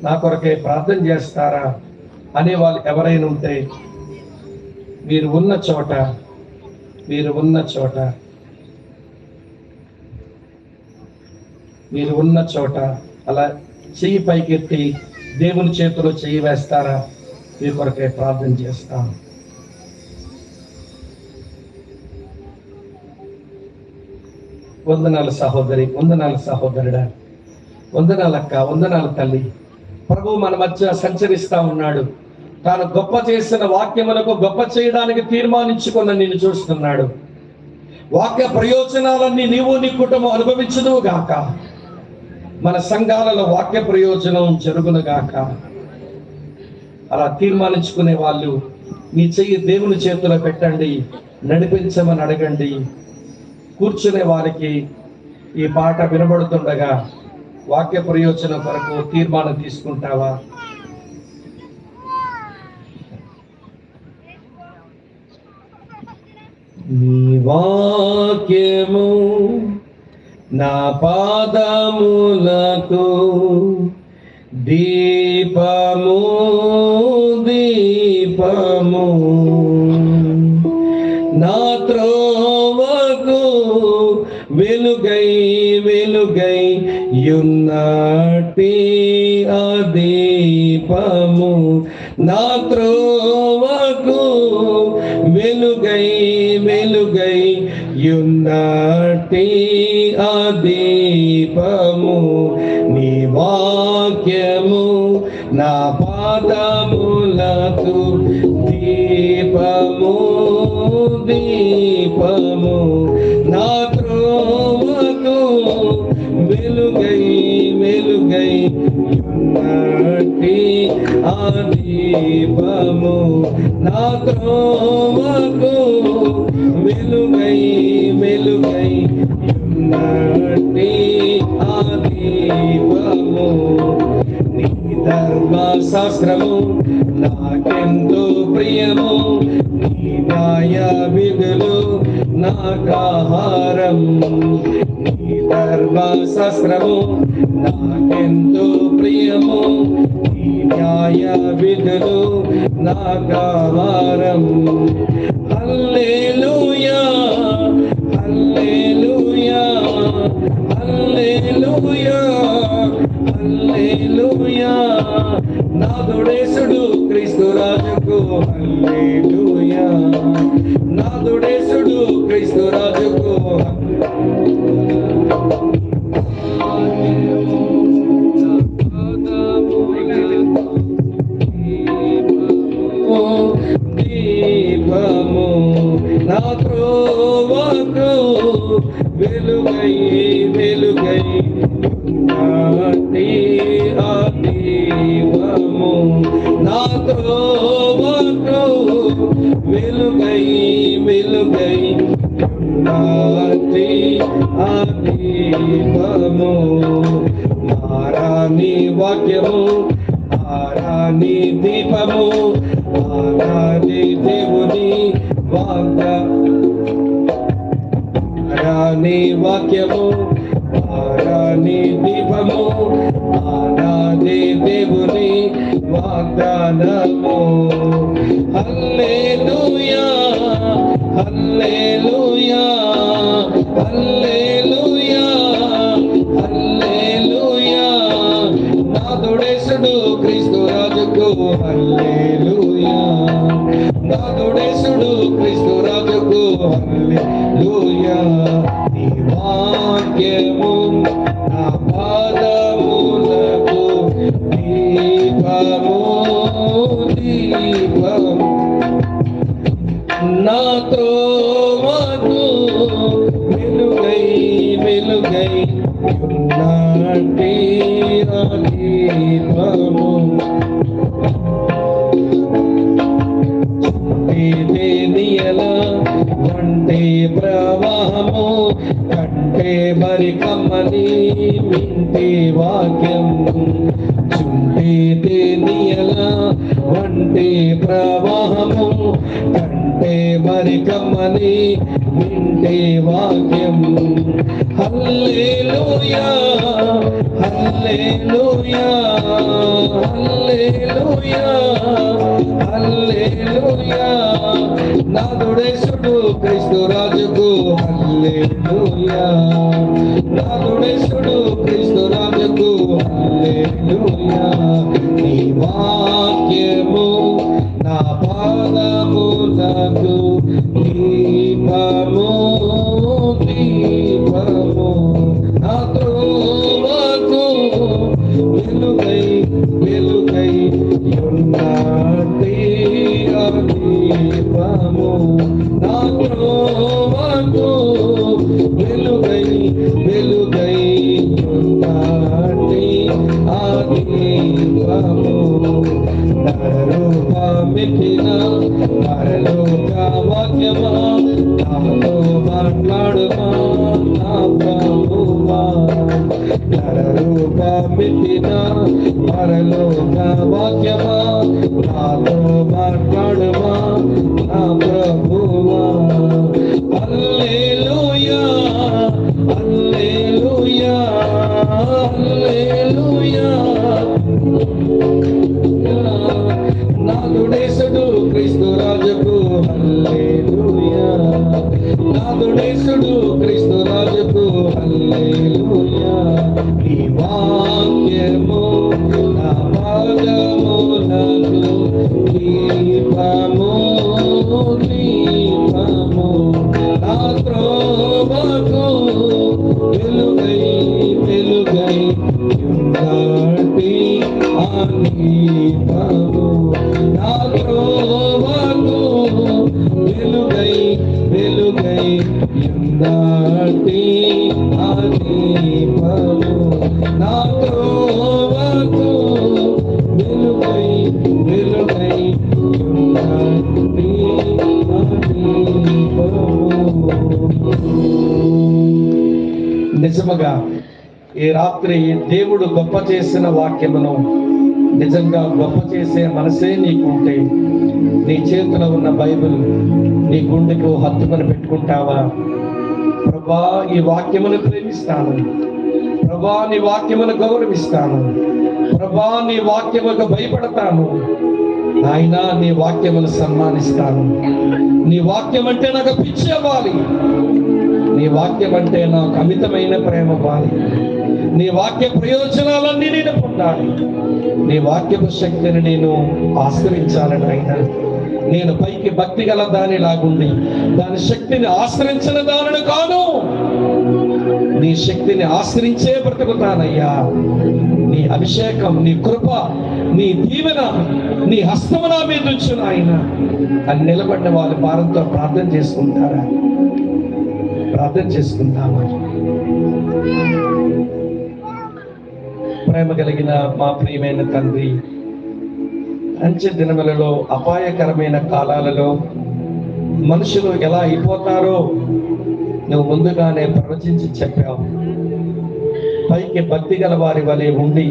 నా కొరకై ప్రార్థన చేస్తారా అనే వాళ్ళు ఎవరైనా ఉంటే మీరు ఉన్న చోట, మీరు ఉన్న చోట, మీరు ఉన్న చోట అలా చెయ్యి పైకెత్తి దేవుని చేతిలో చెయ్యి వేస్తారా? మీ కొరకై ప్రార్థన చేస్తాను. వందనాలు సహోదరి, వందనాలు సహోదరుడా, వందనాలు అక్క, వందనాలు తల్లి. ప్రభు మన మధ్య సంచరిస్తా ఉన్నాడు. తాను గొప్ప చేసిన వాక్యములకు గొప్ప చేయడానికి తీర్మానించుకున్న నిన్ను చూస్తున్నాడు. వాక్య ప్రయోజనాలన్నీ నీవు నీ కుటుంబం అనుభవించుదువు గాక. మన సంఘాలలో వాక్య ప్రయోజనం జరుగును గాక. అలా తీర్మానించుకునే వాళ్ళు మీ చెయ్యి దేవుని చేతిలో పెట్టండి, నడిపించమని అడగండి. కూర్చునే వారికి ఈ పాట వినబడుతుండగా వాక్య ప్రయోజనం కొరకు తీర్మానం తీసుకుంటావా? నీ వాక్యము నా పాదములకు దీపము, దీపము నా త్రోవకు వెలుగై, వెలుగై యున్నటి ఆ దీపము. నా త్రోవకు వెలుగై, వెలుగై యున్నటి ఆ దీపము. నీ వాక్యము నా పాదములకు దీపము, దీపము నా త్రోవకు వెలుగై, వెలుగై యున్నటి ఆ దీపము. నా త్రోవకు వెలుగై, వెలుగై యున్నటి ఆ దీపము. నీ ధర్మశాస్త్రము నాకెంతో ప్రియము, నీ న్యాయ విధులు నాకాహారం. నీ ధర్మశాస్త్రము నాకెంతో ప్రియము, నీ న్యాయ విధులు నాకాహారం. హల్లెలూయా, హల్లెలూయా, హల్లెలూయా, హల్లెలూయా. నాదుడేసుడు క్రీస్తు రాజుకు హల్లెలూయా. నాదుడేసుడు క్రీస్తు రాజుకు దీపము నా త్రోవకు వెలుగై వెలుగై ఆ దీపము నా త్రోవకు వెలుగై వెలుగై ఆ దీపము. మారాని వాక్యము ఆరాని దీపము ఆరాని దేవుని ఆరాని వాక్యము ఆరాని దీపము ఆరాని దేవుని వాగ్దానము. హల్లెలూయా హల్లెలూయా హల్లెలూయా హల్లెలూయా. నాదుడేసుడు క్రీస్తు రాజుకు హల్లెలూయా. నాదుడేసుడు క్రీస్తు రాజుకు హల్లెలూయా. నీ వాక్యము నా పాదములకు దీపము దీపము నా త్రోవకు వెలుగై వెలుగై ఉన్నట్టి ఆ దీపము. నీయల వంటి ప్రవాహము కంటే మరి కమ్మని వింటి వాక్యం. చుంటి నీయల వంటి ప్రవాహము కంటే మరి కమ్మని వింటి వాక్యం. హల్లెలూయా హల్లెలూయా హల్లెలూయా హల్లెలూయా. నాదుడేసుడు క్రీస్తు రాజుకు హల్లెలూయా. నాదుడేసుడు క్రీస్తు రాజుకు హల్లెలూయా. నీ వాక్యము నా పాదములకు దీపము దీపము నా త్రోవకు వెలుగై వెలుగై ఉన్నట్టి ఆ దీపము. నా త్రోవకు వెలుగై వెలుగై ఉన్నట్టి ఆ దీపము. నరరూపమెక్కిన పరలోక వాక్యమా నాతో మాట్లాడుమా నా ప్రభువా. నరరూపమెక్కిన పరలోక వాక్యమా నాతో మాట్లాడుమా నా ప్రభువా. హల్లెలూయా హల్లెలూయా హల్లెలూయా. నాదుడేసుడు క్రీస్తు రాజుకు హల్లెలూయా. నాదుడేసుడు క్రీస్తు రాజుకు హల్లెలూయా. నీ వాక్యము నా పాదములకు దీపము దీపము నా త్రోవకు వెలుగై వెలుగై ఉన్నట్టి ఆ దీపము. నా త్రోవకు వెలుగై వెలుగై ఉన్నట్టి ఆ దీపము. నా త్రోవకు వెలుగై వెలుగై ఉన్నట్టి ఆ దీపము. నిజముగా ఈ రాత్రి దేవుడు గొప్ప చేసిన వాక్యమును నిజంగా గొప్ప చేసే మనసే నీకుంటే నీ చేతిలో ఉన్న బైబిల్ నీ గుండెకు హత్తుకొని పెట్టుకుంటావా? ప్రభా, ఈ వాక్యమును ప్రేమిస్తాను ప్రభా, నీ వాక్యమును గౌరవిస్తాను ప్రభా, నీ వాక్యముకు భయపడతాను నాయనా, నీ వాక్యమును సన్మానిస్తాను. నీ వాక్యం అంటే నాకు పిచ్చి అవ్వాలి, నీ వాక్యం అంటే నాకు అమితమైన ప్రేమ అవ్వాలి. నీ వాక్య ప్రయోజనాలన్నీ నేను పొందాలి. నీ వాక్యపు శక్తిని నేను ఆశ్రయించాలని ఆయన. నేను పైకి భక్తి గల దాని లాగుండి దాని శక్తిని ఆశ్రయించిన దానిని కాను, నీ శక్తిని ఆశ్రయించే బ్రతుకుతానయ్యా. నీ అభిషేకం, నీ కృప, నీ దీవెన, నీ హస్తము నా మీద ఉంచును ఆయన అని నిలబడిన వాళ్ళు భారంతో ప్రార్థన చేసుకుంటారా? ప్రార్థన చేసుకుంటామా? ప్రేమ కలిగిన మా ప్రియమైన తండ్రి, అంచె దినములలో, అపాయకరమైన కాలాలలో మనుషులు ఎలా అయిపోతారో నువ్వు ముందుగానే ప్రవచించి చెప్పావు. పైకి భక్తి గల వారి వలె ఉండి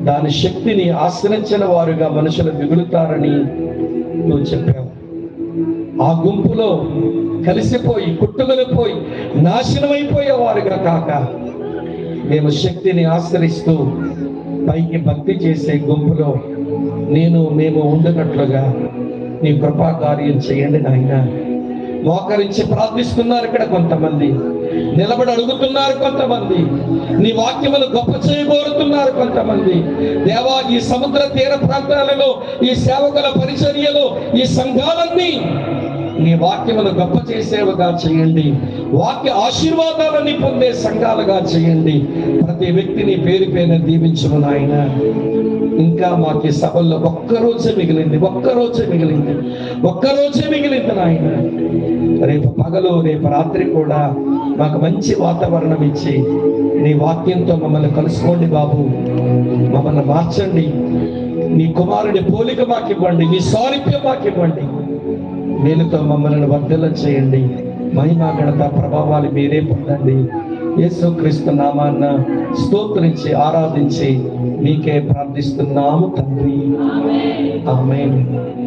దాని శక్తిని ఆశ్రయించిన వారుగా మనుషులు మిగులుతారని నువ్వు చెప్పావు. ఆ గుంపులో కలిసిపోయి కుట్టుగలిపోయి నాశనమైపోయేవారుగా కాక మేము శక్తిని ఆశ్రయిస్తూ పైకి భక్తి చేసే గుంపులో మేము ఉండినట్లుగా నీ కృపా కార్యం చేయండి నాయన. మోకరించి ప్రార్థిస్తున్నారు ఇక్కడ కొంతమంది, నిలబడి అడుగుతున్నారు కొంతమంది, నీ వాక్యములు గొప్ప చేయబోరుతున్నారు కొంతమంది. దేవా, ఈ సముద్ర తీర ప్రాంతాలలో, ఈ సేవకుల పరిచర్యలో ఈ సంఘాలన్నీ నీ వాక్యములు గొప్ప చేసేవిగా చేయండి. వాక్య ఆశీర్వాదాలన్నీ పొందే సంఘాలుగా చేయండి. ప్రతి వ్యక్తిని పేరు పేరున దీవించుము నాయన. ఇంకా మాకు ఈ సభల్లో ఒక్కరోజే మిగిలింది నాయన. రేపు పగలు, రేపు రాత్రి కూడా మాకు మంచి వాతావరణం ఇచ్చి నీ వాక్యంతో మమ్మల్ని కలుసుకోండి బాబు. మమ్మల్ని మార్చండి. నీ కుమారుడి పోలిక మాకు ఇవ్వండి, నీ సారూప్యం మాకు ఇవ్వండి. మేలుతో మమ్మల్ని వర్ధలం చేయండి. మహిమా ఘనత ప్రభావాలు మీరే పొందండి. యేసుక్రీస్తు నామాన్న స్తోత్రించి ఆరాధించి మీకే ప్రార్థిస్తున్నాము తండ్రి. ఆమేన్,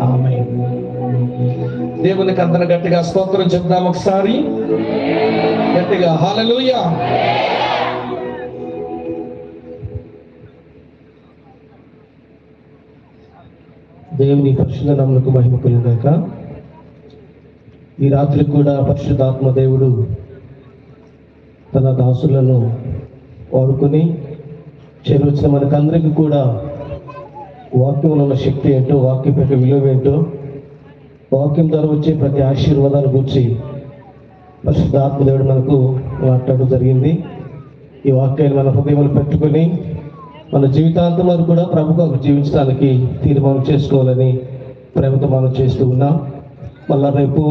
ఆమేన్. దేవునికి అందరం గట్టిగా స్తోత్రం చెప్దాం ఒకసారి గట్టిగా. హల్లెలూయా. దేవుని పరిశుద్ధ నామమునకు మహిమ కలుగుగాక. ఈ రాత్రి కూడా పరిశుద్ధాత్మ దేవుడు తన దాసులను వాడుకొని చేరొచ్చిన మనకందరికీ కూడా వాక్యంలో ఉన్న శక్తి ఏంటో, వాక్యం యొక్క విలువ ఏంటో, వాక్యం ద్వారా వచ్చే ప్రతి ఆశీర్వాదాన్ని గురించి పరిశుద్ధాత్మ దేవుడు మనకు మాట్లాడడం జరిగింది. ఈ వాక్యాన్ని మన హృదయంలో పెట్టుకొని మన జీవితాంతం వరకు కూడా ప్రభువుకు జీవించడానికి తీర్మానం చేసుకోవాలని ప్రేమతో మనం చేస్తూ ఉన్నాం. మళ్ళా రేపు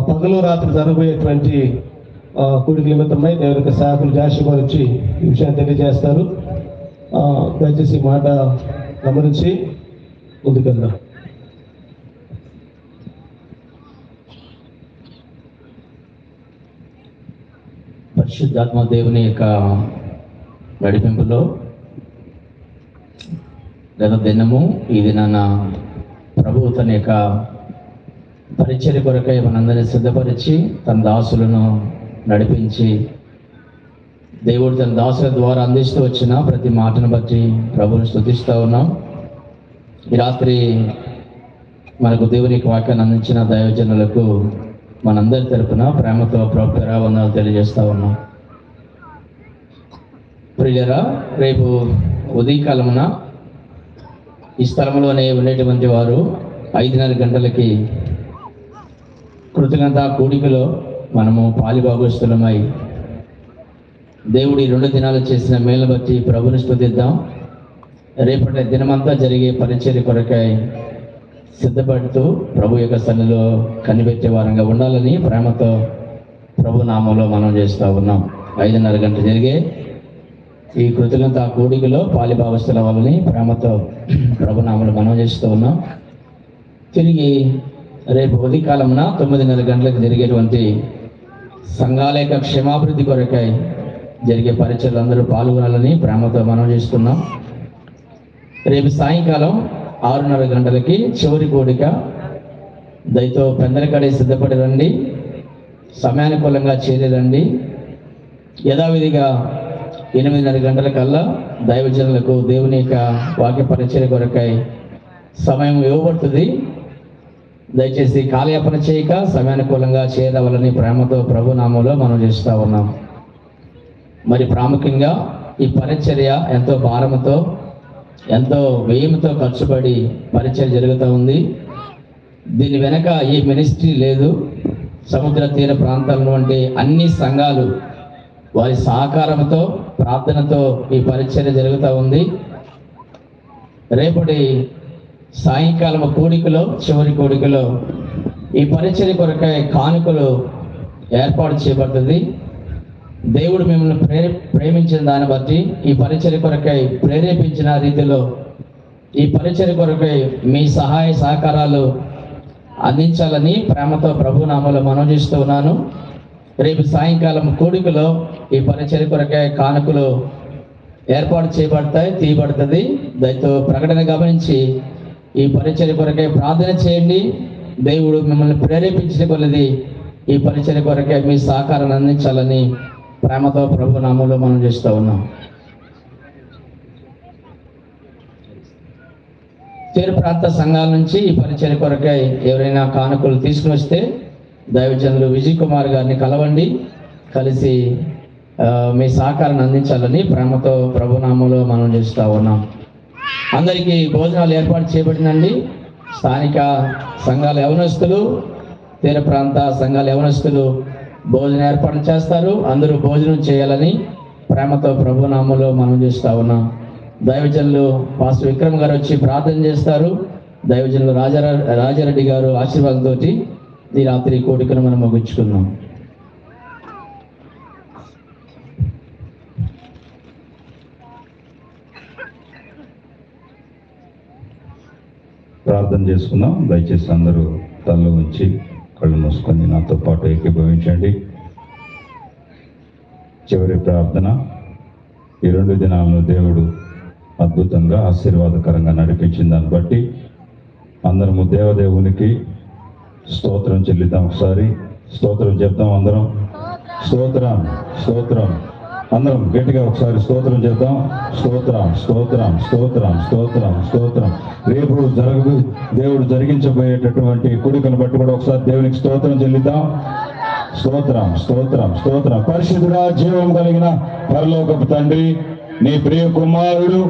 పగలు రాత్రి జరగబోయేటువంటి కూడిక నిమిత్తమై దేవుని యొక్క సేవకులు జాషువా వచ్చి ఈ విషయాన్ని తెలియజేస్తారు. దయచేసి ఈ మాట గమనించి ముందుకెళ్దాం. పరిశుద్ధాత్మ దేవుని యొక్క నడిపింపులో గత దినము ఈ దినాన ప్రభువు తన యొక్క పరిచర్య కొరకై మనందరినీ సిద్ధపరిచి తన దాసులను నడిపించి దేవుడు తన దాసుల ద్వారా అందిస్తూ వచ్చిన ప్రతి మాటను బట్టి ప్రభువుని స్తుతిస్తూ ఉన్నాం. ఈ రాత్రి మనకు దేవుని వాక్యాన్ని అందించిన దైవజనులకు మనందరి తరపున ప్రేమతో వందనాలు తెలియజేస్తూ ఉన్నాం. ప్రియులరా, రేపు ఉదయకాలమున ఈ స్థలంలోనే ఉండేటువంటి వారు 5:30 గంటలకి కృతజ్ఞత కూడికలో మనము పాలిభాగస్తులమై దేవుడి 2 దినాలు చేసిన మేలు బట్టి ప్రభుని స్తుతిద్దాం. రేపటి దినమంతా జరిగే పరిచర్య కొరకై సిద్ధపడుతూ ప్రభు యొక్క సన్నిధిలో కనిపెట్టే వారంగా ఉండాలని ప్రేమతో ప్రభు నామంలో మనం చేస్తూ ఉన్నాం. 5:30 గంటలు జరిగే ఈ కృతజ్ఞత కూడికలో పాలిభాగస్తుల వాళ్ళని ప్రేమతో ప్రభు నామంలో మనం చేస్తూ ఉన్నాం. తిరిగి రేపు ఉదయకాలమున 9:30 గంటలకు జరిగేటువంటి సంఘాల యొక్క క్షేమాభివృద్ధి కొరకై జరిగే పరిచయలు అందరూ పాల్గొనాలని ప్రేమతో మనం చేస్తున్నాం. రేపు సాయంకాలం 6:30 గంటలకి చివరి కోడిక. దయతో పెందలకడే సిద్ధపడి రండి, సమయానుకూలంగా చేరేరండి. యథావిధిగా 8:30 గంటలకల్లా దైవజనులకు దేవుని యొక్క వాక్య పరిచయ కొరకై సమయం ఇవ్వబడుతుంది. దయచేసి కాలయాపన చేయక సమయానుకూలంగా చేరవాలని ప్రేమతో ప్రభు నామంలో మనం చేస్తూ ఉన్నాం. మరి ప్రాముఖ్యంగా ఈ పరిచర్య ఎంతో భారంతో ఎంతో వ్యయంతో ఖర్చుపడి పరిచర్య జరుగుతూ ఉంది. దీని వెనక ఈ మినిస్ట్రీ లేదు. సముద్ర తీర ప్రాంతాల వంటి అన్ని సంఘాలు వారి సహకారంతో ప్రార్థనతో ఈ పరిచర్య జరుగుతూ ఉంది. రేపటి సాయంకాలం కూడికలో, చివరి కూడికలో ఈ పరిచర్య కొరకై కానుకలు ఏర్పాటు చేయబడుతుంది. దేవుడు మిమ్మల్ని ప్రేమించిన దాన్ని బట్టి ఈ పరిచర్య కొరకై ప్రేరేపించిన రీతిలో ఈ పరిచర్య కొరకై మీ సహాయ సహకారాలు అందించాలని ప్రేమతో ప్రభు నామములో మనవి చేస్తూ ఉన్నాను. రేపు సాయంకాలం కూడికలో ఈ పరిచర్య కొరకై కానుకలు ఏర్పాటు చేయబడతాయి, తీయబడుతుంది. దాంతో ప్రకటన గమనించి ఈ పరిచర్య కొరకై ప్రార్థన చేయండి. దేవుడు మిమ్మల్ని ప్రేరేపించిన కొలది ఈ పరిచర్య కొరకై మీ సహకారాన్ని అందించాలని ప్రేమతో ప్రభు నామంలో మనం చేస్తూ ఉన్నాం. తీర ప్రాంత సంఘాల నుంచి ఈ పరిచర్య కొరకై ఎవరైనా కానుకలు తీసుకుని వస్తే దైవజనులు విజయ్ కుమార్ గారిని కలవండి, కలిసి మీ సహకారాన్ని అందించాలని ప్రేమతో ప్రభు నామంలో మనం చేస్తూ ఉన్నాం. అందరికీ భోజనాలు ఏర్పాటు చేయబడిందండి. స్థానిక సంఘాల యవనస్తులు, తీర ప్రాంత సంఘాల యవనస్తులు భోజనం ఏర్పాటు చేస్తారు. అందరూ భోజనం చేయాలని ప్రేమతో ప్రభు నామంలో మనం చేస్తూ ఉన్నాం. దైవజనులు పాస్టర్ విక్రమ్ గారు వచ్చి ప్రార్థన చేస్తారు. దైవజనులు రాజారెడ్డి గారు ఆశీర్వాదంతో ఈ రాత్రి కూడికను మనం ముగించుకున్నాం. ప్రార్థన చేసుకుందాం. దయచేసి అందరూ తలలో ఉంచి కళ్ళు మూసుకొని నాతో పాటు ఏకీభవించండి. చివరి ప్రార్థన. ఈ 2 దినాలను దేవుడు అద్భుతంగా ఆశీర్వాదకరంగా నడిపించిన దాన్ని బట్టి అందరము దేవదేవునికి స్తోత్రం చెల్లిద్దాం. ఒకసారి స్తోత్రం చెప్దాం అందరం. స్తోత్రం, స్తోత్రం. అందరం గట్టిగా ఒకసారి స్తోత్రం చేద్దాం. స్తోత్రం, స్తోత్రం, స్తోత్రం, స్తోత్రం, స్తోత్రం. రేపు దేవుడు జరిగించబోయేటటువంటి కూడికను బట్టి కూడా ఒకసారి దేవునికి స్తోత్రం చెల్లిద్దాం. స్తోత్రం, స్తోత్రం, స్తోత్రం. పరిశుద్ధుడా, జీవం కలిగిన పరలోకపు తండ్రి, నీ ప్రియ కుమారుడు